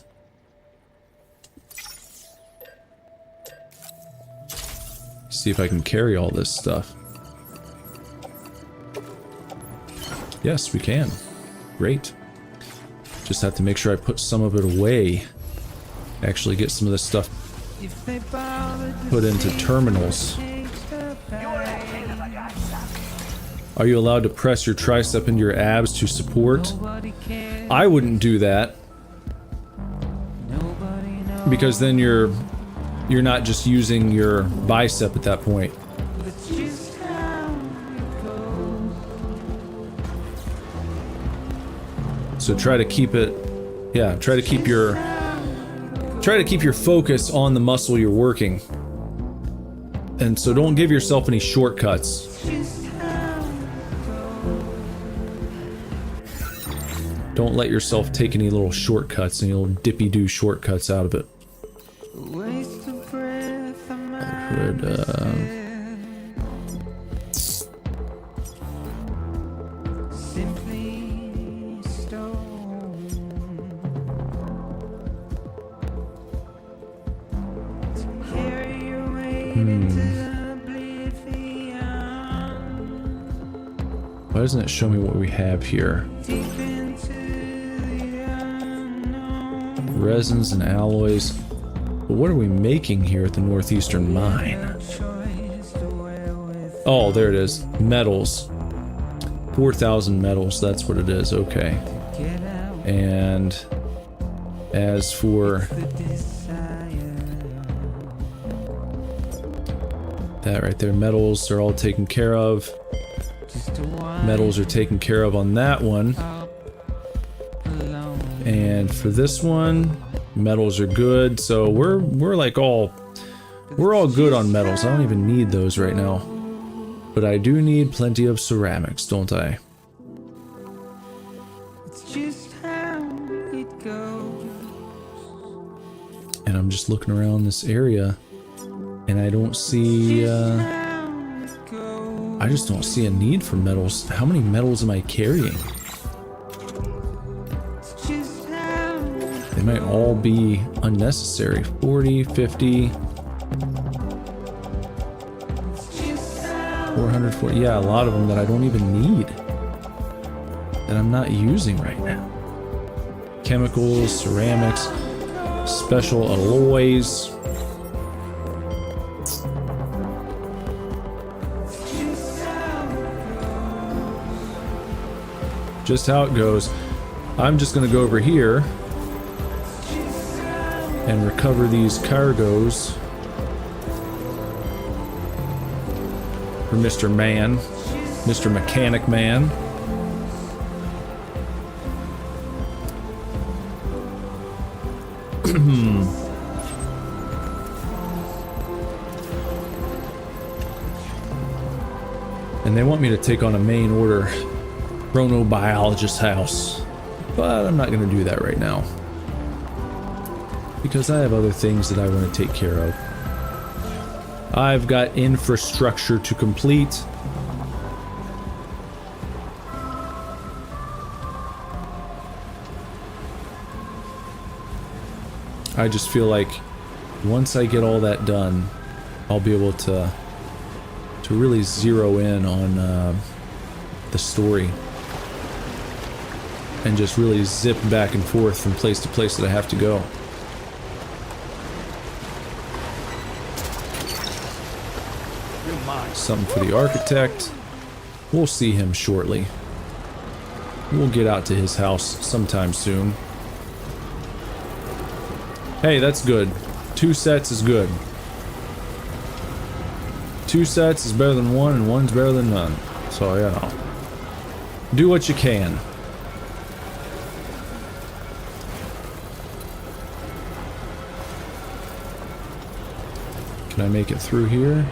See if I can carry all this stuff. Yes, we can. Great. Just have to make sure I put some of it away. Actually get some of this stuff put into terminals. Are you allowed to press your tricep into your abs to support? I wouldn't do that. Because then you're not just using your bicep at that point. So try to keep it, yeah, try to keep your focus on the muscle you're working. And so don't give yourself any shortcuts. Don't let yourself take any little shortcuts, any little dippy-doo shortcuts out of it. Why doesn't it show me what we have here? Resins and alloys. But what are we making here at the Northeastern Mine? Oh, there it is. Metals. 4,000 metals, that's what it is. Okay. And as for that right there, metals are all taken care of. Metals are taken care of on that one. And for this one, metals are good. So we're like all good on metals. I don't even need those right now. But I do need plenty of ceramics, don't I? And I'm just looking around this area and I don't see I just don't see a need for metals. How many metals am I carrying? They might all be unnecessary. 40, 50, 440. Yeah, a lot of them that I don't even need. That I'm not using right now. Chemicals, ceramics, special alloys. Just how it goes. I'm just gonna go over here and recover these cargoes for Mr. Man, Mr. Mechanic Man. And they want me to take on a main order chronobiologist house, but I'm not going to do that right now. because I have other things that I want to take care of. I've got infrastructure to complete. I just feel like once I get all that done, I'll be able to really zero in on the story and just really zip back and forth from place to place that I have to go. Something for the architect. We'll see him shortly. We'll get out to his house sometime soon. Hey, that's good. 2 sets is good. 2 sets is better than 1, and 1's better than none. So, you know. Do what you can. Can I make it through here?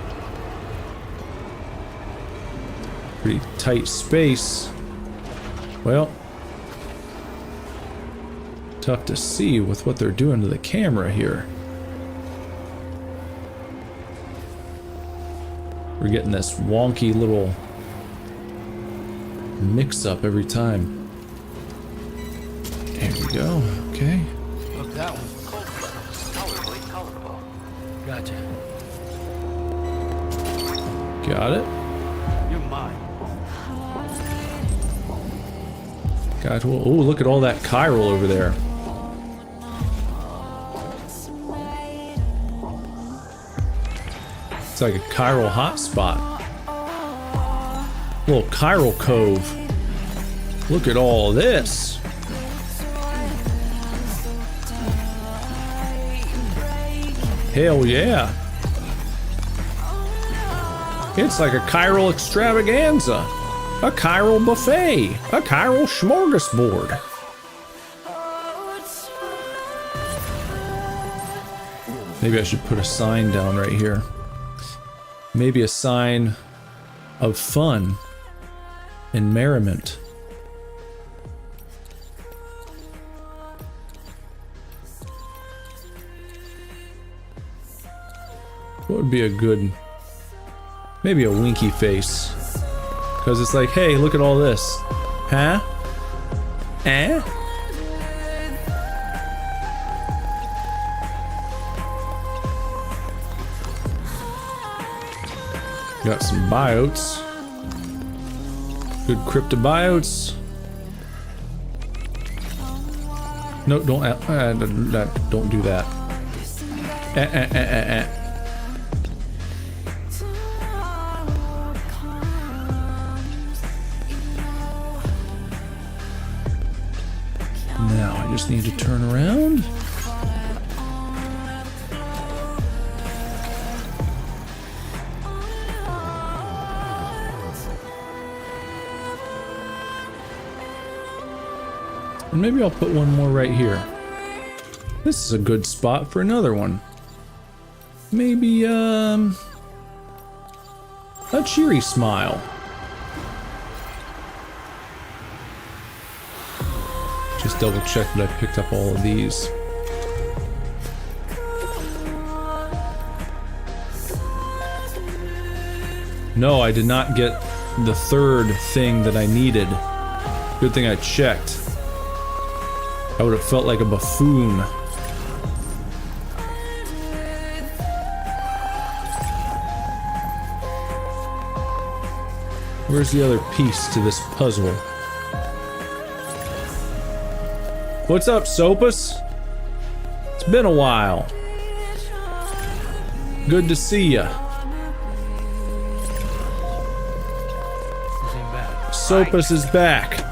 Pretty tight space. Well, tough to see with what they're doing to the camera here. We're getting this wonky little mix-up every time. There we go. Okay. Look, that one's colorfully colorful. Gotcha. Got it. You're mine. God, well, oh, look at all that chiral over there. It's like a chiral hotspot. Little chiral cove. Look at all this. Hell yeah. It's like a chiral extravaganza. A chiral buffet. A chiral smorgasbord. Maybe I should put a sign down right here. Maybe a sign of fun and merriment. What would be a good... maybe a winky face. Because it's like, hey, look at all this. Huh? Eh? Got some biotes. Good cryptobiotes. No, don't don't do that. Now I just need to turn around. And maybe I'll put one more right here. This is a good spot for another one. Maybe, a cheery smile. Just double check that I picked up all of these. No, I did not get the third thing that I needed. Good thing I checked. I would have felt like a buffoon. Where's the other piece to this puzzle? What's up, Sopus? It's been a while. Good to see ya. Sopus is back.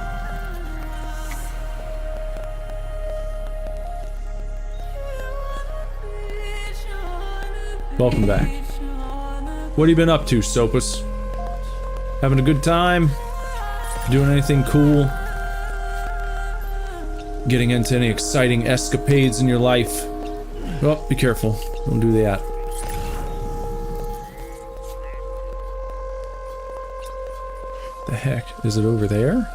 Welcome back. What have you been up to, Sopus? Having a good time? Doing anything cool? Getting into any exciting escapades in your life? Oh, be careful. Don't do that. The heck? Is it over there?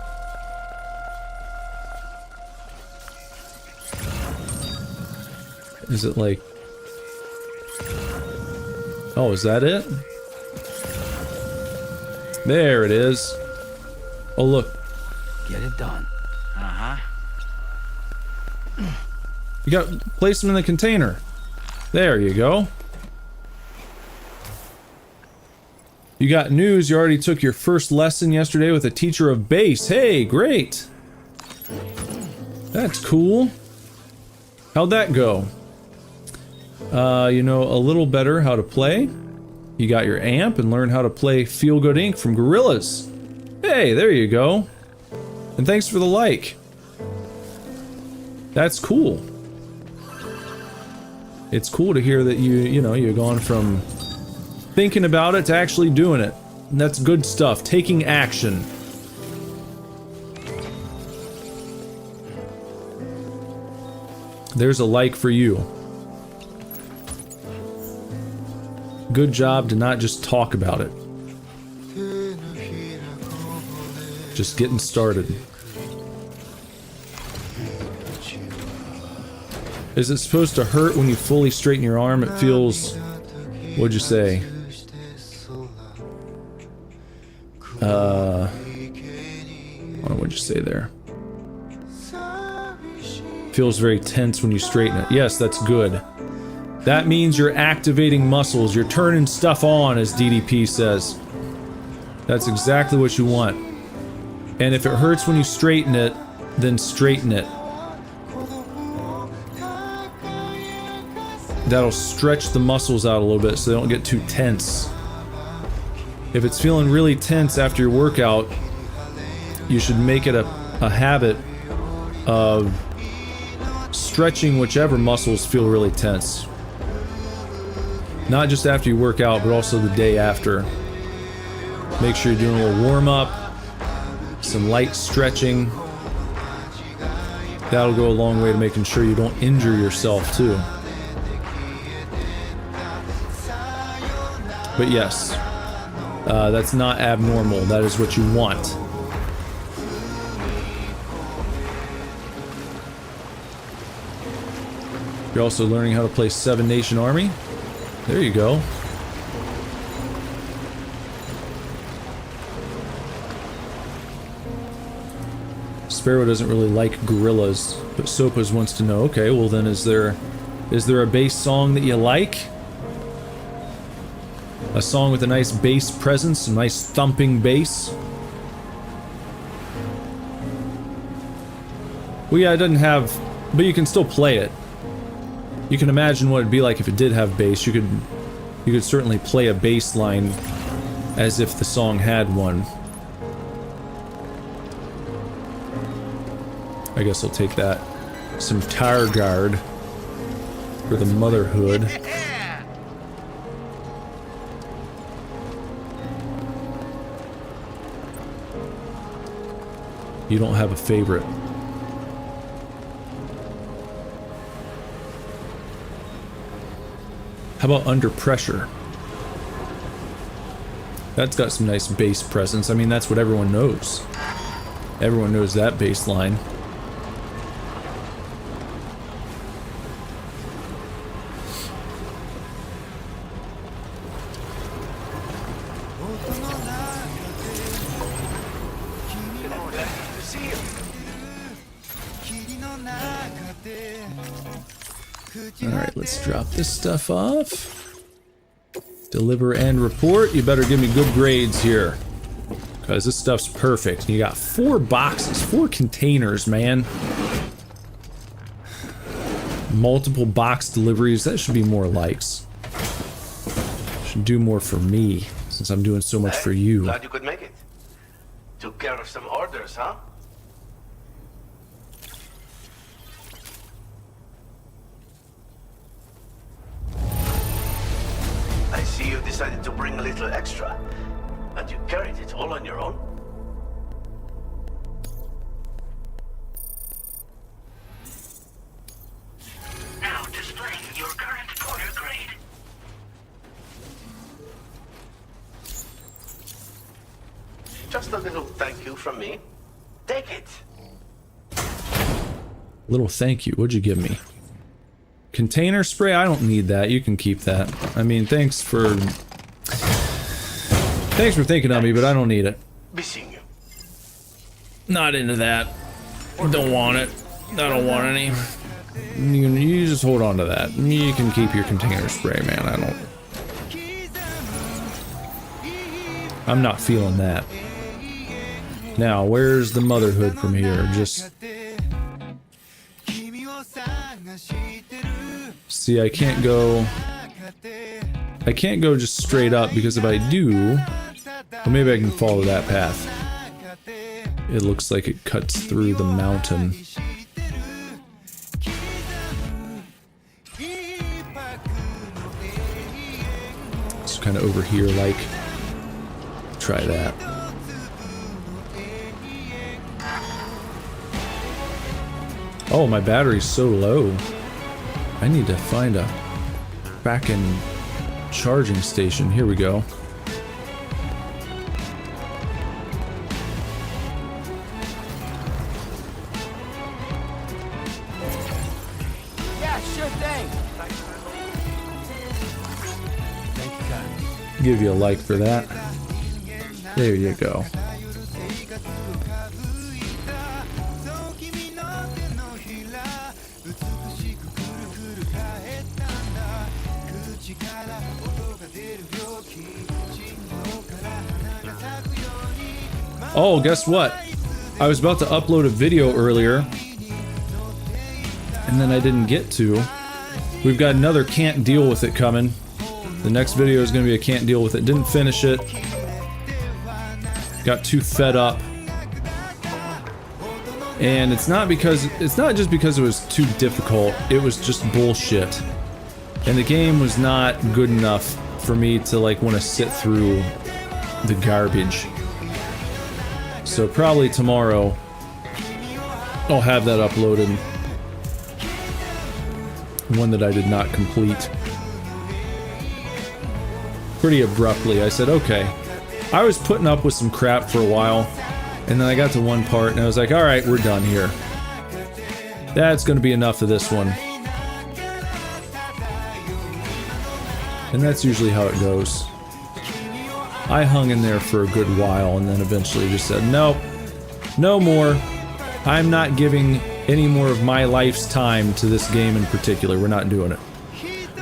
Is it like... Oh, is that it? There it is. Oh, look. Get it done. Uh-huh. You got... Place them in the container. There you go. You got news. You already took your first lesson yesterday with a teacher of bass. Hey, great. That's cool. How'd that go? You know a little better how to play. You got your amp and learned how to play Feel Good Inc. from Gorillaz. Hey, there you go. And thanks for the like. That's cool. It's cool to hear that you've gone from thinking about it to actually doing it. And that's good stuff. Taking action. There's a like for you. Good job to not just talk about it. Just getting started. Is it supposed to hurt when you fully straighten your arm? It feels... What'd you say? What'd you say there? Feels very tense when you straighten it. Yes, that's good. That means you're activating muscles. You're turning stuff on, as DDP says. That's exactly what you want. And if it hurts when you straighten it, then straighten it. That'll stretch the muscles out a little bit so they don't get too tense. If it's feeling really tense after your workout, you should make it a habit of stretching whichever muscles feel really tense. Not just after you work out, but also the day after. Make sure you're doing a little warm-up, some light stretching. That'll go a long way to making sure you don't injure yourself, too. But yes, that's not abnormal. That is what you want. You're also learning how to play Seven Nation Army. There you go. Sparrow doesn't really like Gorillaz, but Sopas wants to know, okay, well then is there a bass song that you like? A song with a nice bass presence, a nice thumping bass? Well, yeah, it doesn't have... But you can still play it. You can imagine what it'd be like if it did have bass. You could certainly play a bass line as if the song had one. I guess I'll take that. Some tire guard for the motherhood. You don't have a favorite. How about Under Pressure? That's got some nice bass presence. I mean, that's what everyone knows. Everyone knows that bass line. Alright, let's drop this stuff off. Deliver and report. You better give me good grades here, because this stuff's perfect. You got 4 boxes, 4 containers, man. Multiple box deliveries. That should be more likes. Should do more for me, since I'm doing so much for you. Glad you could make it. Took care of some orders, huh? I see you decided to bring a little extra, and you carried it all on your own? Now displaying your current porter grade. Just a little thank you from me. Take it. Little thank you. What'd you give me? Container spray? I don't need that. You can keep that. I mean, thanks for thinking of me, but I don't need it. Be seeing you. Not into that. Don't want it. I don't want any. You just hold on to that. You can keep your container spray, man. I'm not feeling that. Now, where's the motherhood from here? Just... See, I can't go just straight up, because if I do, well, maybe I can follow that path. It looks like it cuts through the mountain. It's kind of over here, like. Try that. Oh, my battery's so low. I need to find a back-end charging station. Here we go. Yeah, sure thing. Give you a like for that. There you go. Oh, guess what? I was about to upload a video earlier, and then I didn't get to. We've got another can't deal with it coming. The next video is going to be a can't deal with it. Didn't finish it. Got too fed up. And it's not just because it was too difficult, it was just bullshit. And the game was not good enough for me to like want to sit through the garbage. So probably tomorrow I'll have that uploaded. One that I did not complete. Pretty abruptly, I said, okay. I was putting up with some crap for a while, and then I got to one part and I was like, alright, we're done here. That's gonna be enough of this one. And that's usually how it goes. I hung in there for a good while and then eventually just said, nope, no more. I'm not giving any more of my life's time to this game in particular. We're not doing it.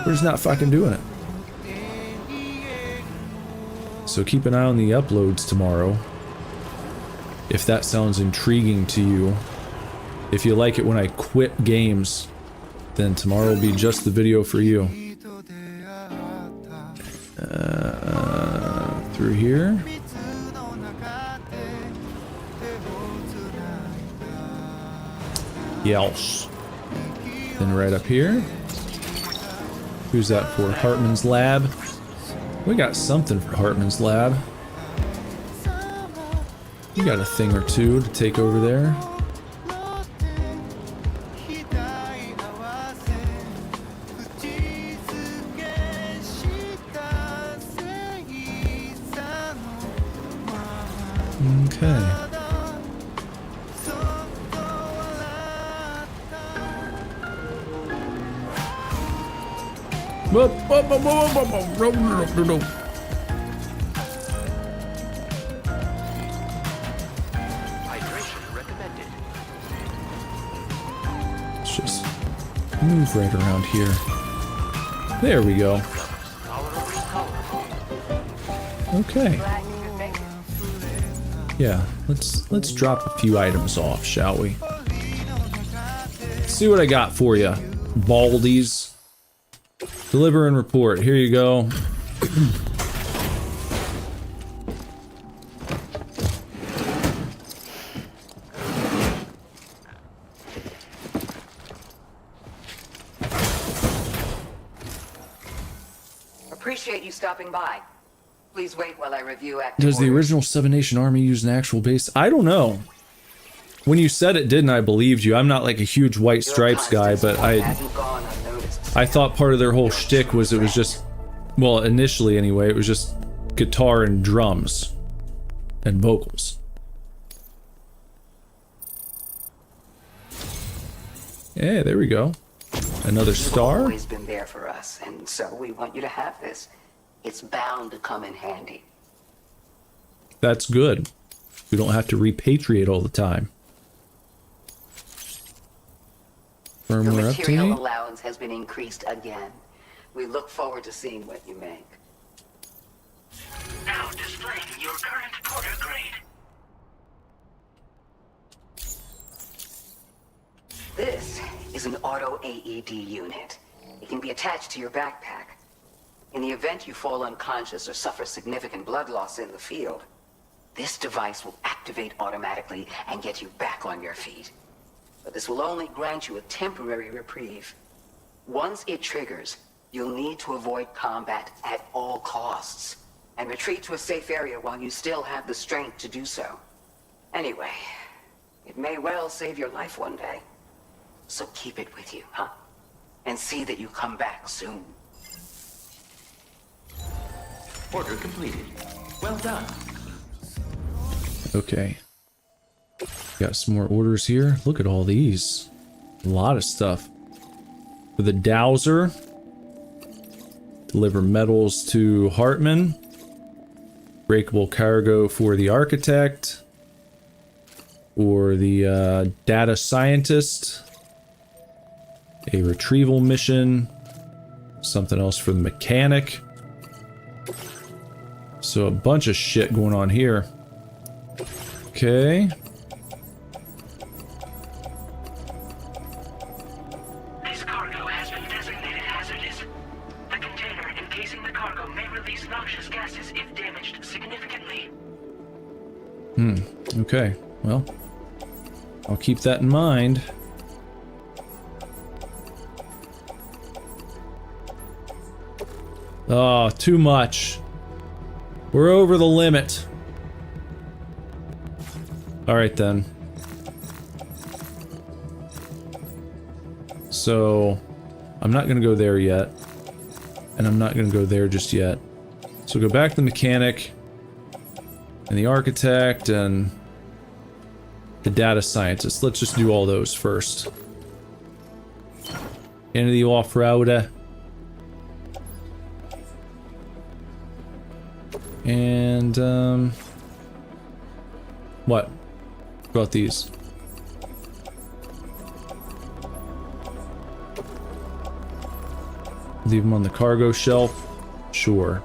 We're just not fucking doing it. So keep an eye on the uploads tomorrow. If that sounds intriguing to you. If you like it when I quit games, then tomorrow will be just the video for you. Through here. Yes. Then right up here. Who's that for? Hartman's Lab. We got something for Hartman's Lab. You got a thing or two to take over there. Okay. Hydration recommended. Let's just move right around here. There we go. Okay. Yeah, let's drop a few items off, shall we? Let's see what I got for you, baldies. Deliver and report. Here you go. Appreciate you stopping by. Please wait while I review active Does the orders. original Seven Nation Army use an actual base? I don't know. When you said it didn't, I believed you. I'm not like a huge White Stripes guy, but I thought part of their whole shtick was it was just, well, initially anyway, it was just guitar and drums and vocals. Yeah, there we go. Another You've star? always been there for us, and so we want you to have this. It's bound to come in handy. That's good. We don't have to repatriate all the time. The Firmware material update. allowance has been increased again. We look forward to seeing what you make. Now displaying your current porter grade. This is an auto AED unit. It can be attached to your backpack. In the event you fall unconscious or suffer significant blood loss in the field, this device will activate automatically and get you back on your feet. But this will only grant you a temporary reprieve. Once it triggers, you'll need to avoid combat at all costs and retreat to a safe area while you still have the strength to do so. Anyway, it may well save your life one day. So keep it with you, huh? And see that you come back soon. Order completed. Well done. Okay. Got some more orders here. Look at all these. A lot of stuff. For the Dowser. Deliver metals to Hartman. Breakable cargo for the Architect. For the Data Scientist. A retrieval mission. Something else for the Mechanic. So a bunch of shit going on here. Okay. This cargo has been designated hazardous. The container encasing the cargo may release noxious gases if damaged significantly. Okay. Well, I'll keep that in mind. Oh, too much. We're over the limit. Alright then. So, I'm not gonna go there yet. And I'm not gonna go there just yet. So go back to the Mechanic. And the Architect and the Data Scientist. Let's just do all those first. Into the off-roader. And, what? What about these? Leave them on the cargo shelf? Sure.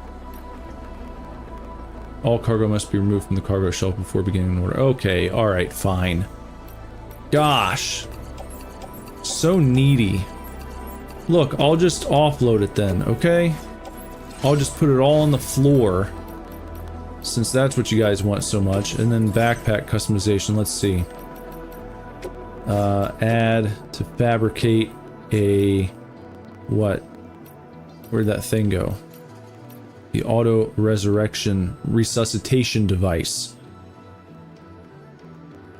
All cargo must be removed from the cargo shelf before beginning an order. Okay, alright, fine. Gosh. So needy. Look, I'll just offload it then, okay? I'll just put it all on the floor. Since that's what you guys want so much. And then backpack customization, let's see. Add to fabricate a... what? Where'd that thing go? The auto resuscitation device.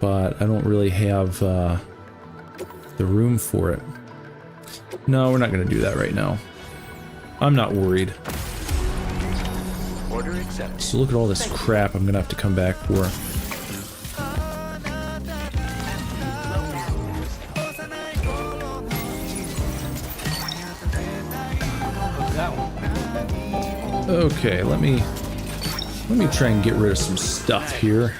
But I don't really have the room for it. No, we're not gonna do that right now. I'm not worried. Order accepted. So look at all this crap I'm gonna have to come back for. Okay, let me try and get rid of some stuff here.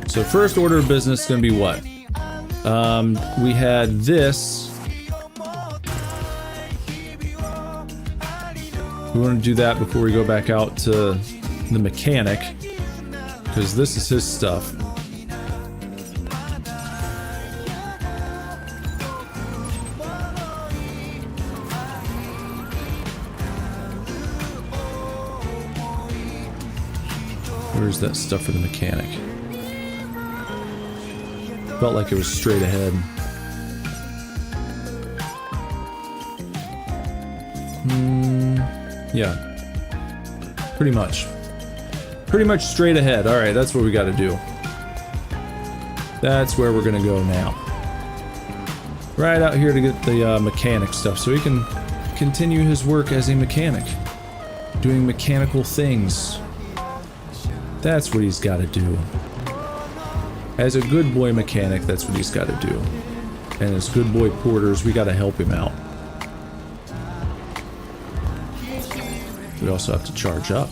So first order of business is gonna be what? We had this. We want to do that before we go back out to the Mechanic, because this is his stuff. Where's that stuff for the Mechanic? Felt like it was straight ahead. Yeah. Pretty much. Pretty much straight ahead. Alright, that's what we gotta do. That's where we're gonna go now. Right out here to get the mechanic stuff so he can continue his work as a mechanic. Doing mechanical things. That's what he's gotta do. As a good boy mechanic, that's what he's got to do. And as good boy porters, we got to help him out. We also have to charge up.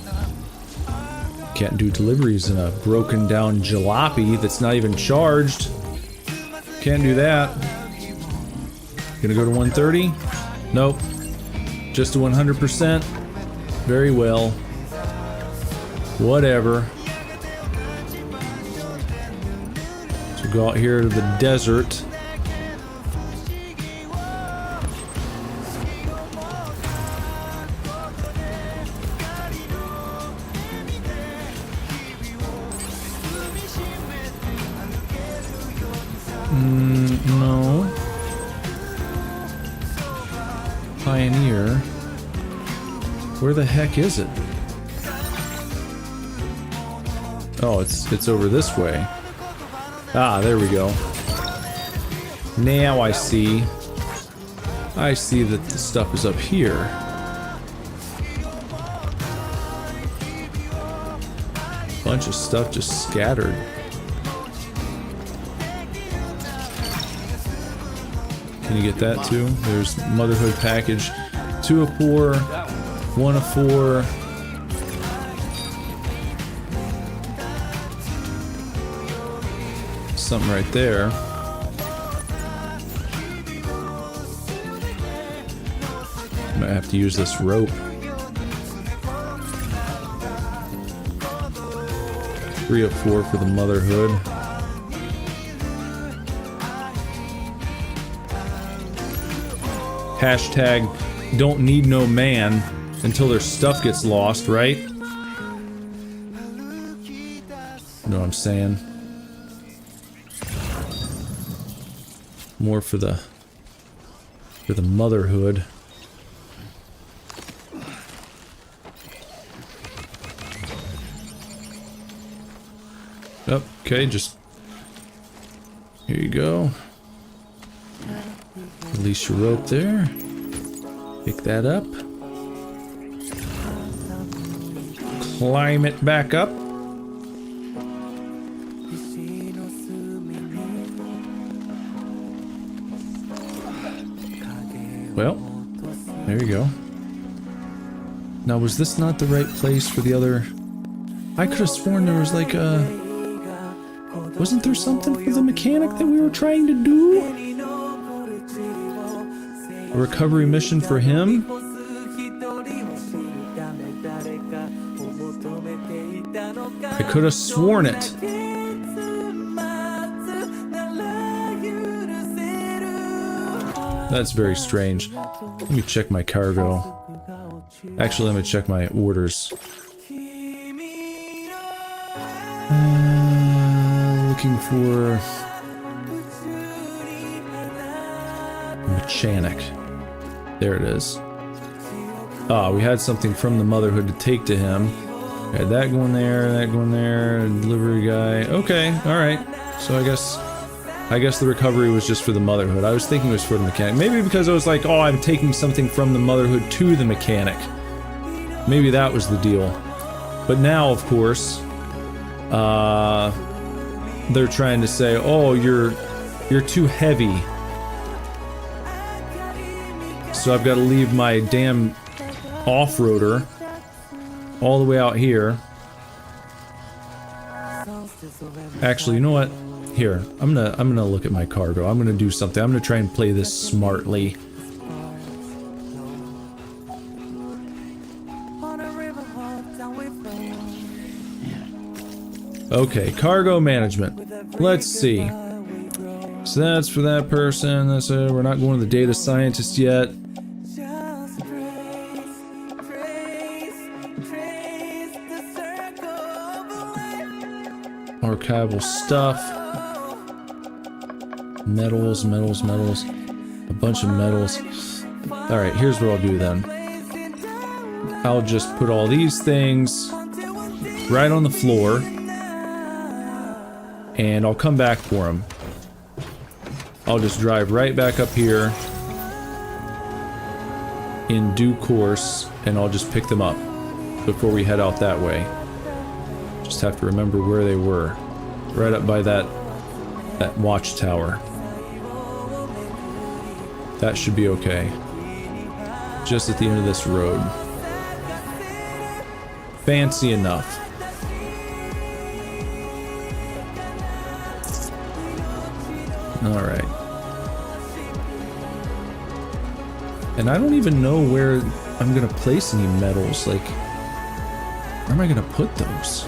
Can't do deliveries in a broken down jalopy that's not even charged. Can't do that. Gonna go to 130? Nope. Just to 100%? Very well. Whatever. So go out here to the desert. No. Pioneer. Where the heck is it? Oh, it's over this way. Ah, there we go. Now I see. I see that the stuff is up here. Bunch of stuff just scattered. Can you get that too? There's Motherhood package. 2 of 4, 1 of 4. Something right there. Might have to use this rope. 3 of 4 for the Motherhood. Hashtag don't need no man until their stuff gets lost, right? You know what I'm saying? More for the Motherhood. Oh, okay, just here you go. Release your rope there. Pick that up. Climb it back up. Well, there you go. Now, was this not the right place for the other? I could have sworn there was like a... Wasn't there something for the mechanic that we were trying to do? A recovery mission for him? I could have sworn it. That's very strange. Let me check my cargo. Actually, let me check my orders. Looking for... mechanic. There it is. Ah, we had something from the Motherhood to take to him. We had that going there, that going there, delivery guy. Okay, alright. So I guess the recovery was just for the Motherhood. I was thinking it was for the mechanic. Maybe because I was like, oh, I'm taking something from the Motherhood to the mechanic. Maybe that was the deal. But now, of course, they're trying to say, oh, you're too heavy. So I've got to leave my damn off-roader all the way out here. Actually, you know what? Here, I'm gonna look at my cargo. I'm gonna do something. I'm gonna try and play this smartly. Okay, cargo management. Let's see. So that's for that person. That's we're not going to the data scientist yet. Archival stuff. Metals. A bunch of metals. Alright, here's what I'll do then. I'll just put all these things right on the floor. And I'll come back for them. I'll just drive right back up here in due course, and I'll just pick them up before we head out that way. Just have to remember where they were. Right up by that that watchtower. That should be okay. Just at the end of this road. Fancy enough. Alright. And I don't even know where I'm gonna place any medals. Like, where am I gonna put those?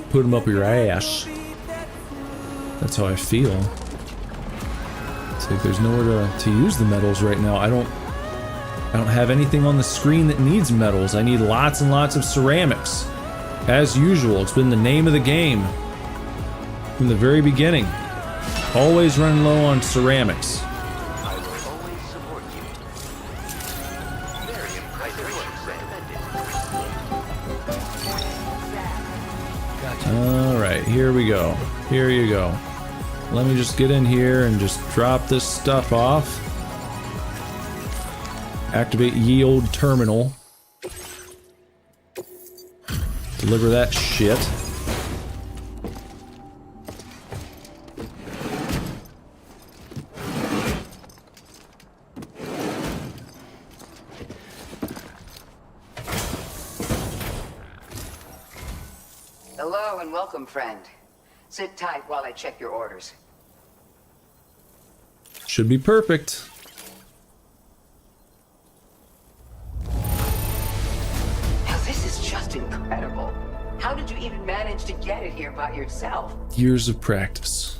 Put them up your ass. That's how I feel. It's like there's nowhere to use the medals right now. I don't have anything on the screen that needs medals. I need lots and lots of ceramics. As usual, it's been the name of the game from the very beginning. Always running low on ceramics. I will always support you. Very impressive. Alright, here we go. Here you go. Let me just get in here and just drop this stuff off. Activate ye old terminal. Deliver that shit. Hello and welcome, friend. Sit tight while I check your orders. Should be perfect. Now this is just incredible. How did you even manage to get it here by yourself? Years of practice.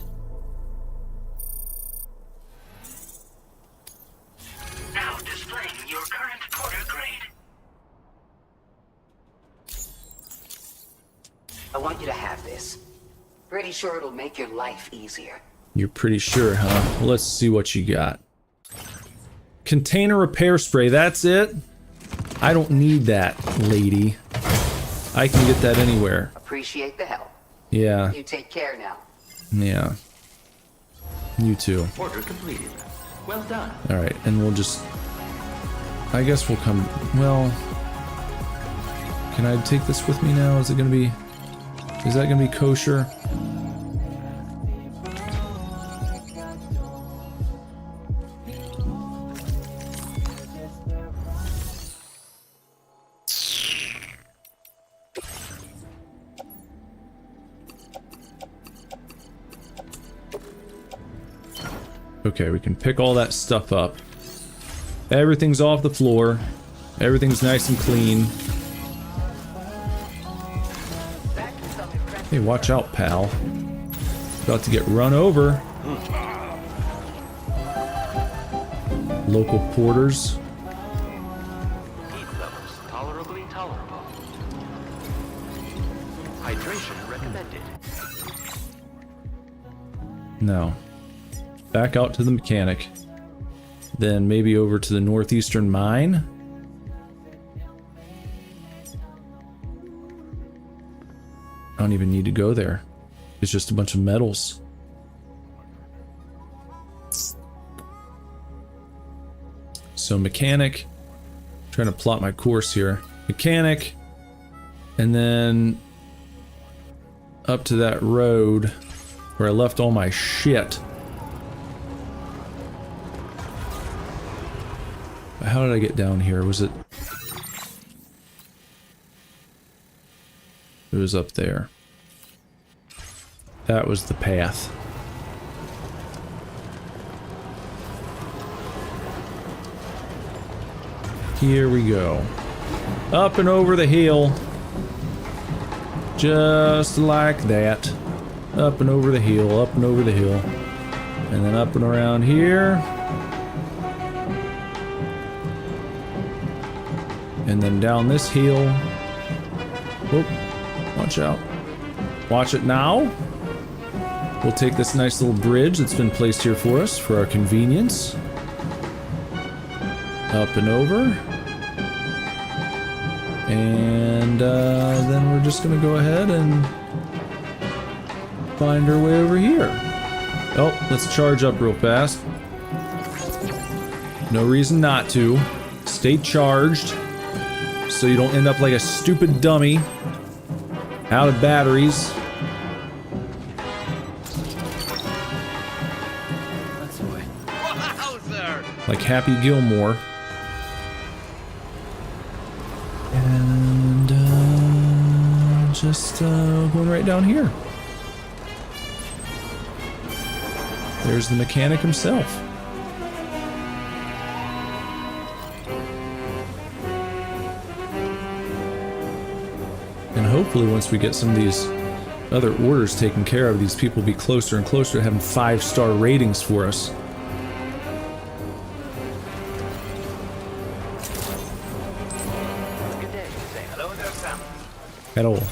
Now displaying your current porter grade. I want you to have this. Pretty sure it'll make your life easier. You're pretty sure, huh? Well, let's see what you got. Container repair spray, that's it? I don't need that, lady. I can get that anywhere. Appreciate the help. Yeah. You take care now. Yeah. You too. Order completed. Well done. Alright, and we'll just... I guess we'll come... Well... Can I take this with me now? Is it gonna be... Is that gonna be kosher? Okay, we can pick all that stuff up. Everything's off the floor. Everything's nice and clean. Hey, watch out, pal. About to get run over. Local porters. Heat levels tolerably tolerable. Hydration recommended. No. Back out to the mechanic. Then maybe over to the northeastern mine. I don't even need to go there. It's just a bunch of metals. So mechanic. Trying to plot my course here. Mechanic. And then up to that road where I left all my shit. How did I get down here? Was it... It was up there. That was the path. Here we go. Up and over the hill. Just like that. Up and over the hill, up and over the hill. And then up and around here. And then down this hill. Whoop. Watch out. Watch it now. We'll take this nice little bridge that's been placed here for us for our convenience. Up and over. And then we're just gonna go ahead and find our way over here. Oh, let's charge up real fast. No reason not to. Stay charged so you don't end up like a stupid dummy out of batteries. like Happy Gilmore. And just going right down here. There's the mechanic himself. And hopefully once we get some of these other orders taken care of, these people will be closer and closer to having 5-star ratings for us. Good day. Say hello there, Sam. At all.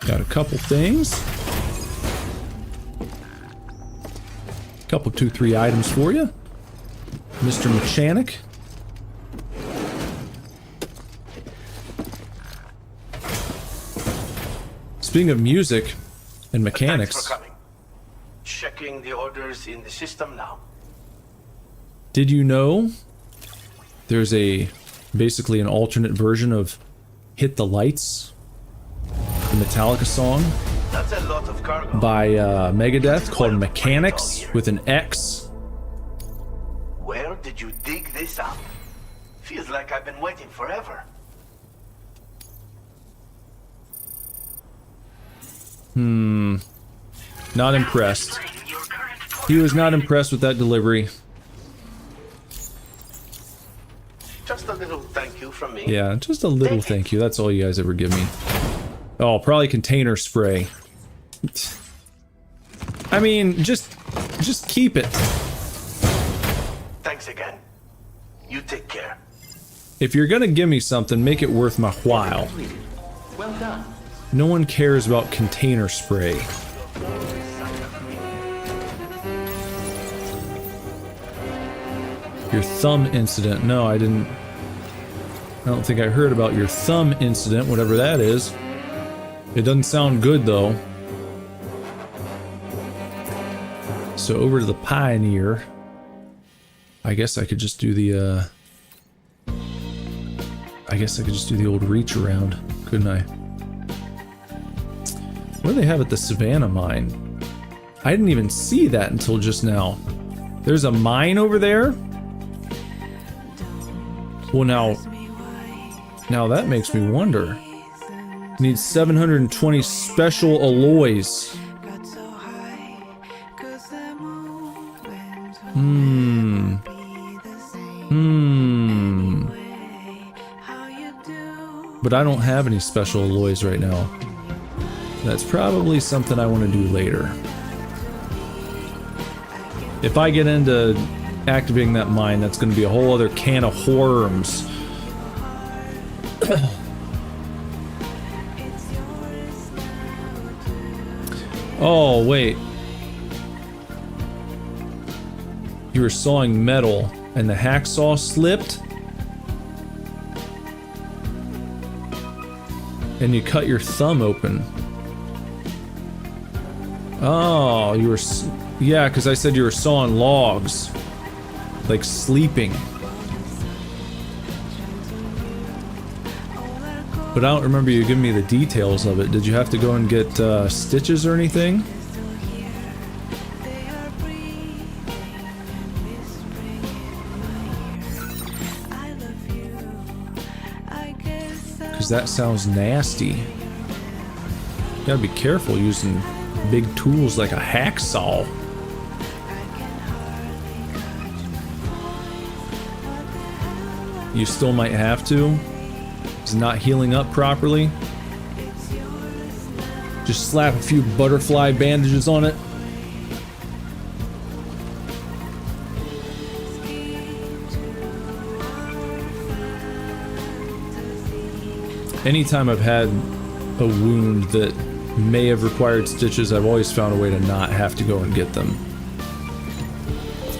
Got a couple things. Couple 2-3 items for you, Mr. Mechanic. Speaking of music and mechanics, Thanks for coming. Checking the orders in the system now. did you know there's basically an alternate version of Hit the Lights, the Metallica song? That's a lot of cargo. By Megadeth called Mechanics with an X. Where did you dig this up? Feels like I've been waiting forever. Not impressed. He was not impressed with that delivery. Just a little thank you from me. Yeah, just a little thank you. That's all you guys ever give me. Oh, probably container spray. I mean, just keep it. Thanks again. You take care. If you're gonna give me something, make it worth my while. Well done. No one cares about container spray. Your thumb incident. No, I didn't. I don't think I heard about your thumb incident, whatever that is. It doesn't sound good, though. So over to the Pioneer. I guess I could just do the, I guess I could just do the old reach around, couldn't I? What do they have at the Savannah mine? I didn't even see that until just now. There's a mine over there? Well, now that makes me wonder. Needs 720 special alloys. But I don't have any special alloys right now. That's probably something I want to do later. If I get into activating that mine, that's going to be a whole other can of worms. Oh, wait. You were sawing metal and the hacksaw slipped? And you cut your thumb open. Oh, you were... Yeah, because I said you were sawing logs. Like sleeping. But I don't remember you giving me the details of it. Did you have to go and get stitches or anything? Because that sounds nasty. You gotta be careful using big tools like a hacksaw. You still might have to. It's not healing up properly. Just slap a few butterfly bandages on it. Anytime I've had a wound that may have required stitches, I've always found a way to not have to go and get them.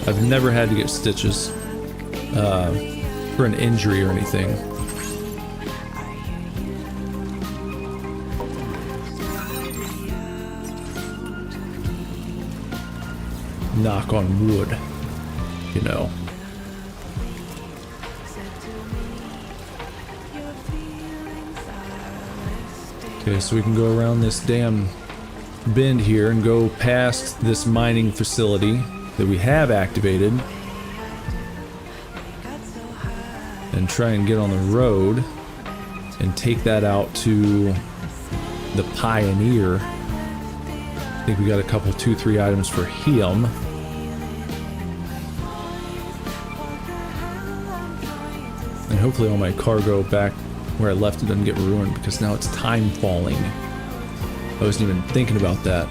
I've never had to get stitches for an injury or anything. Knock on wood, you know. Okay, so we can go around this damn bend here and go past this mining facility that we have activated and try and get on the road and take that out to the Pioneer. I think we got a couple, 2-3 items for him. And hopefully all my cargo back where I left it doesn't get ruined, because now it's time falling. I wasn't even thinking about that,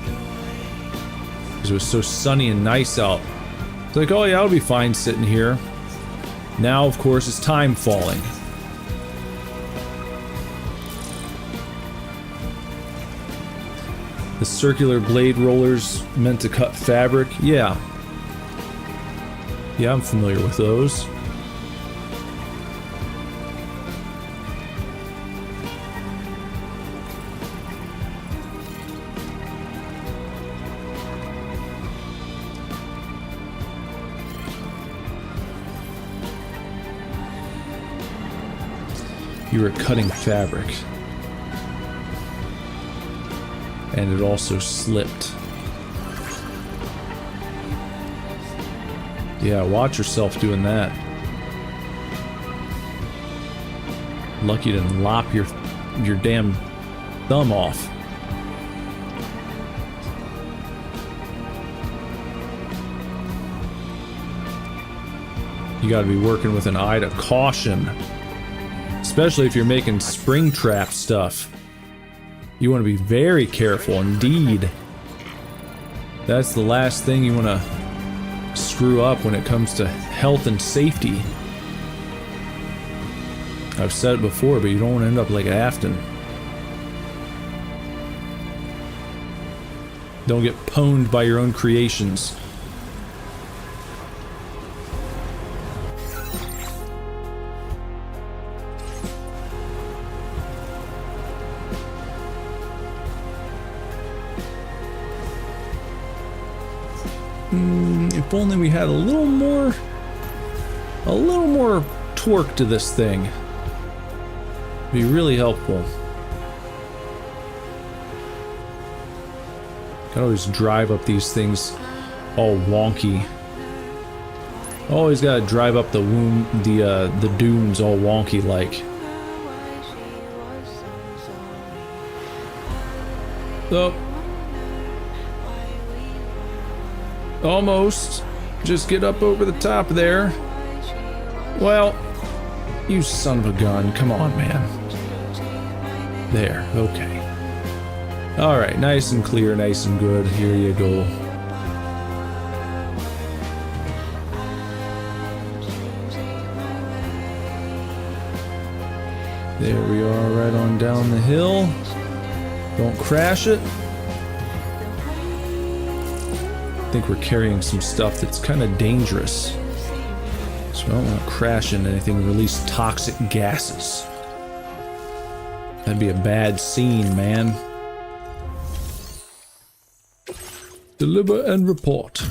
because it was so sunny and nice out. It's like, oh yeah, I'll be fine sitting here. Now, of course, it's time falling. The circular blade rollers meant to cut fabric? Yeah. Yeah, I'm familiar with those. You were cutting fabric. And it also slipped. Yeah, watch yourself doing that. Lucky you didn't lop your damn thumb off. You gotta be working with an eye to caution. Especially if you're making spring trap stuff. You want to be very careful indeed. That's the last thing you want to screw up when it comes to health and safety. I've said it before, but you don't want to end up like Afton. Don't get pwned by your own creations. If only we had a little more torque to this thing. Be really helpful. Can always drive up these things all wonky. Always gotta drive up the dunes all wonky like. Oh. Almost. Just get up over the top there. Well, you son of a gun. Come on, man. There. Okay. Alright, nice and clear, nice and good. Here you go. There we are, right on down the hill. Don't crash it. I think we're carrying some stuff that's kind of dangerous. So I don't want to crash into anything and release toxic gases. That'd be a bad scene, man. Deliver and report.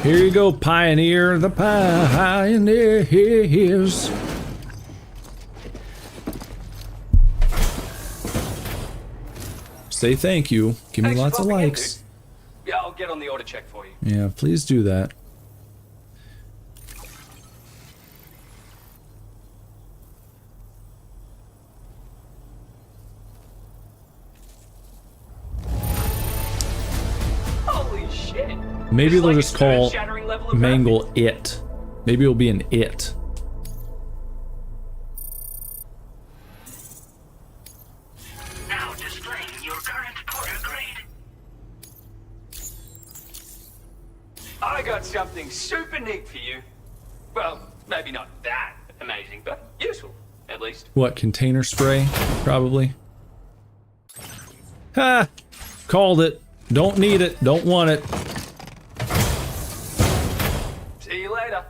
Here you go, Pioneer. The Pioneer is. Say thank you. Give me lots of likes. Yeah, I'll get on the order check for you. Yeah, please do that. Holy shit! Maybe they'll like just call level of Mangle it. Maybe it'll be an it. Now displaying your current Porter grade. I got something super neat for you. Well, maybe not that amazing, but useful, at least. What, container spray? Probably. Ha! Called it. Don't need it. Don't want it. See you later.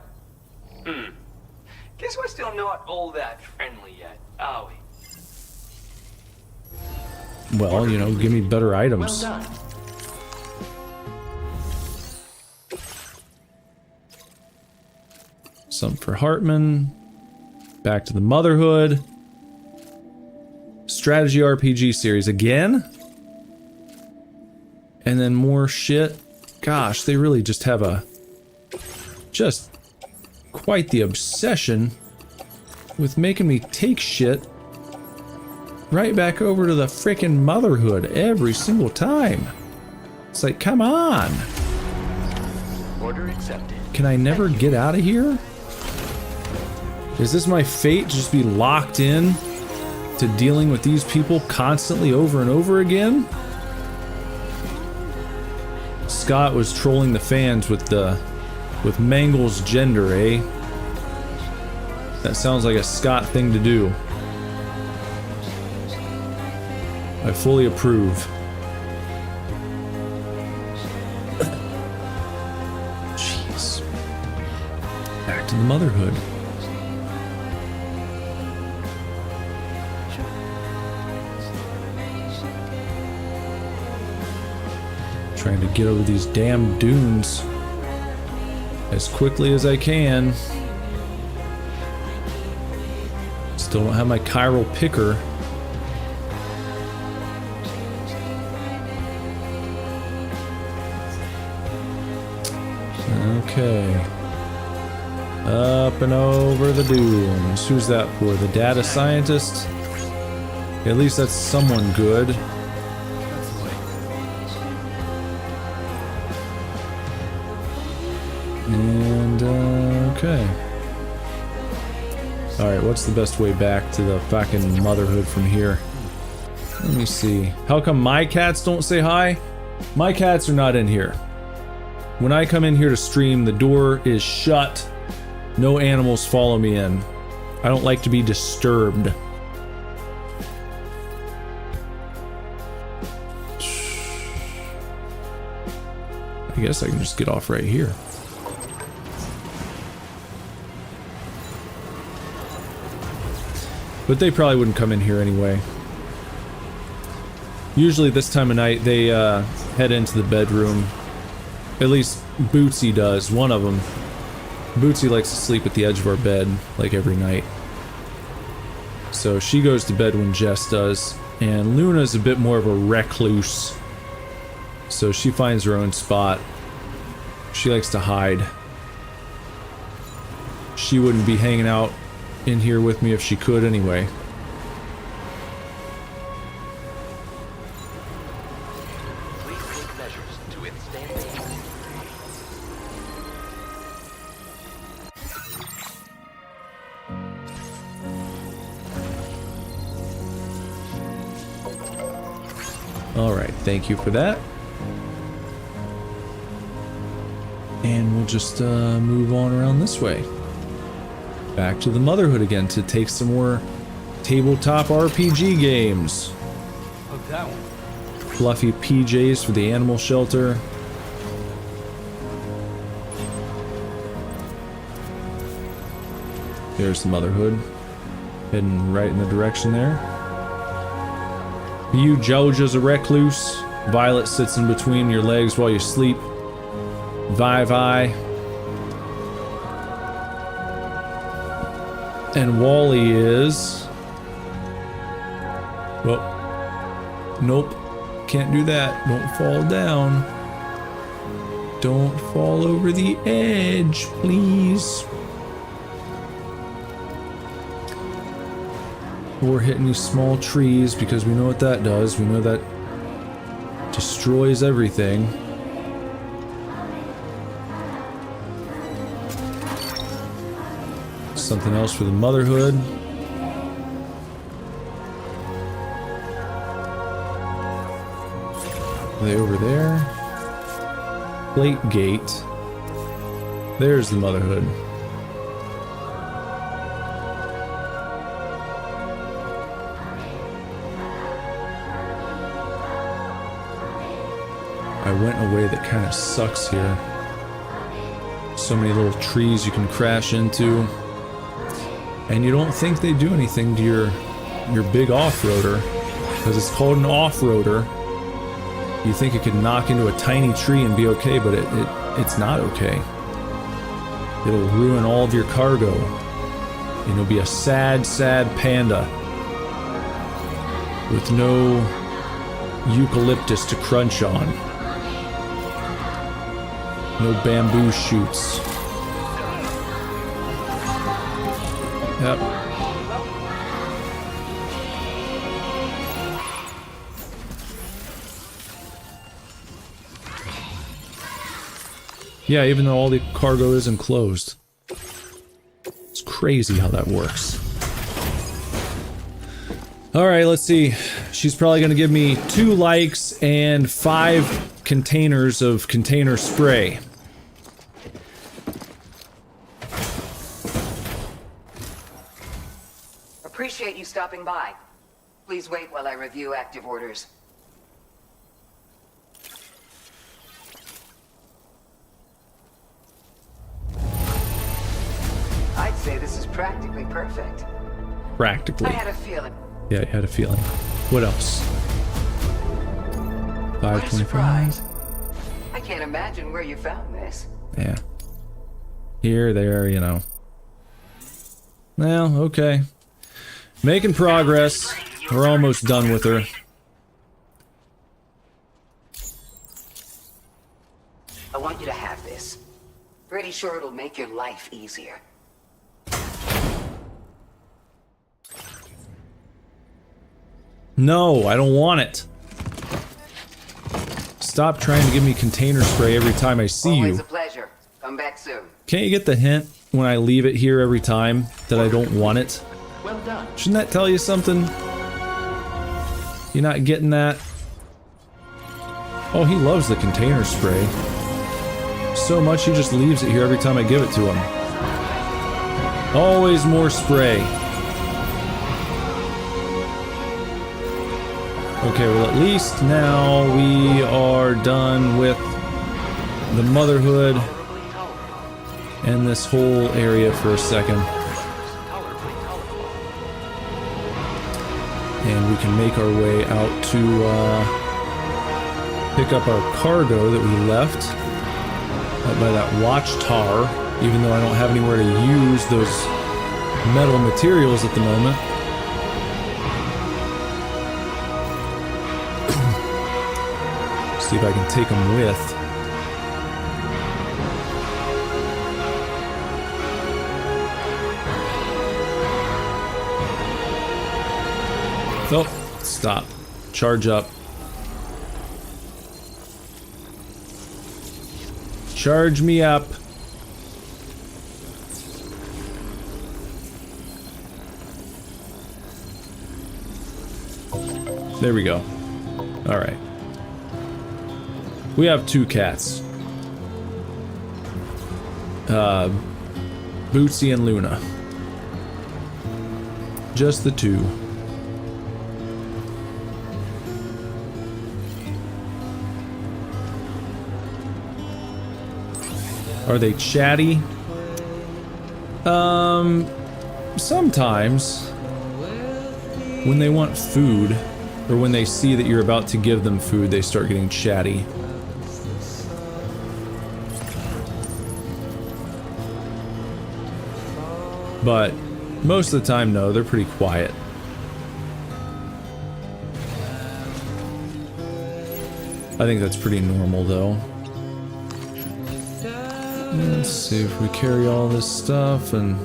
Guess we're still not all that friendly yet, are we? Well, you know, give me better items. Well done. Some for Hartman. Back to the Motherhood. Strategy RPG series again. And then more shit. Gosh, they really just have just quite the obsession with making me take shit right back over to the frickin' Motherhood every single time. It's like, come on. Order accepted. Can I never get out of here? Is this my fate to just be locked in to dealing with these people constantly over and over again? Scott was trolling the fans with Mangle's gender, eh? That sounds like a Scott thing to do. I fully approve. Jeez. Back to the Motherhood. Trying to get over these damn dunes as quickly as I can. Still don't have my chiral picker. Okay. Up and over the dunes. Who's that for? The data scientist? At least that's someone good. And, okay. Alright, what's the best way back to the fucking Motherhood from here? Let me see. How come my cats don't say hi? My cats are not in here. When I come in here to stream, the door is shut. No animals follow me in. I don't like to be disturbed. I guess I can just get off right here. But they probably wouldn't come in here anyway. Usually this time of night they head into the bedroom. At least Bootsy does, one of them. Bootsy likes to sleep at the edge of our bed, like every night. So she goes to bed when Jess does. And Luna's a bit more of a recluse. So she finds her own spot. She likes to hide. She wouldn't be hanging out in here with me if she could anyway. Please take measures to withstand the Alright, thank you for that. And we'll just move on around this way. Back to the Motherhood again to take some more tabletop RPG games. Oh, that one. Fluffy PJs for the animal shelter. There's the Motherhood. Heading right in the direction there. You, Joja's a recluse. Violet sits in between your legs while you sleep. Vi. And Wally is... Well, nope. Can't do that. Don't fall down. Don't fall over the edge, please. Or hit any small trees, because we know what that does. We know that destroys everything. Something else for the Motherhood. Are they over there? Plate gate. There's the Motherhood. I went a way that kind of sucks here. So many little trees you can crash into. And you don't think they do anything to your big off-roader, because it's called an off-roader. You think it could knock into a tiny tree and be okay, but it's not okay. It'll ruin all of your cargo. And he'll be a sad, sad panda with no eucalyptus to crunch on. No bamboo shoots. Yep. Yeah, even though all the cargo is enclosed. It's crazy how that works. Alright, let's see. She's probably gonna give me 2 likes and 5 containers of container spray. Appreciate you stopping by. Please wait while I review active orders. I'd say this is practically perfect. Practically. I had a feeling. Yeah, I had a feeling. What else? What a 525. surprise. I can't imagine where you found this. Yeah. Here, there, you know. Well, okay. Making progress. We're almost done with her. I want you to have this. Pretty sure it'll make your life easier. No, I don't want it. Stop trying to give me container spray every time I see Always you. a pleasure. Come back soon. Can't you get the hint when I leave it here every time that I don't want it? Well done. Shouldn't that tell you something? You're not getting that? Oh, he loves the container spray. So much he just leaves it here every time I give it to him. Always more spray. Okay, well at least now we are done with the motherhood and this whole area for a second. And we can make our way out to pick up our cargo that we left out by that watchtower, even though I don't have anywhere to use those metal materials at the moment. See if I can take them with. Oh, stop. Charge up. Charge me up. There we go. All right. We have 2 cats. Bootsy and Luna. Just the 2. Are they chatty? Sometimes. When they want food, or when they see that you're about to give them food, they start getting chatty. But most of the time, no, they're pretty quiet. I think that's pretty normal, though. Let's see if we carry all this stuff and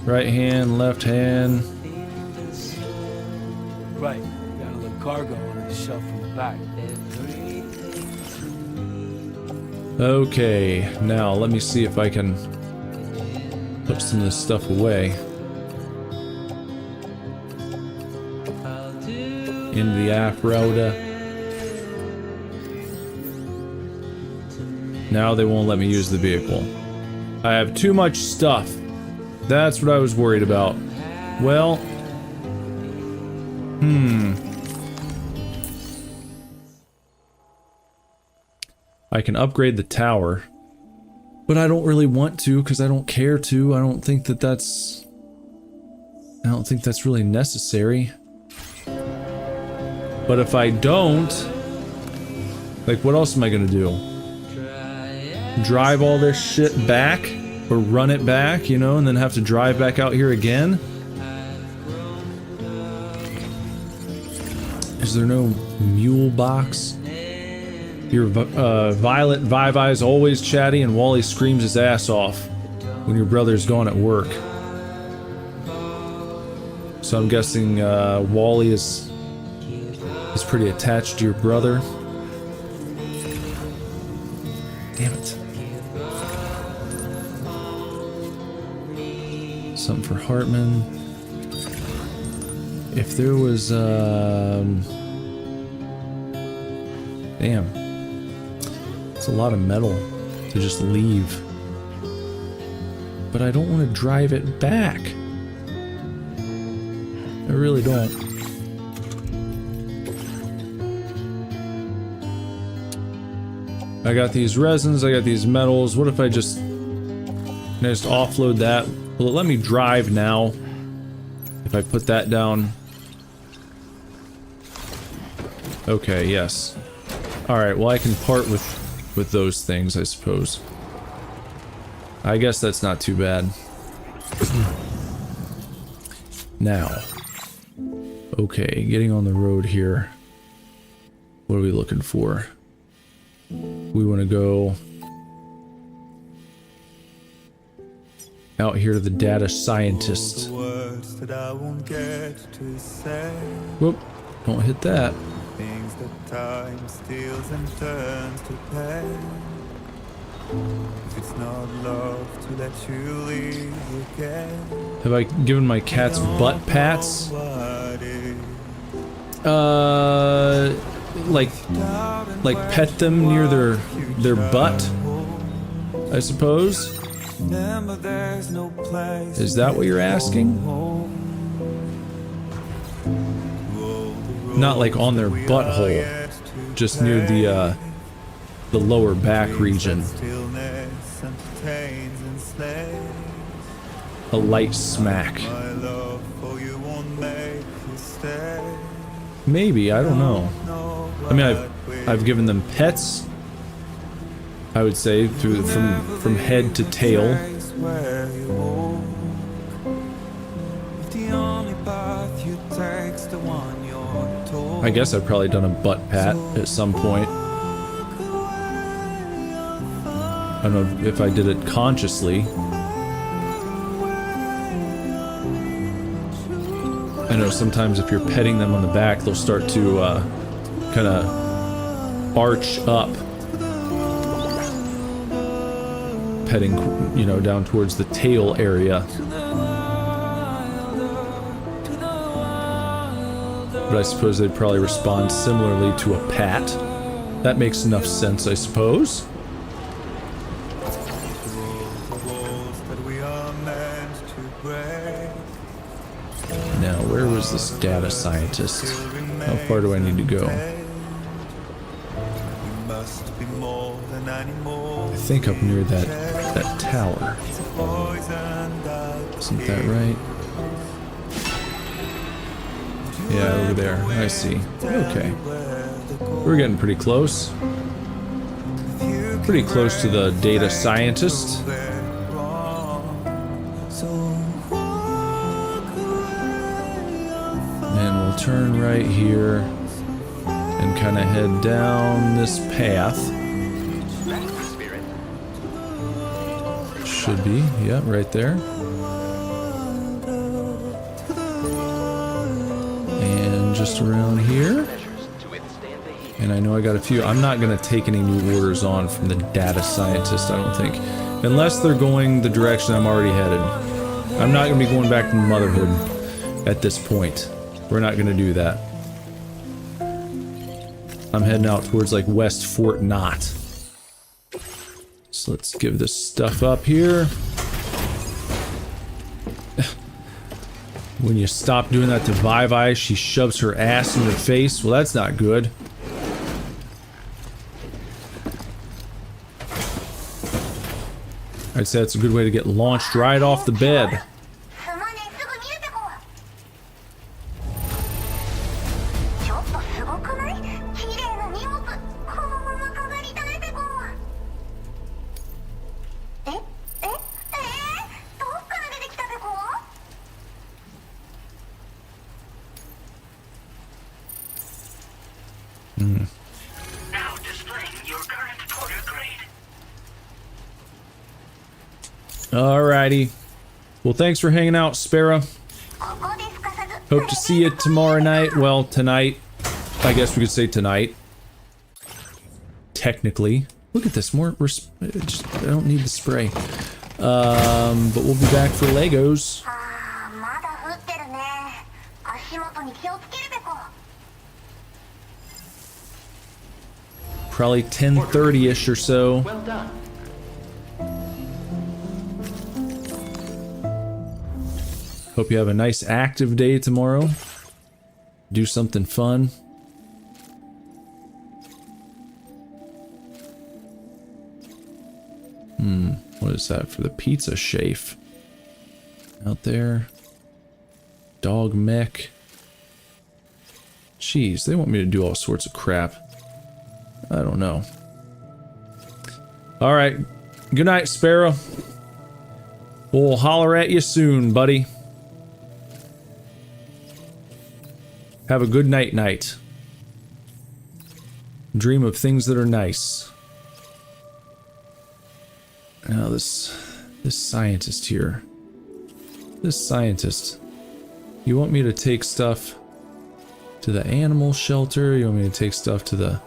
right hand, left hand. Right, got a little cargo under the shelf in the back. Okay, now let me see if I can put some of this stuff away. Into the off-roader. Now they won't let me use the vehicle. I have too much stuff. That's what I was worried about. Well... I can upgrade the tower. But I don't really want to, because I don't care to. I don't think that's really necessary. But if I don't... Like, what else am I gonna do? Drive all this shit back? or run it back, you know, and then have to drive back out here again. Is there no mule box? Your Violet Vivi is always chatty, and Wally screams his ass off when your brother's gone at work. So I'm guessing Wally is pretty attached to your brother. Damn it. Something for Hartman. If there was damn. It's a lot of metal to just leave. But I don't want to drive it back. I really don't. I got these resins, I got these metals. What if I just offload that? Will it let me drive now? If I put that down. Okay, yes. Alright, well I can part with those things, I suppose. I guess that's not too bad. Now. Okay, getting on the road here. What are we looking for? We want to go out here to the data scientist. Whoop, don't hit that. Things that time steals and turns to pain. If it's not love to let you leave again. Have I given my cats butt pats? Like pet them near their butt, I suppose. Is that what you're asking? Not like on their butthole, just near the lower back region. A light smack. Maybe, I don't know. I mean, I've given them pets, I would say, from head to tail. I guess I've probably done a butt pat at some point. I don't know if I did it consciously. I know sometimes if you're petting them on the back, they'll start to kind of arch up. Petting, you know, down towards the tail area. But I suppose they'd probably respond similarly to a pat. That makes enough sense, I suppose. Now, where was this data scientist? How far do I need to go? I think up near that tower. Isn't that right? Yeah, over there. I see. Okay. We're getting pretty close. Pretty close to the data scientist. And we'll turn right here and kind of head down this path. Should be, yeah, right there. And just around here. And I know I got a few. I'm not going to take any new orders on from the data scientist, I don't think. Unless they're going the direction I'm already headed. I'm not going to be going back to motherhood at this point. We're not going to do that. I'm heading out towards like West Fort Knott. So let's give this stuff up here. When you stop doing that to Vivi, she shoves her ass in your face. Well, that's not good. I'd say that's a good way to get launched right off the bed. Now displaying your current porter grade. Alrighty. Well, thanks for hanging out, Sparrow. Hope to see you tomorrow night. Well, tonight. I guess we could say tonight. Technically. Look at this. More. I don't need the spray. But we'll be back for Legos. Probably 10:30-ish or so. Well done. Hope you have a nice active day tomorrow. Do something fun. What is that for the pizza chafe? Out there. Dog mech. Jeez, they want me to do all sorts of crap. I don't know. Alright. Good night, Sparrow. We'll holler at you soon, buddy. Have a good night. Dream of things that are nice. Now this scientist here. This scientist. You want me to take stuff to the animal shelter? You want me to take stuff to the...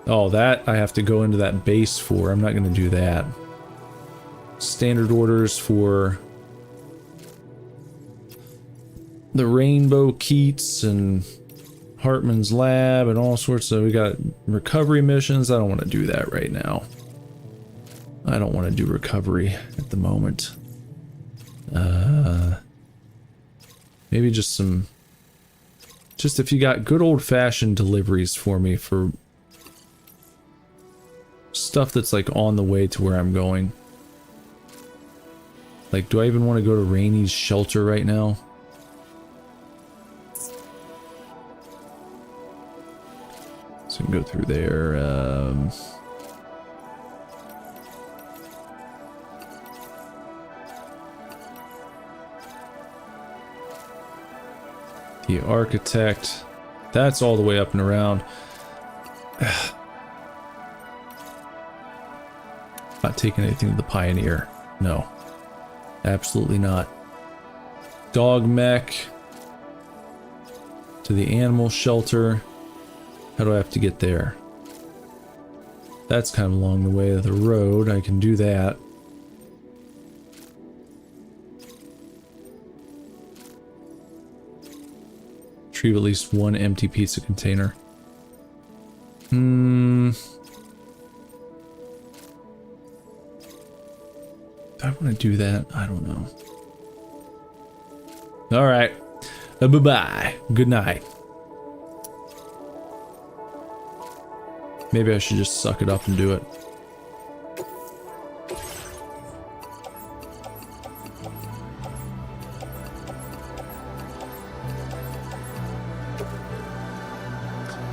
Oh, that I have to go into that base for. I'm not going to do that. Standard orders for the Rainbow Keats and Hartman's lab and all sorts of... We got recovery missions. I don't want to do that right now. I don't want to do recovery at the moment. Maybe just some... Just if you got good old-fashioned deliveries for me for... Stuff that's like on the way to where I'm going. Like, do I even want to go to Rainy's shelter right now? So we can go through there. The architect. That's all the way up and around. Not taking anything to the Pioneer. No. Absolutely not. Dog mech. To the animal shelter. How do I have to get there? That's kind of along the way of the road. I can do that. Retrieve at least one empty pizza container. Do I want to do that? I don't know. Alright. Bye-bye. Good night. Maybe I should just suck it up and do it.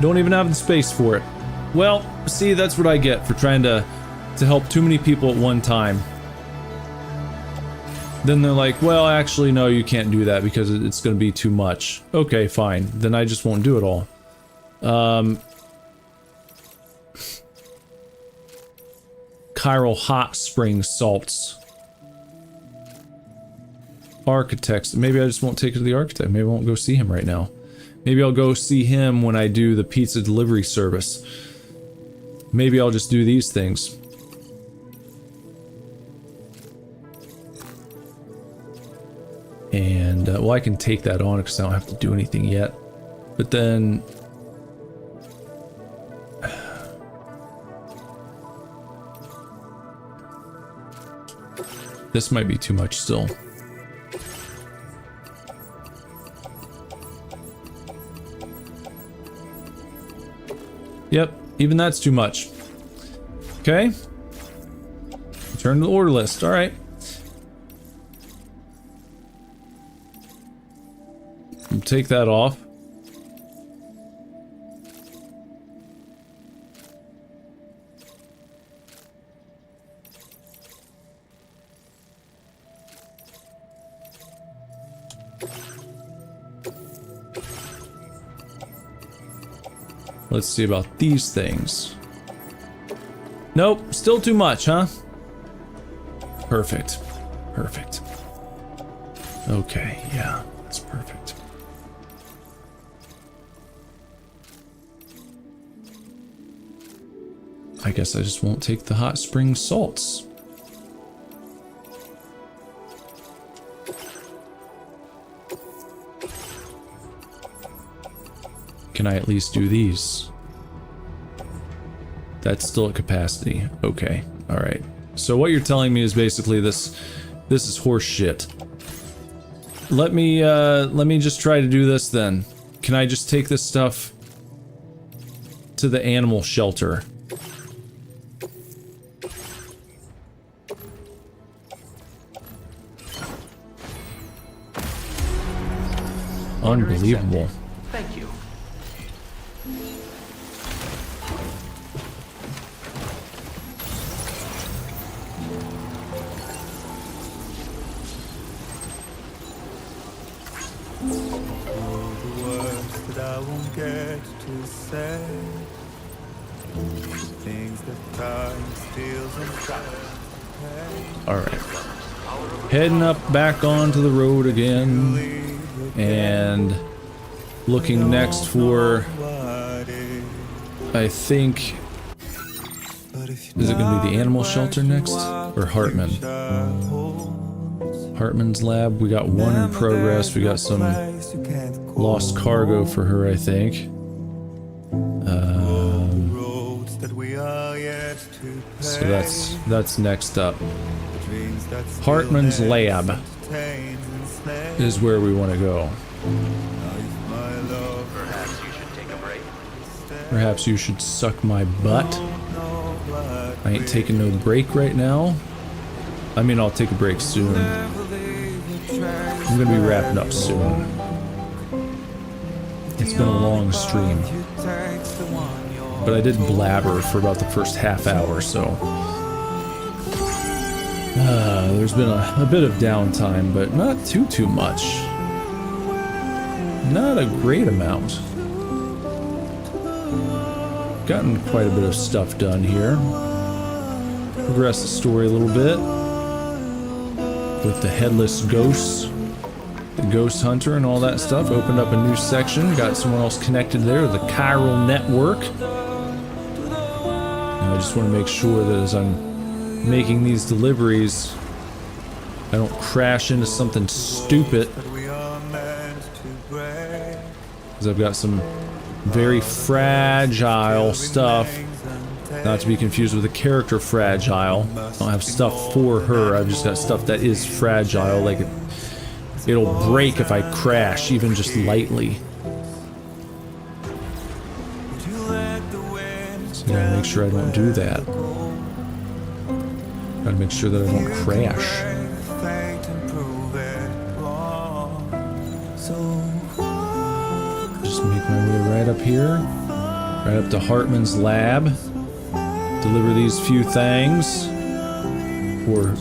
Don't even have the space for it. Well, see, that's what I get for trying to help too many people at one time. Then they're like, well, actually, no, you can't do that because it's going to be too much. Okay, fine. Then I just won't do it all. Chiral hot spring salts. Architects. Maybe I just won't take it to the architect. Maybe I won't go see him right now. Maybe I'll go see him when I do the pizza delivery service. Maybe I'll just do these things. And, well, I can take that on because I don't have to do anything yet. But then... This might be too much still. Yep, even that's too much. Okay. Return to the order list. All right. Take that off. Let's see about these things. Nope, still too much, huh? Perfect. Perfect. Okay, yeah, that's perfect. I guess I just won't take the hot spring salts. Can I at least do these? That's still at capacity. Okay, alright. So what you're telling me is basically this is horse shit. Let me just try to do this then. Can I just take this stuff to the animal shelter? Unbelievable. Thank you. The words that I won't get to say, things that time steals and tries. Alright. Heading up back onto the road again. And looking next for, I think, is it going to be the animal shelter next? Or Hartman? Hartman's lab, we got one in progress. We got some lost cargo for her, I think. So that's next up. Hartman's lab is where we want to go. Perhaps you should take a break. Perhaps you should suck my butt. I ain't taking no break right now. I mean, I'll take a break soon. I'm gonna be wrapping up soon. It's been a long stream. But I did blabber for about the first half hour, so... there's been a bit of downtime, but not too much. Not a great amount. Gotten quite a bit of stuff done here. Progressed the story a little bit. With the headless ghosts. The ghost hunter and all that stuff. Opened up a new section. Got someone else connected there. The chiral network. And I just want to make sure that as I'm making these deliveries, I don't crash into something stupid. Because I've got some very fragile stuff. Not to be confused with the character fragile. I don't have stuff for her. I've just got stuff that is fragile. Like it'll break if I crash, even just lightly. So gotta make sure I don't do that. Gotta make sure that I don't crash. Just make my way right up here. Right up to Hartman's lab. Deliver these few things. Or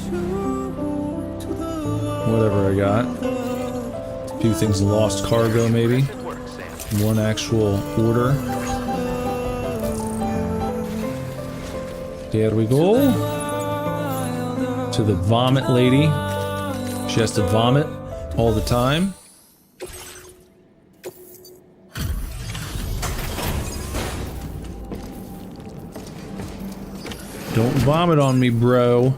whatever I got. A few things lost cargo maybe. One actual order. There we go. To the vomit lady. She has to vomit all the time. Don't vomit on me, bro.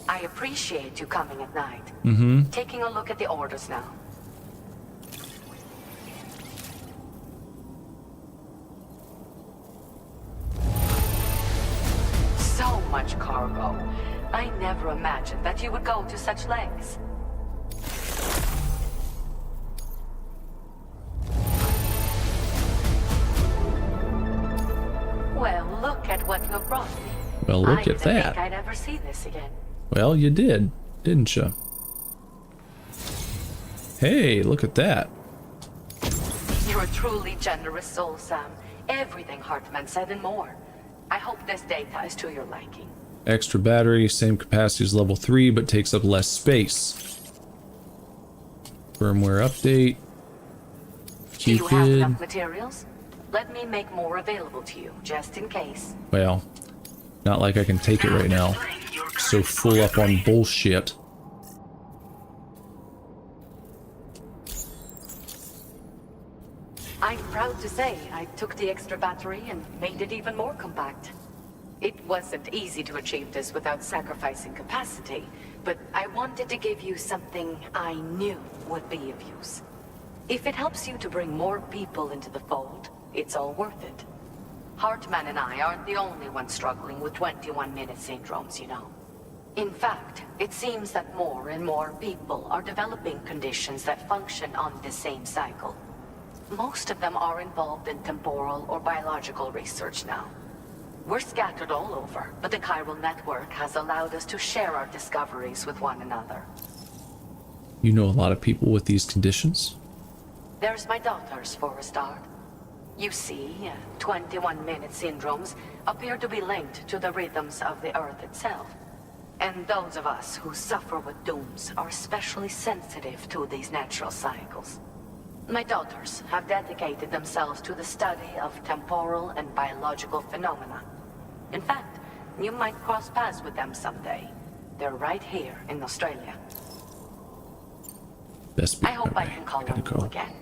I appreciate you coming at night. Mm-hmm. Taking a look at the orders now. So much cargo. I never imagined that you would go to such lengths. Well, look at what you brought me. Well, look at I didn't that. think I'd ever see this again. Well, you did, didn't you? Hey, look at that. You're a truly generous soul, Sam. Everything Hartman said and more. I hope this data is to your liking. Extra battery, same capacity as level 3, but takes up less space. Firmware update. Do you have enough materials? Let me make more available to you, just in case. Well, not like I can take it right now. So full up on bullshit. I'm proud to say I took the extra battery and made it even more compact. It wasn't easy to achieve this without sacrificing capacity, but I wanted to give you something I knew would be of use. If it helps you to bring more people into the fold, it's all worth it. Hartman and I aren't the only ones struggling with 21-minute syndromes, you know. In fact, it seems that more and more people are developing conditions that function on the same cycle. Most of them are involved in temporal or biological research now. We're scattered all over, but the chiral network has allowed us to share our discoveries with one another. You know a lot of people with these conditions? There's my daughters, for a start. You see, 21-minute syndromes appear to be linked to the rhythms of the Earth itself. And those of us who suffer with dooms are especially sensitive to these natural cycles. My daughters have dedicated themselves to the study of temporal and biological phenomena. In fact, you might cross paths with them someday. They're right here in Australia. Best I hope I can call on you again.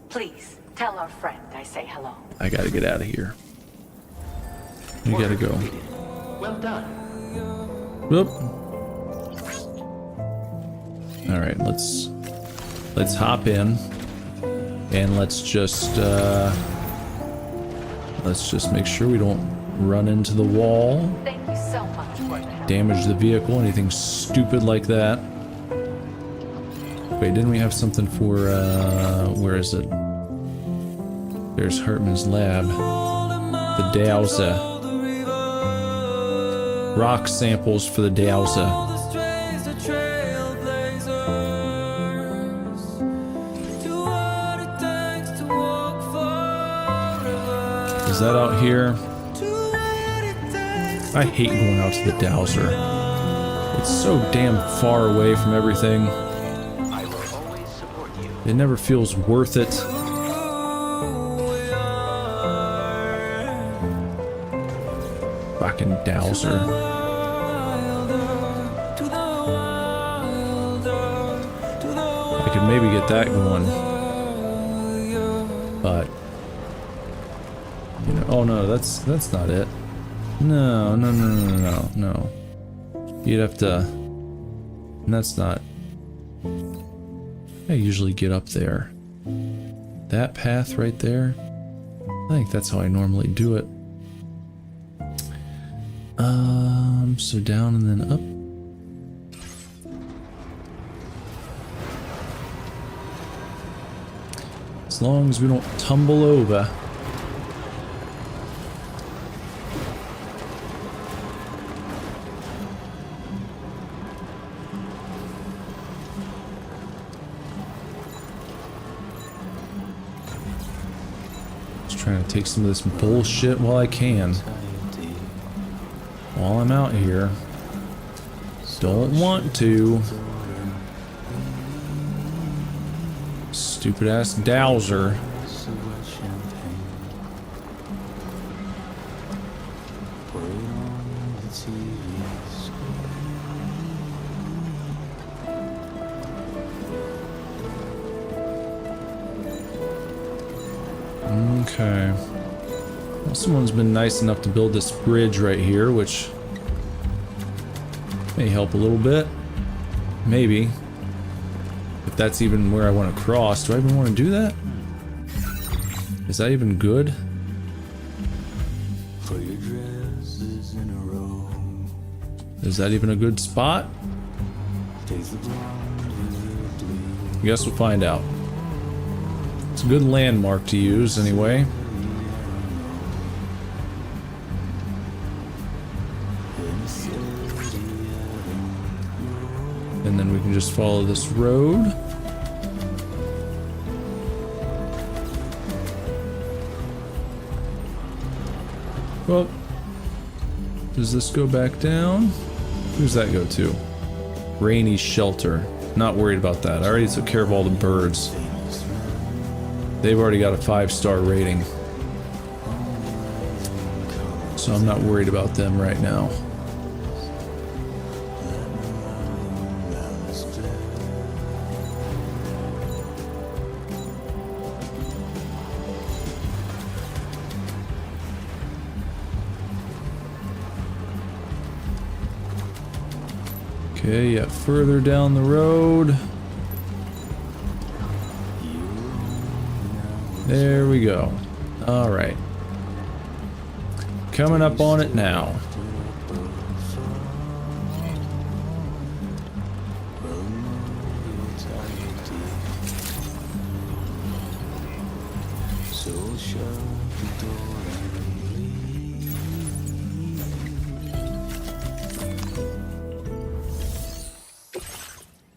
Please, tell our friend I say hello. I gotta get out of here. You gotta go. Well done. Whoop. Alright, let's hop in. And let's just make sure we don't run into the wall. Thank you so much for the help. Damage the vehicle, anything stupid like that. Wait, didn't we have something for, where is it? There's Hartman's lab. The Dowser. Rock samples for the Dowser. Is that out here? I hate going out to the Dowser. It's so damn far away from everything. It never feels worth it. Fucking Dowser. I could maybe get that going. But oh no, that's not it. No. You'd have to. And that's not. I usually get up there. That path right there. I think that's how I normally do it. So down and then up. As long as we don't tumble over. Trying to take some of this bullshit while I can. While I'm out here. Don't want to. Stupid ass Dowser. Okay. Well, someone's been nice enough to build this bridge right here, which may help a little bit. Maybe. If that's even where I want to cross. Do I even want to do that? Is that even good? Is that even a good spot? I guess we'll find out. It's a good landmark to use, anyway. And then we can just follow this road. Well, Does this go back down? Who's that go to? Rainy shelter. Not worried about that. I already took care of all the birds. They've already got a 5-star rating. So I'm not worried about them right now. Okay, yeah, further down the road. There we go. All right. Coming up on it now.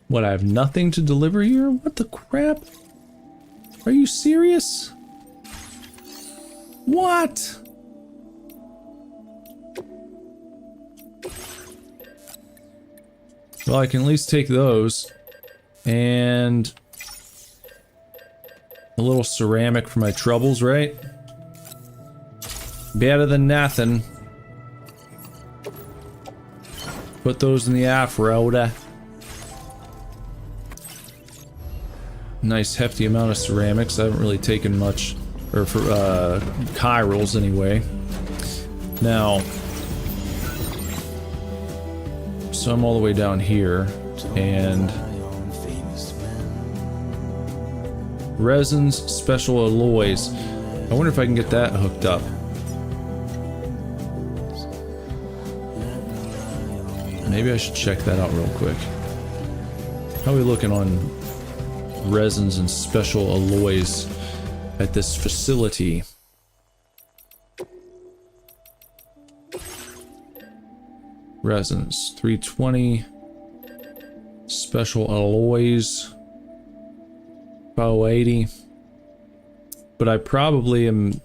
What, I have nothing to deliver here? What the crap? Are you serious? What? Well, I can at least take those. And a little ceramic for my troubles, right? Better than nothing. Put those in the off-road. Nice hefty amount of ceramics. I haven't really taken much, or for chirals anyway. Now, so I'm all the way down here, and resins, special alloys. I wonder if I can get that hooked up. Maybe I should check that out real quick. How are we looking on resins and special alloys at this facility? Resins 320, special alloys 580, but I probably am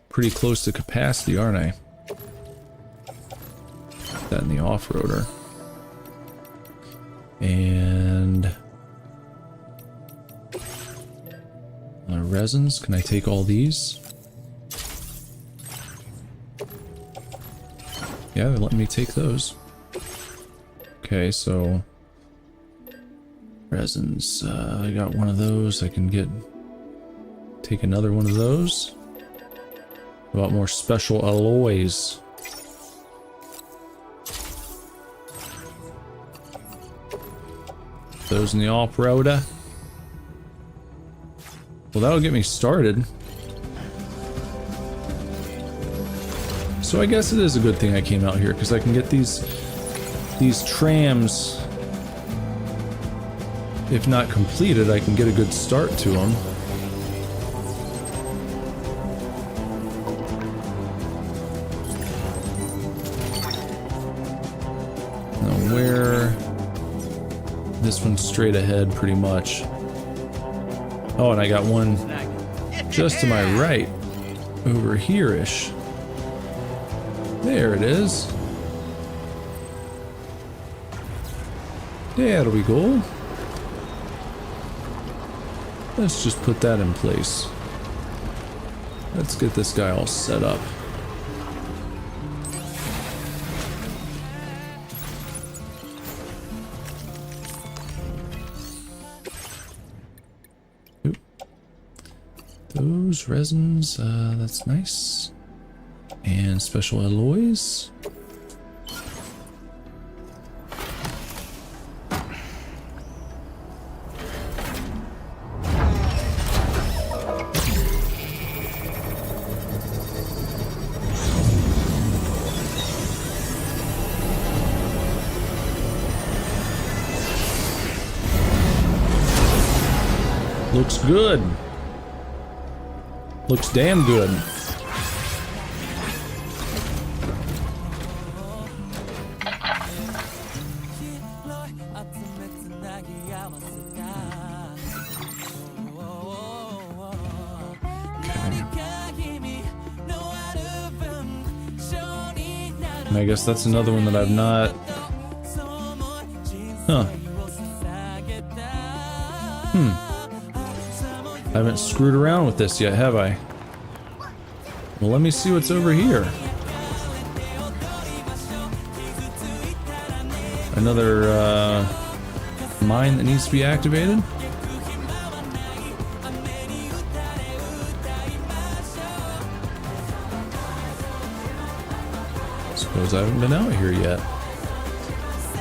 pretty close to capacity, aren't I? That in the off-roader. And resins, can I take all these? Yeah, they're letting me take those. Okay, so resins, I got one of those. I can take another one of those. About more special alloys. Those in the off-roader. Well, that'll get me started. So I guess it is a good thing I came out here, because I can get these trams, if not completed, I can get a good start to them. Now where... This one's straight ahead, pretty much. Oh, and I got one just to my right, over here-ish. There it is. There we go. Let's just put that in place. Let's get this guy all set up. Oop. Those resins, that's nice. And special alloys. Looks good. Looks damn good. And I guess that's another one that I've not... Huh. I haven't screwed around with this yet, have I? Well, let me see what's over here. Another, mine that needs to be activated? Suppose I haven't been out here yet.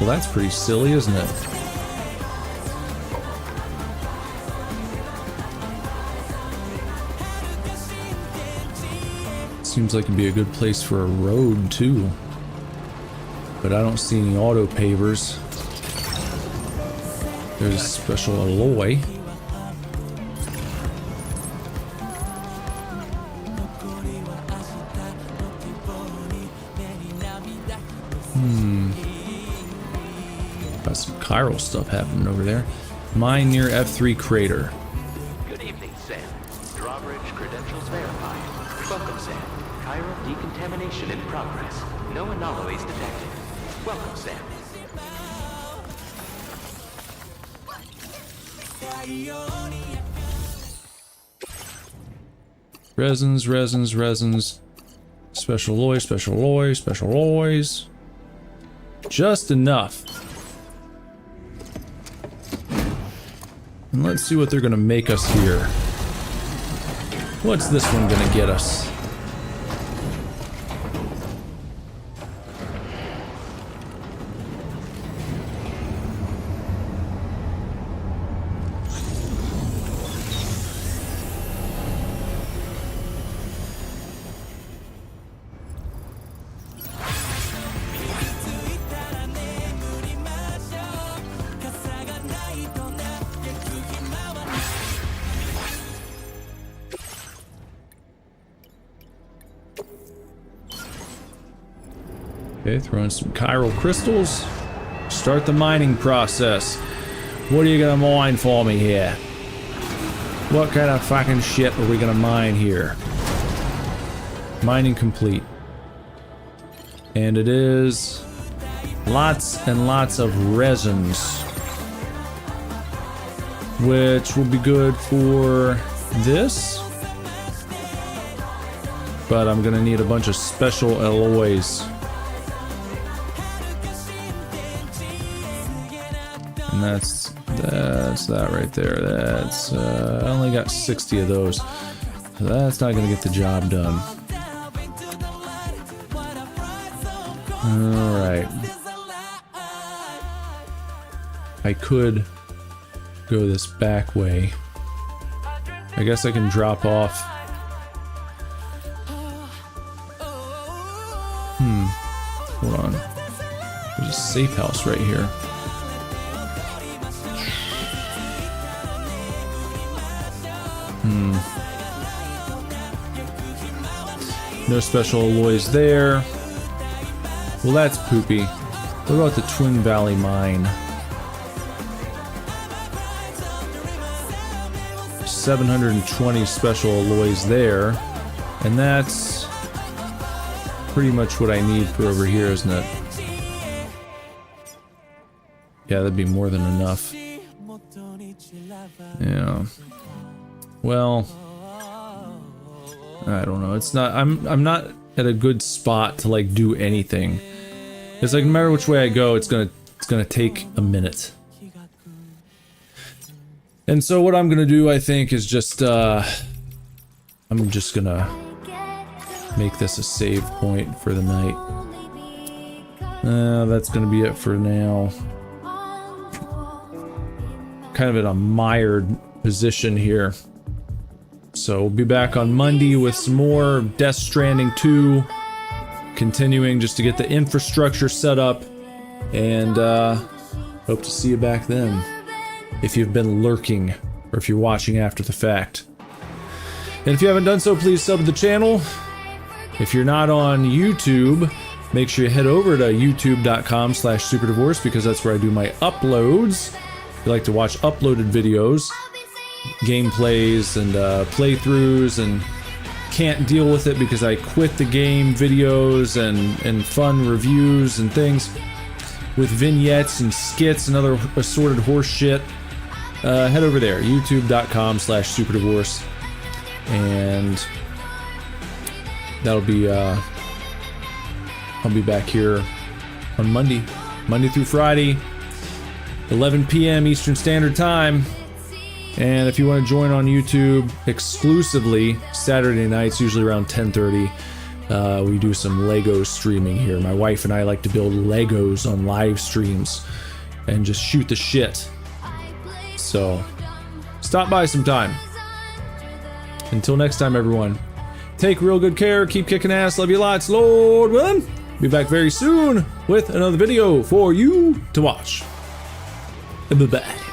Well, that's pretty silly, isn't it? Seems like it'd be a good place for a road, too. But I don't see any auto pavers. There's a special alloy. Got some chiral stuff happening over there. Mine near F3 crater. Good evening, Sam. Drawbridge credentials verified. Welcome, Sam. Chiral decontamination in progress. No anomalies detected. Welcome, Sam. Resins, resins, resins. Special alloy, special alloy, special alloys. Just enough. And let's see what they're gonna make us here. What's this one gonna get us? Okay, throw in some chiral crystals. Start the mining process. What are you gonna mine for me here? What kind of fucking shit are we gonna mine here? Mining complete. And it is lots and lots of resins, which will be good for this. But I'm gonna need a bunch of special alloys. And that's that right there. That's I only got 60 of those. So that's not gonna get the job done. Alright. I could go this back way. I guess I can drop off. Hold on. There's a safe house right here. No special alloys there. Well, that's poopy. What about the Twin Valley Mine? 720 special alloys there. And that's pretty much what I need for over here, isn't it? Yeah, that'd be more than enough. Yeah. Well, I don't know. It's not. I'm not at a good spot to like do anything. It's like no matter which way I go, it's gonna take a minute. And so what I'm gonna do, I think, is just I'm just gonna make this a save point for the night. That's gonna be it for now. Kind of in a mired position here. So we'll be back on Monday with some more Death Stranding 2. Continuing just to get the infrastructure set up. And hope to see you back then. If you've been lurking, or if you're watching after the fact. And if you haven't done so, please sub to the channel. If you're not on YouTube, make sure you head over to youtube.com/superdivorce because that's where I do my uploads. If you like to watch uploaded videos, gameplays and playthroughs and can't deal with it because I quit the game videos and fun reviews and things with vignettes and skits and other assorted horse shit, head over there, youtube.com/superdivorce, and that'll be I'll be back here on Monday through Friday, 11 p.m. Eastern Standard Time. And if you want to join on YouTube exclusively Saturday nights, usually around 10:30, we do some Lego streaming here. My wife and I like to build Legos on live streams and just shoot the shit. So stop by sometime. Until next time, everyone, take real good care, keep kicking ass, love you lots, Lord willing. Be back very soon with another video for you to watch. Bye-bye.